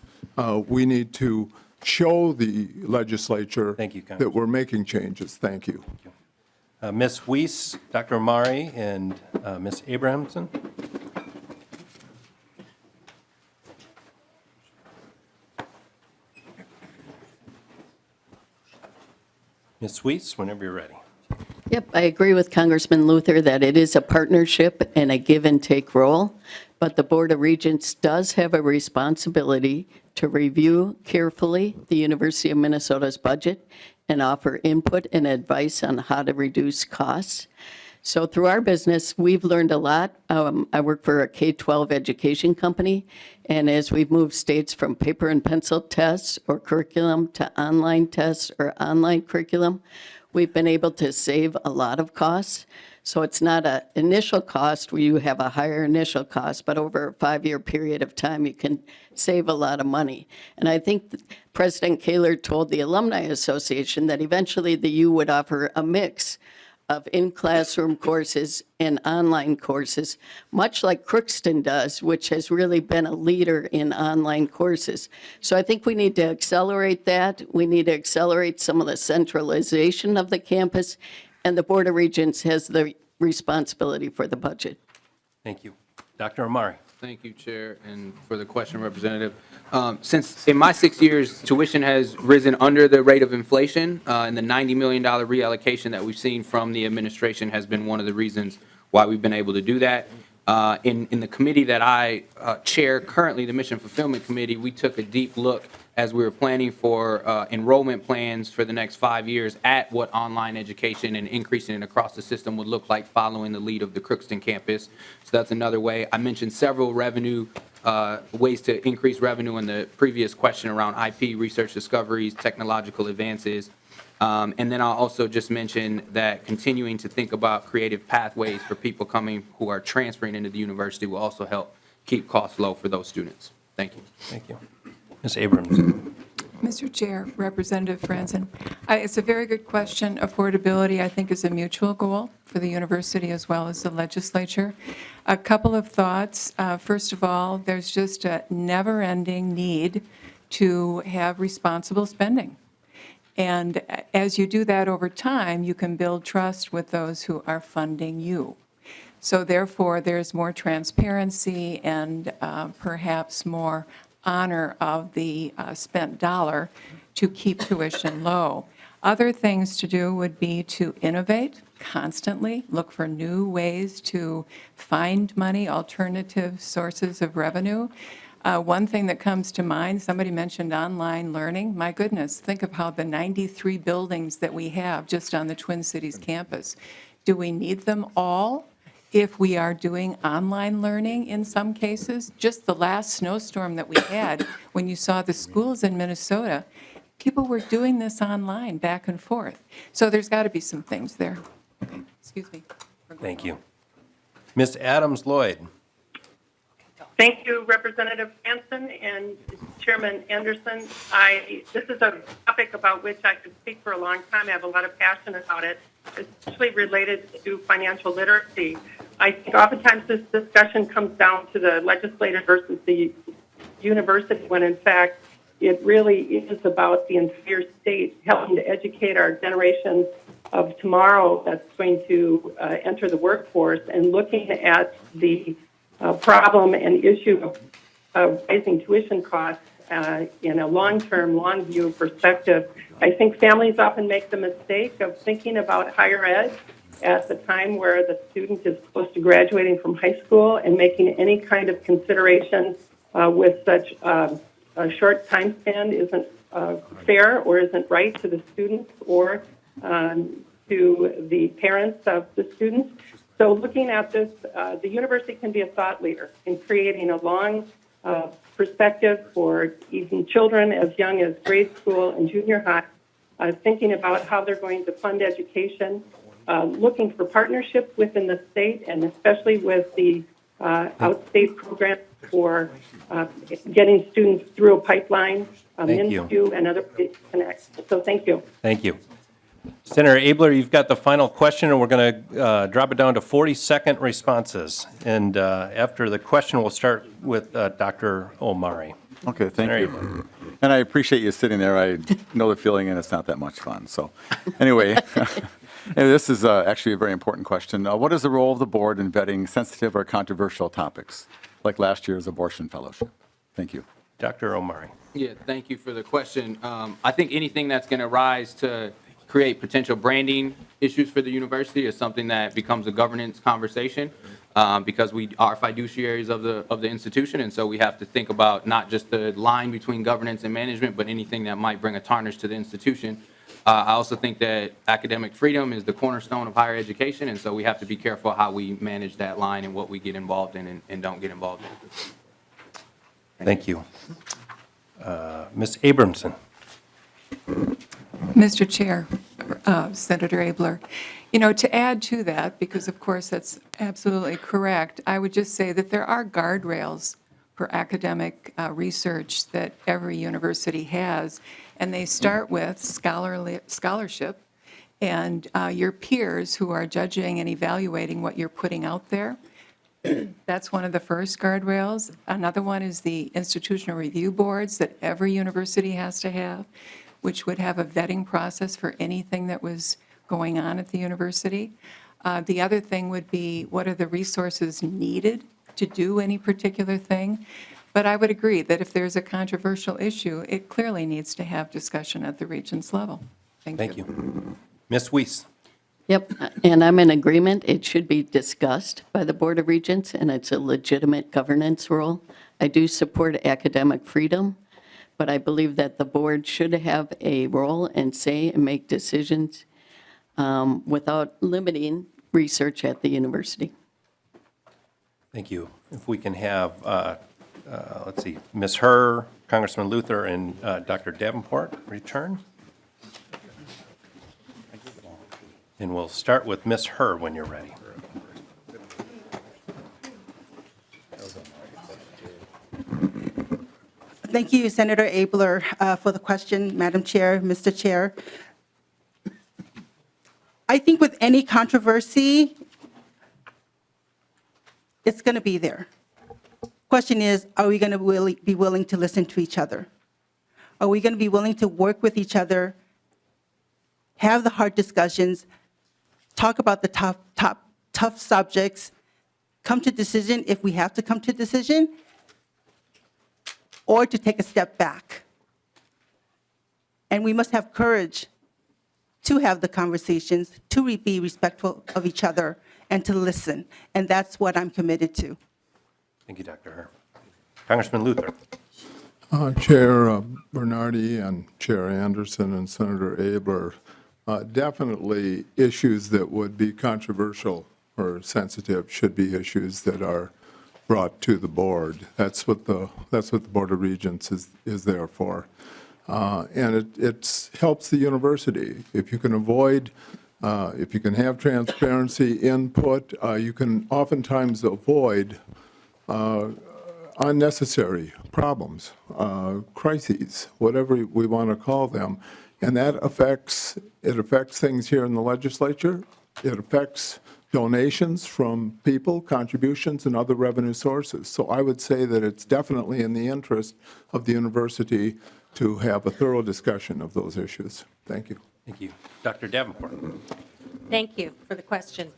we need to show the legislature that we're making changes. Thank you. Ms. Weiss, Dr. Amari, and Ms. Abrahamson. Ms. Weiss, whenever you're ready. Yep, I agree with Congressman Luther that it is a partnership and a give and take role, but the Board of Regents does have a responsibility to review carefully the University of Minnesota's budget and offer input and advice on how to reduce costs. So through our business, we've learned a lot. I work for a K-12 education company, and as we've moved states from paper and pencil tests or curriculum to online tests or online curriculum, we've been able to save a lot of costs. So it's not an initial cost where you have a higher initial cost, but over a 5-year period of time, you can save a lot of money. And I think President Kaler told the Alumni Association that eventually the U would offer a mix of in-classroom courses and online courses, much like Crookston does, which has really been a leader in online courses. So I think we need to accelerate that. We need to accelerate some of the centralization of the campus, and the Board of Regents has the responsibility for the budget. Thank you. Dr. Omari. Thank you, Chair, and for the question, Representative. Since in my 6 years, tuition has risen under the rate of inflation, and the $90 million reallocation that we've seen from the administration has been one of the reasons why we've been able to do that. In the committee that I chair currently, the Mission Fulfillment Committee, we took a deep look as we were planning for enrollment plans for the next 5 years at what online education and increasing it across the system would look like following the lead of the Crookston campus. So that's another way. I mentioned several revenue ways to increase revenue in the previous question around IP, research discoveries, technological advances. And then I'll also just mention that continuing to think about creative pathways for people coming who are transferring into the university will also help keep costs low for those students. Thank you. Thank you. Ms. Abrams. Mr. Chair, Representative Franzen, it's a very good question. Affordability, I think, is a mutual goal for the university as well as the legislature. A couple of thoughts. First of all, there's just a never-ending need to have responsible spending. And as you do that over time, you can build trust with those who are funding you. So therefore, there's more transparency and perhaps more honor of the spent dollar to keep tuition low. Other things to do would be to innovate constantly, look for new ways to find money, alternative sources of revenue. One thing that comes to mind, somebody mentioned online learning. My goodness, think of how the 93 buildings that we have just on the Twin Cities campus. Do we need them all? If we are doing online learning in some cases, just the last snowstorm that we had, when you saw the schools in Minnesota, people were doing this online back and forth. So there's got to be some things there. Okay, excuse me. Thank you. Ms. Adams-Lloyd. Thank you, Representative Hanson and Chairman Anderson. This is a topic about which I could speak for a long time. I have a lot of passion about it, especially related to financial literacy. I think oftentimes this discussion comes down to the legislature versus the university, when in fact it really is about the entire state helping to educate our generation of tomorrow that's going to enter the workforce, and looking at the problem and issue of rising tuition costs in a long-term, long-view perspective. I think families often make the mistake of thinking about higher ed at the time where the student is close to graduating from high school, and making any kind of consideration with such a short time span isn't fair or isn't right to the students or to the parents of the students. So looking at this, the university can be a thought leader in creating a long perspective for even children as young as grade school and junior high, thinking about how they're going to fund education, looking for partnerships within the state, and especially with the outstate program for getting students through a pipeline into and other ways to connect. So thank you. Thank you. Senator Abler, you've got the final question, and we're going to drop it down to 40-second responses. And after the question, we'll start with Dr. Omari. Okay, thank Senator you. Abler. And I appreciate you sitting there. I know the feeling, and it's not that much fun. So anyway, this is actually a very important question. What is the role of the board in vetting sensitive or controversial topics, like last year's abortion fellowship? Thank you. Dr. Omari. Yeah, thank you for the question. I think anything that's going to rise to create potential branding issues for the university is something that becomes a governance conversation because we are fiduciaries of the institution, and so we have to think about not just the line between governance and management, but anything that might bring a tarnish to the institution. I also think that academic freedom is the cornerstone of higher education, and so we have to be careful how we manage that line and what we get involved in and don't get involved in. Thank you. Ms. Abramson. Mr. Chair, Senator Abler, to add to that, because of course that's absolutely correct, I would just say that there are guardrails for academic research that every university has, and they start with scholarship and your peers who are judging and evaluating what you're putting out there. That's one of the first guardrails. Another one is the institutional review boards that every university has to have, which would have a vetting process for anything that was going on at the university. The other thing would be, what are the resources needed to do any particular thing? But I would agree that if there's a controversial issue, it clearly needs to have discussion at the Regents level. Thank you. Ms. Weiss. Yep, and I'm in agreement. It should be discussed by the Board of Regents, and it's a legitimate governance role. I do support academic freedom, but I believe that the board should have a role and say and make decisions without limiting research at the university. Thank you. If we can have, let's see, Ms. Herr, Congressman Luther, and Dr. Davenport return. And we'll start with Ms. Herr when you're ready. Thank you, Senator Abler, for the question, Madam Chair, Mr. Chair. I think with any controversy, it's going to be there. Question is, are we going to be willing to listen to each other? Are we going to be willing to work with each other, have the hard discussions, talk about the tough subjects, come to decision if we have to come to decision, or to take a step back? And we must have courage to have the conversations, to be respectful of each other, and to listen. And that's what I'm committed to. Thank you, Dr. Herr. Congressman Luther. Chair Bernardi and Chair Anderson and Senator Abler, definitely issues that would be controversial or sensitive should be issues that are brought to the board. That's what the Board of Regents is there for. And it helps the university. If you can avoid, if you can have transparency input, you can oftentimes avoid unnecessary problems, crises, whatever we want to call them. And that affects things here in the legislature. It affects donations from people, contributions, and other revenue sources. So I would say that it's definitely in the interest of the university to have a thorough discussion of those issues. Thank you. Thank you. Dr. Davenport. Thank you for the question.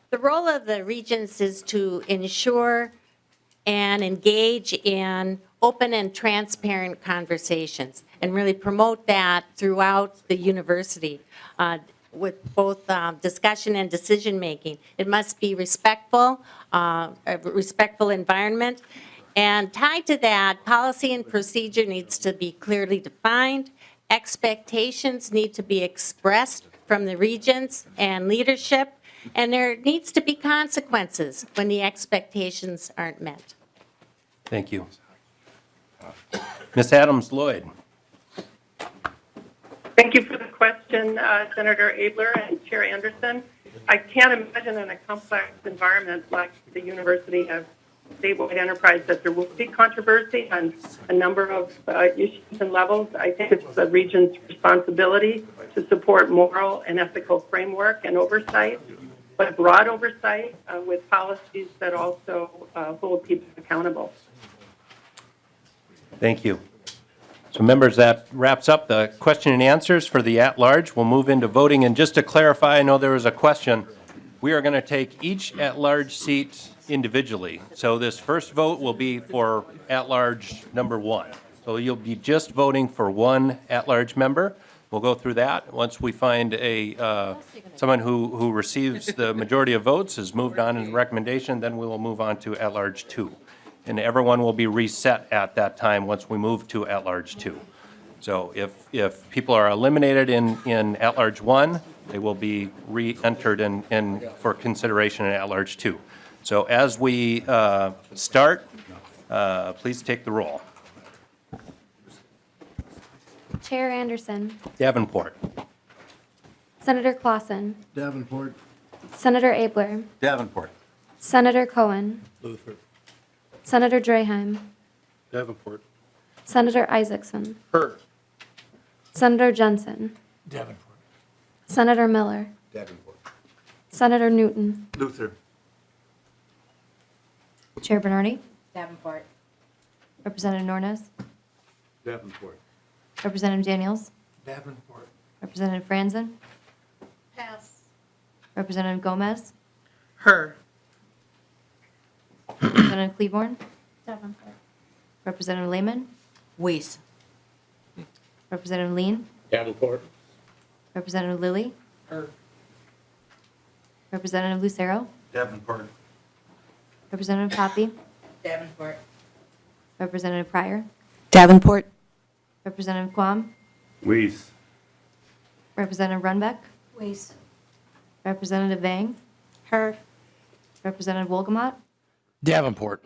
The role of the Regents is to ensure and engage in open and transparent conversations and really promote that throughout the university with both discussion and decision making. It must be respectful, a respectful environment. And tied to that, policy and procedure needs to be clearly defined. Expectations need to be expressed from the regents and leadership. And there needs to be consequences when the expectations aren't met. Thank you. Ms. Adams-Lloyd. Thank you for the question, Senator Abler and Chair Anderson. I can't imagine in a complex environment like the university of statewide enterprise that there will be controversy on a number of issues and levels. I think it's the Regent's responsibility to support moral and ethical framework and oversight, but broad oversight with policies that also hold people accountable. Thank you. So members, that wraps up the question and answers for the at-large. We'll move into voting. And just to clarify, I know there was a question. We are going to take each at-large seat individually. So this first vote will be for at-large number 1. So you'll be just voting for one at-large member. We'll go through that. Once we find someone who receives the majority of votes, is moved on in recommendation, then we will move on to at-large 2. And everyone will be reset at that time once we move to at-large 2. So if people are eliminated in at-large 1, they will be re-entered for consideration in at-large 2. So as we start, please take the roll. Chair Anderson, Davenport. Senator Clausen, Davenport. Senator Abler, Davenport. Senator Cohen, Luther. Senator Draheim, Davenport. Senator Isaacson, Her. Senator Jensen, Davenport. Senator Miller, Davenport. Senator Newton, Luther. Chair Bernardi, Davenport. Representative Nornes, Davenport. Representative Daniels, Davenport. Representative Franzen, Pass. Representative Gomez, Her. Representative Cleaborn, Davenport. Representative Lehman, Weiss. Representative Lean, Davenport. Representative Lilly, Her. Representative Lucero, Davenport. Representative Poppy, Davenport. Representative Pryor, Davenport. Representative Quam, Weiss. Representative Runbeck, Weiss. Representative Vang, Her. Representative Wolgamott, Davenport.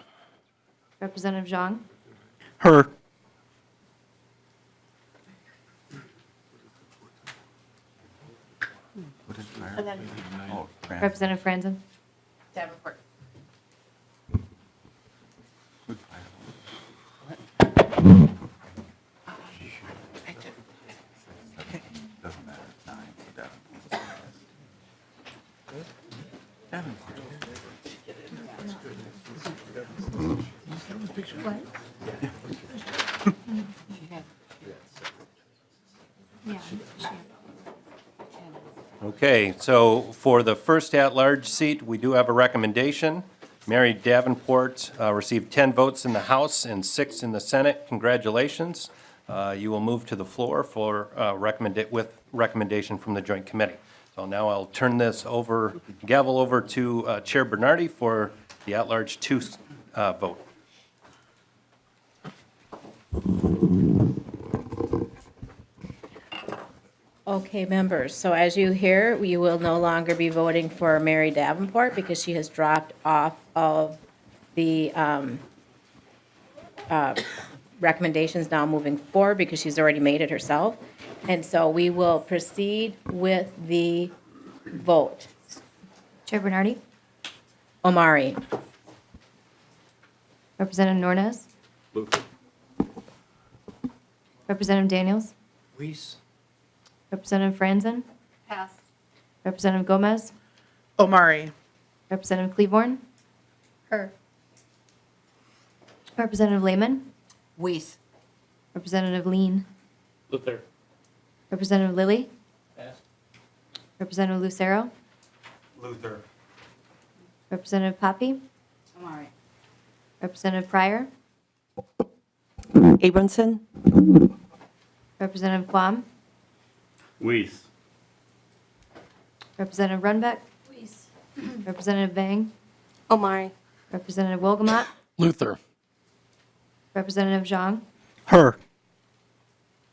Representative Zhang, Her. And then Oh, Representative Franzen, Davenport. Doesn't matter. It's 9. Davenport. Okay, so for the first at-large seat, we do have a recommendation. Mary Davenport received 10 votes in the House and 6 in the Senate. Congratulations. You will move to the floor for with recommendation from the Joint Committee. So now I'll turn this gavel over to Chair Bernardi for the at-large 2 vote. Okay, members, so as you hear, we will no longer be voting for Mary Davenport because she has dropped off of the recommendations now moving forward because she's already made it herself. And so we will proceed with the vote. Chair Bernardi, Omari. Representative Nornes, Luther. Representative Daniels, Weiss. Representative Franzen, pass. Representative Gomez, Omari. Representative Cleaborn, Her. Representative Lehman, Weiss. Representative Lean, Luther. Representative Lilly, Pass. Representative Lucero, Luther. Representative Poppy, Omari. Representative Pryor, Abramson. Representative Quam, Weiss. Representative Runbeck, Weiss. Representative Vang, Omari. Representative Wolgamott, Luther. Representative Zhang, Her.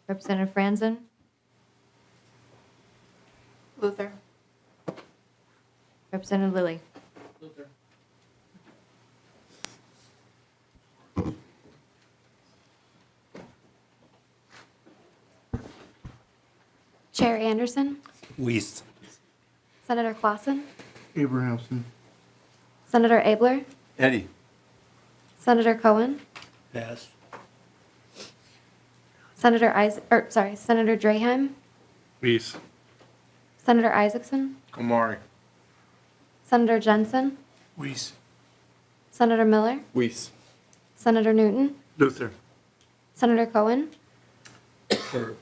Representative Franzen, Luther. Representative Lilly. Chair Anderson, Weiss. Senator Clausen, Abrahamson. Senator Abler, Eddie. Senator Cohen, Pass. Senator Draheim, Weiss. Senator Isaacson, Omari. Senator Jensen, Weiss. Senator Miller, Weiss. Senator Newton, Luther. Senator Cohen, Her.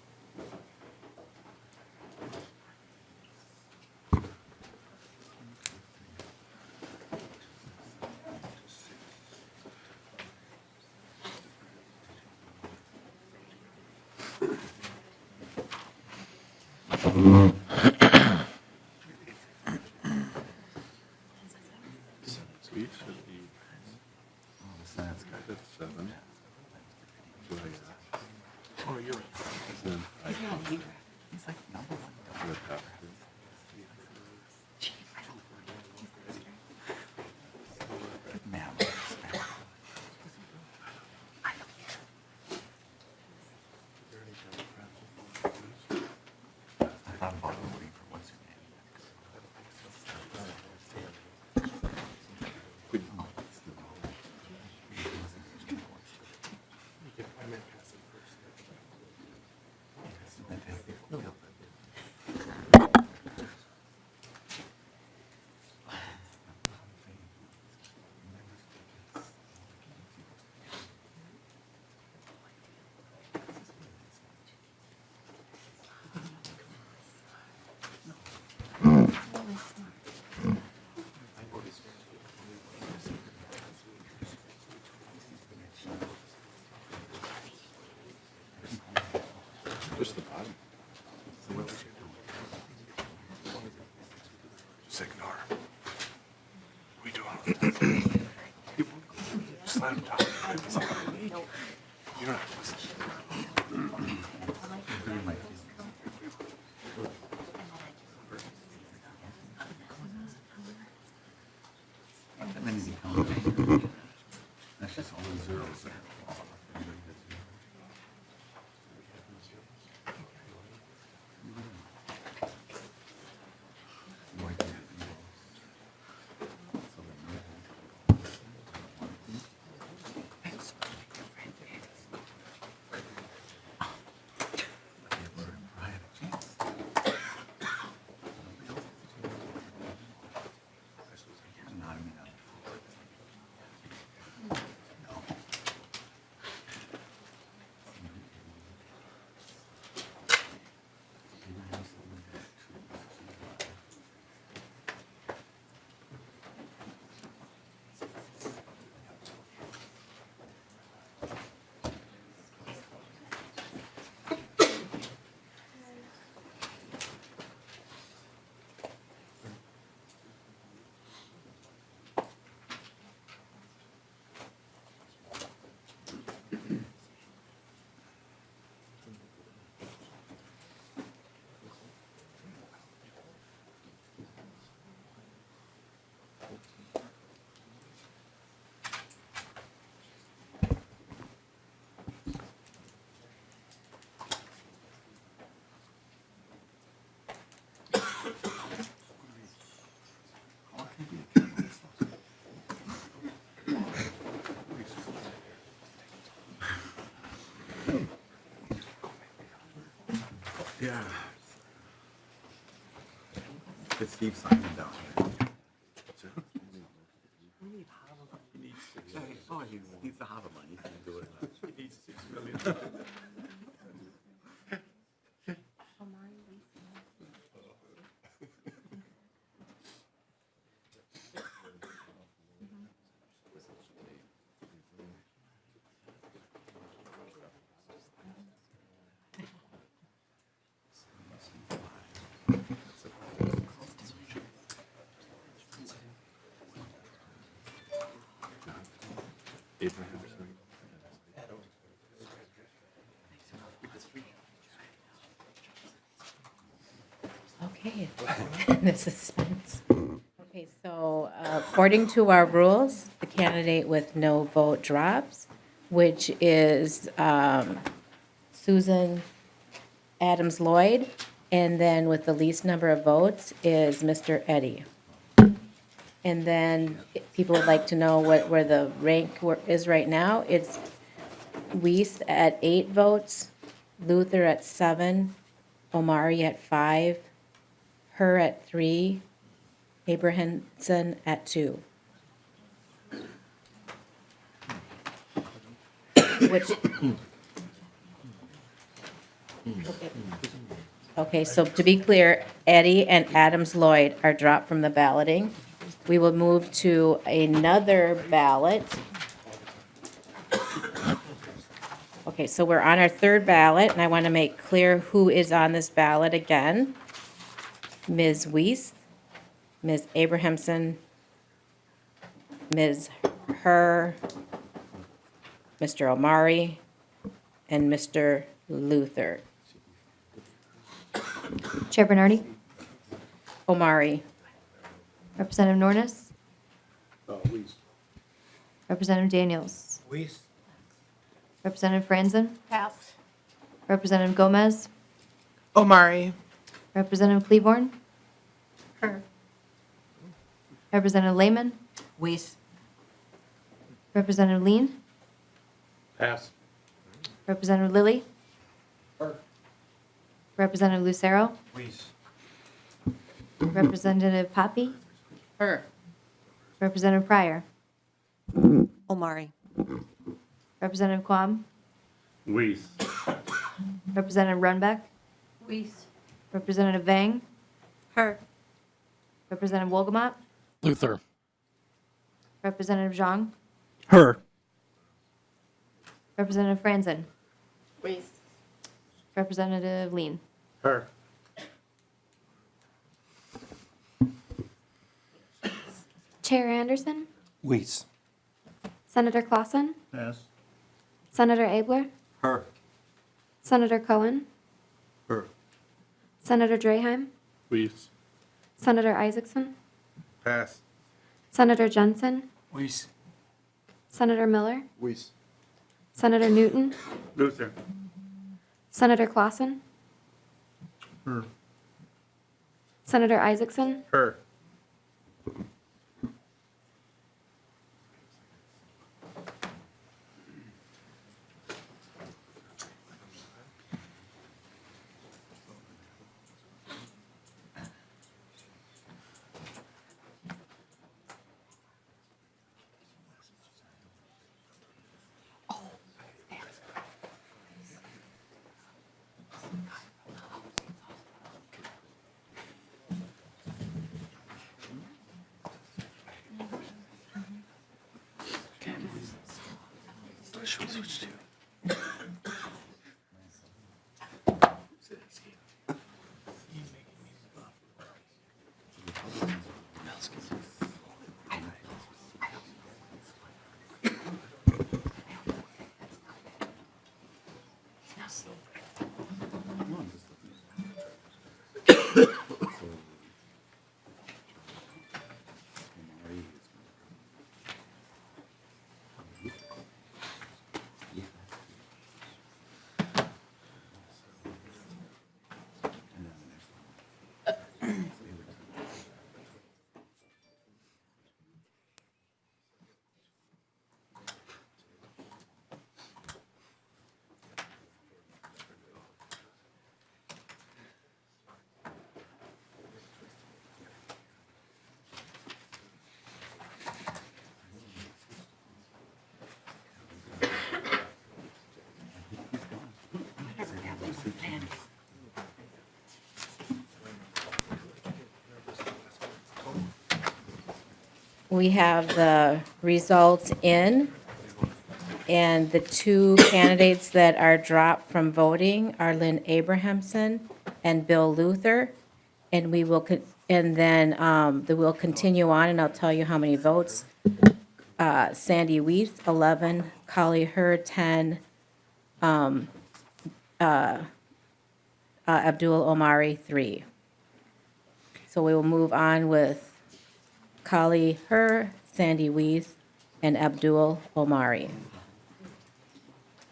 Just the bottom. Just ignore him. We do it. Just let him talk. You don't have to listen. That's just all the zeros there. Yeah. Get Steve Simon down here. Oh, he needs the Harvard money. He can do it. He needs $6 million. Okay, the suspense. Okay, so according to our rules, the candidate with no vote drops, which is Susan Adams Lloyd, and then with the least number of votes is Mr. Eddy. And then if people would like to know where the rank is right now, it's Weiss at 8 votes, Luther at 7, Omari at 5, her at 3, Abrahamson at 2. Which, okay, so to be clear, Eddy and Adams Lloyd are dropped from the balloting. We will move to another ballot. Okay, so we're on our third ballot, and I want to make clear who is on this ballot again. Ms. Weiss, Ms. Abrahamson, Ms. Herr, Mr. Omari, and Mr. Luther. Chair Bernardi, Omari. Representative Nornis, Representative Daniels, Weiss. Representative Franzen, Pass. Representative Gomez, Omari. Representative Cleaborn, Her. Representative Lehman, Weiss. Representative Lean, Pass. Representative Lilly, Representative Lucero, Weiss. Representative Poppy, Her. Representative Pryor, Omari. Representative Quam, Weiss. Representative Runbeck, Weiss. Representative Vang, Her. Representative Wolgamott, Luther. Representative Zhang, Her. Representative Franzen, Weiss. Representative Lean. Her. Chair Anderson, Weiss. Senator Clausen, Pass. Senator Abler, Her. Senator Cohen, Her. Senator Draheim, Weiss. Senator Isaacson, Pass. Senator Jensen, Weiss. Senator Miller, Weiss. Senator Newton, Luther. Senator Clausen, Her. Senator Isaacson, Her. We have the results in, and the two candidates that are dropped from voting are Lynn Abrahamson and Bill Luther. And we will, we'll continue on, and I'll tell you how many votes. Sandy Weiss, 11, Kali Hur, 10, Abdul Omari, 3. So we will move on with Kali Hur, Sandy Weiss, and Abdul Omari.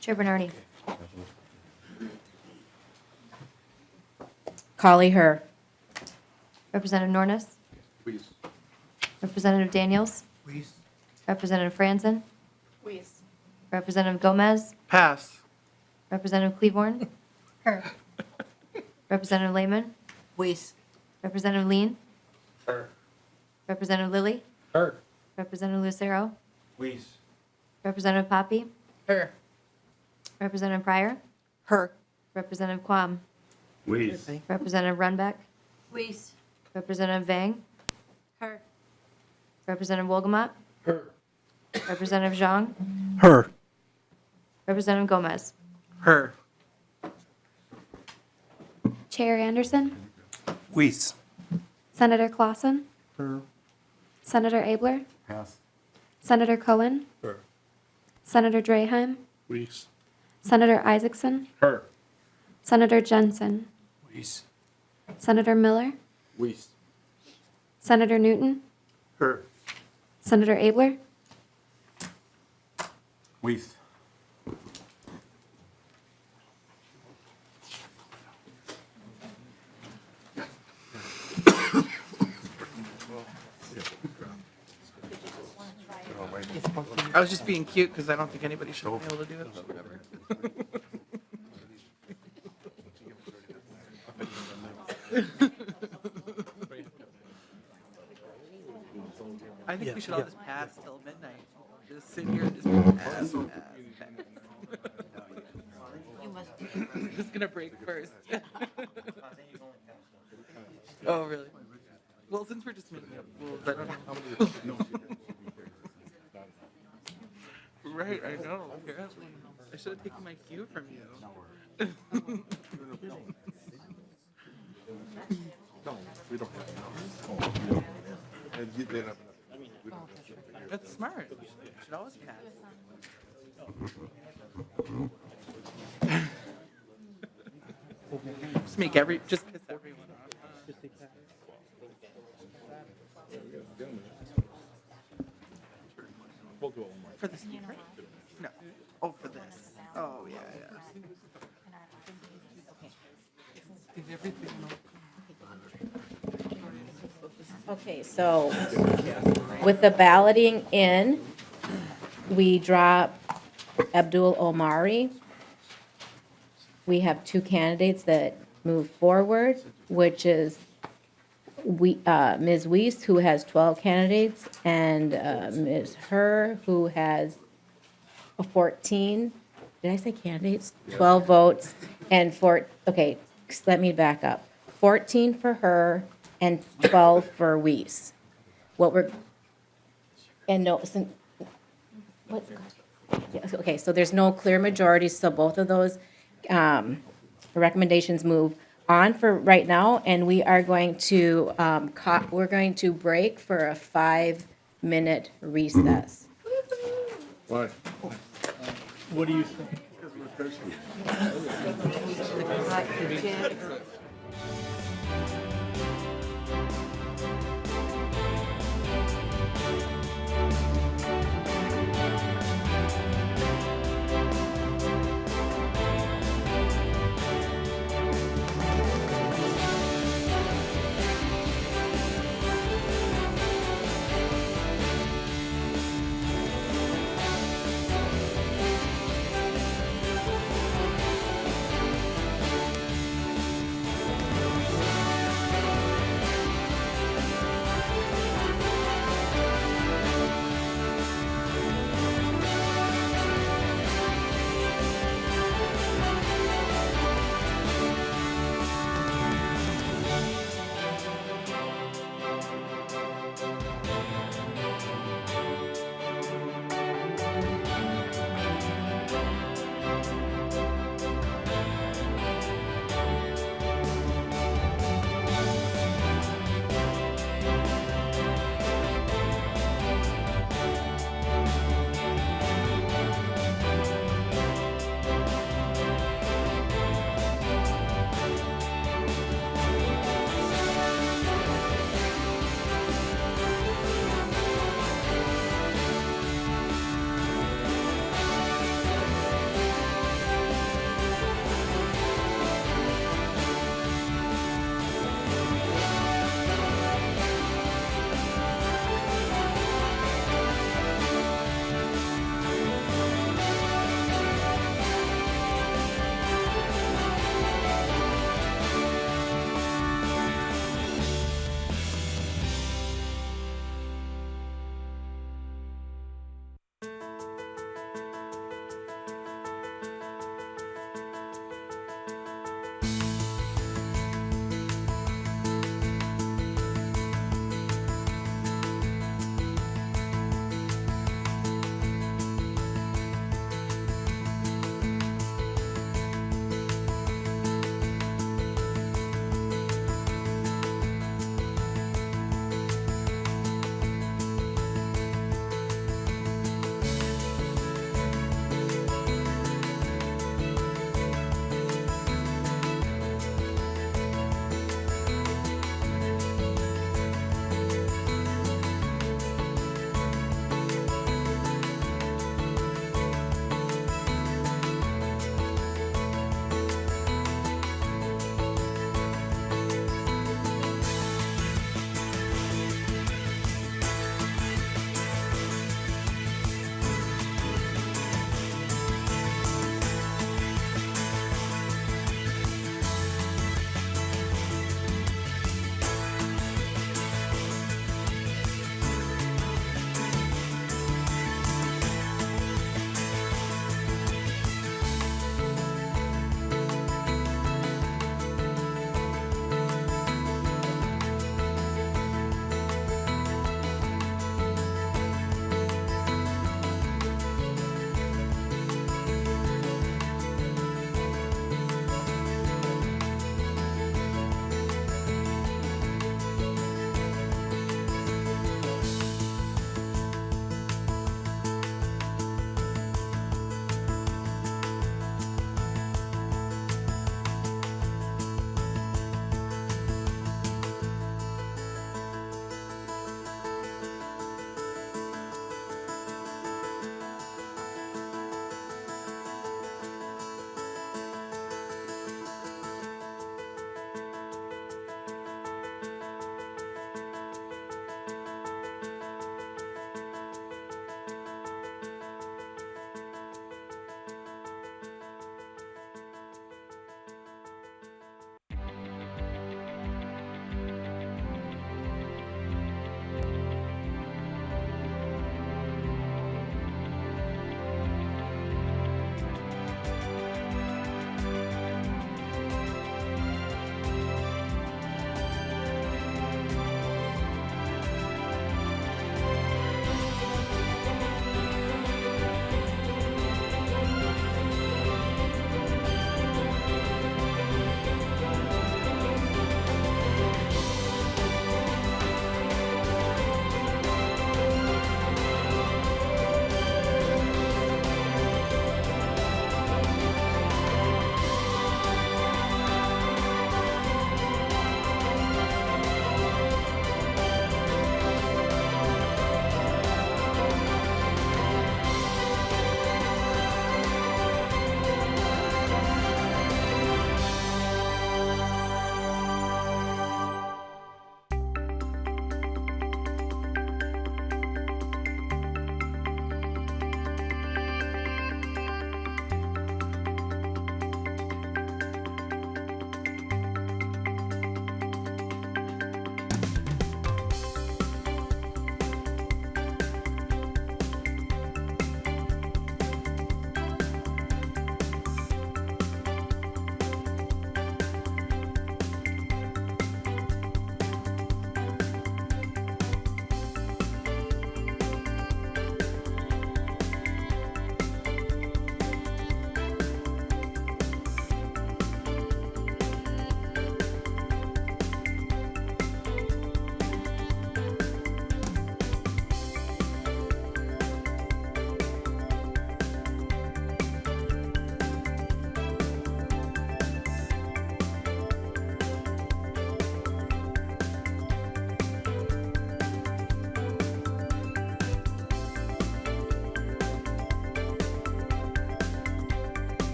Chair Bernardi, Kali Hur. Representative Nornis, Weiss. Representative Daniels, Weiss. Representative Franzen, Weiss. Representative Gomez, Pass. Representative Cleaborn, Her. Representative Lehman, Weiss. Representative Lean, Her. Representative Lilly, Her. Representative Lucero, Weiss. Representative Poppy, Her. Representative Pryor, Her. Representative Quam, Weiss. Representative Runbeck, Weiss. Representative Vang, Her. Representative Wolgamott, Representative Zhang, Her. Representative Gomez. Her. Chair Anderson, Weiss. Senator Clausen, Her. Senator Abler, Pass. Senator Cohen, Senator Draheim, Weiss. Senator Isaacson, Her. Senator Jensen, Weiss. Senator Miller, Weiss. Senator Newton, Her. Senator Abler, Weiss. I was just being cute because I don't think anybody should be able to do it, but whatever. I think we should all just pass till midnight. Just sit here and just pass. Who's gonna break first? Oh, really? Well, since we're just making up rules, I don't know how many. Right, I know. Apparently, I should have taken my cue from you. That's smart. You should always pass. Just piss everyone off. For this, right? No. Oh, for this. Oh, yeah, yeah. Is everything Okay, so with the balloting in, we drop Abdul Omari. We have two candidates that move forward, which is Ms. Weiss, who has 12 candidates, and Ms. Herr, who has 14, did I say candidates? 12 votes, and okay, let me back up. 14 for her and 12 for Weiss. Okay, so there's no clear majority, so both of those recommendations move on for right now, and we are going to, we're going to break for a 5-minute recess. Why? What do you think?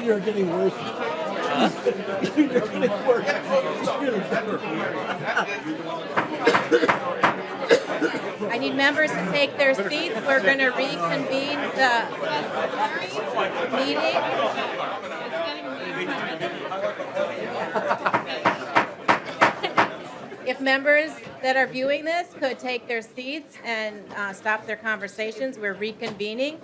You're getting worse. You're getting worse. I need members to take their seats. We're going to reconvene the meeting. If members that are viewing this could take their seats and stop their conversations, we're reconvening.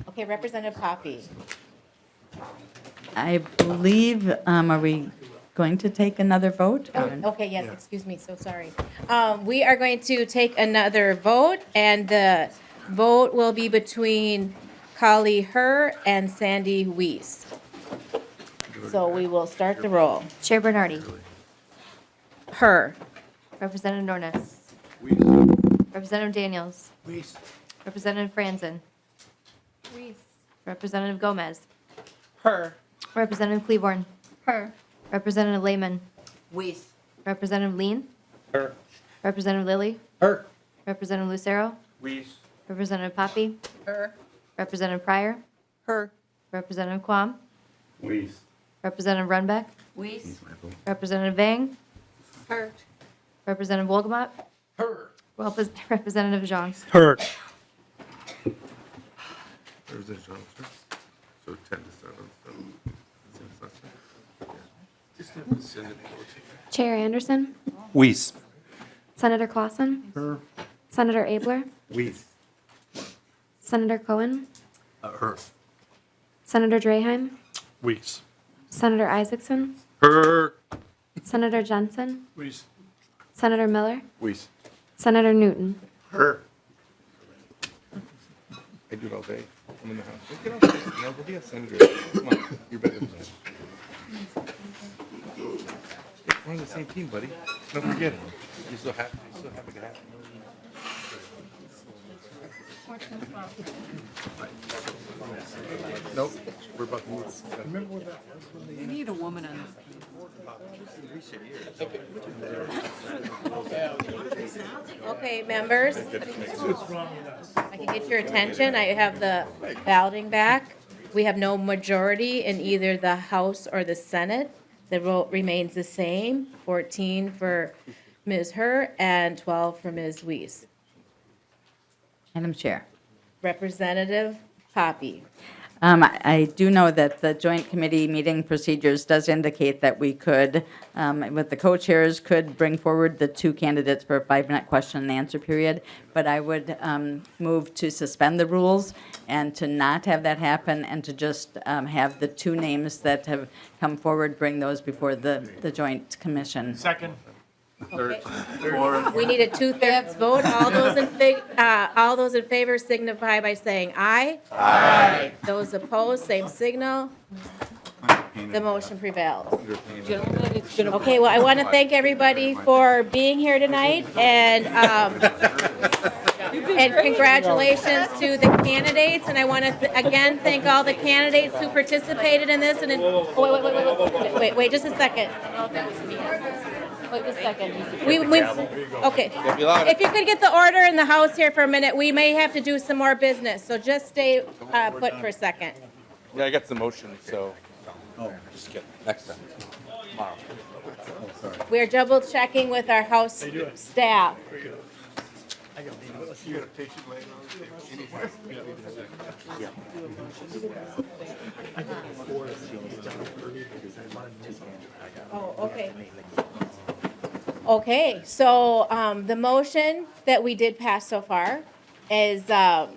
Okay, Representative Poppy. I believe, are we going to take another vote? Okay, yes, excuse me, so sorry. We are going to take another vote, and the vote will be between Kali Her and Sandy Weiss. So we will start the roll. Chair Bernardi. Her. Representative Nornes. Representative Daniels. Representative Franzen. Representative Gomez. Her. Representative Cleaborn. Her. Representative Lehman. Weiss. Representative Lean. Her. Representative Lilly. Her. Representative Lucero. Weiss. Representative Poppy. Her. Representative Pryor. Her. Representative Quam. Weiss. Representative Runbeck. Weiss. Representative Vang. Her. Representative Wolgamott. Her. Representative Zhang. Her. So 10 to 7. Chair Anderson, Weiss. Senator Clausen, Senator Abler, Weiss. Senator Cohen, Her. Senator Draheim, Weiss. Senator Isaacson, Her. Senator Jensen, Weiss. Senator Miller, Weiss. Senator Newton. Her. I do it all day. I'm in the house. Get out there. No, go be a senator. Come on. You're better than that. We're on the same team, buddy. Don't forget it. You're so happy. You're so happy to have me. Nope. We're about to move. Remember where that was? You need a woman on this. Okay, members. I can get your attention. I have the balloting back. We have no majority in either the House or the Senate. The vote remains the same, 14 for Ms. Her and 12 for Ms. Weiss. Madam Chair. Representative Poppy. I do know that the joint committee meeting procedures does indicate that we could, with the co-chairs, could bring forward the two candidates for a 5-minute question and answer period, but I would move to suspend the rules and to not have that happen and to just have the two names that have come forward, bring those before the joint commission. Second. Okay. We need a 2/3 vote. All those in favor signify by saying aye. Aye. Those opposed, same signal. The motion prevails. Okay, well, I want to thank everybody for being here tonight, and congratulations to the candidates. And I want to again thank all the candidates who participated in this. And wait, just a second. Wait just a second. Okay. If you could get the order in the House here for a minute, we may have to do some more business. So just stay put for a second. Yeah, I got some motion, so. Oh, just kidding. Next time. Tomorrow. We are double checking with our House staff. Oh, okay. Okay, so the motion that we did pass so far is, and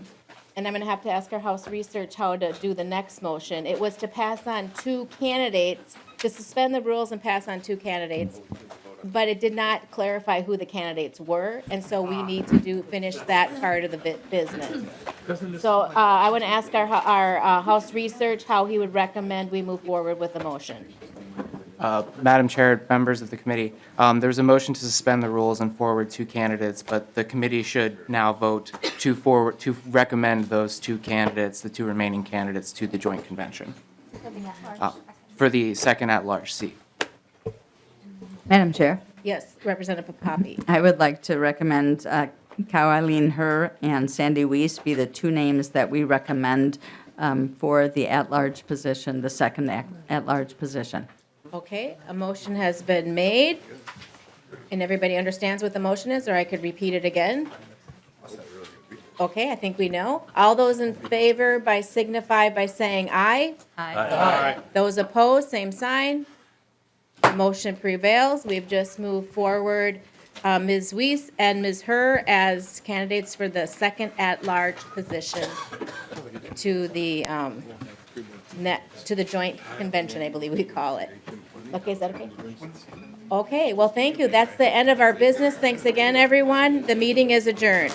I'm going to have to ask our House Research how to do the next motion. It was to pass on two candidates, to suspend the rules and pass on two candidates, but it did not clarify who the candidates were, and so we need to finish that part of the business. So I want to ask our House Research how he would recommend we move forward with the motion. Madam Chair, members of the committee, there was a motion to suspend the rules and forward 2 candidates, but the committee should now vote to recommend those 2 candidates, the 2 remaining candidates, to the joint convention for the second at-large seat. Madam Chair, Yes, Representative Poppy. I would like to recommend Cow Eileen Herr and Sandy Weiss be the 2 names that we recommend for the at-large position, the second at-large position. Okay, a motion has been made, and everybody understands what the motion is, or I could repeat it again? Okay, I think we know. All those in favor by signify by saying aye. Aye. Those opposed, same sign. Motion prevails. We've just moved forward Ms. Weiss and Ms. Herr as candidates for the second at-large position to the to the joint convention, I believe we call it. Okay, is that okay? Okay, well, thank you. That's the end of our business. Thanks again, everyone. The meeting is adjourned.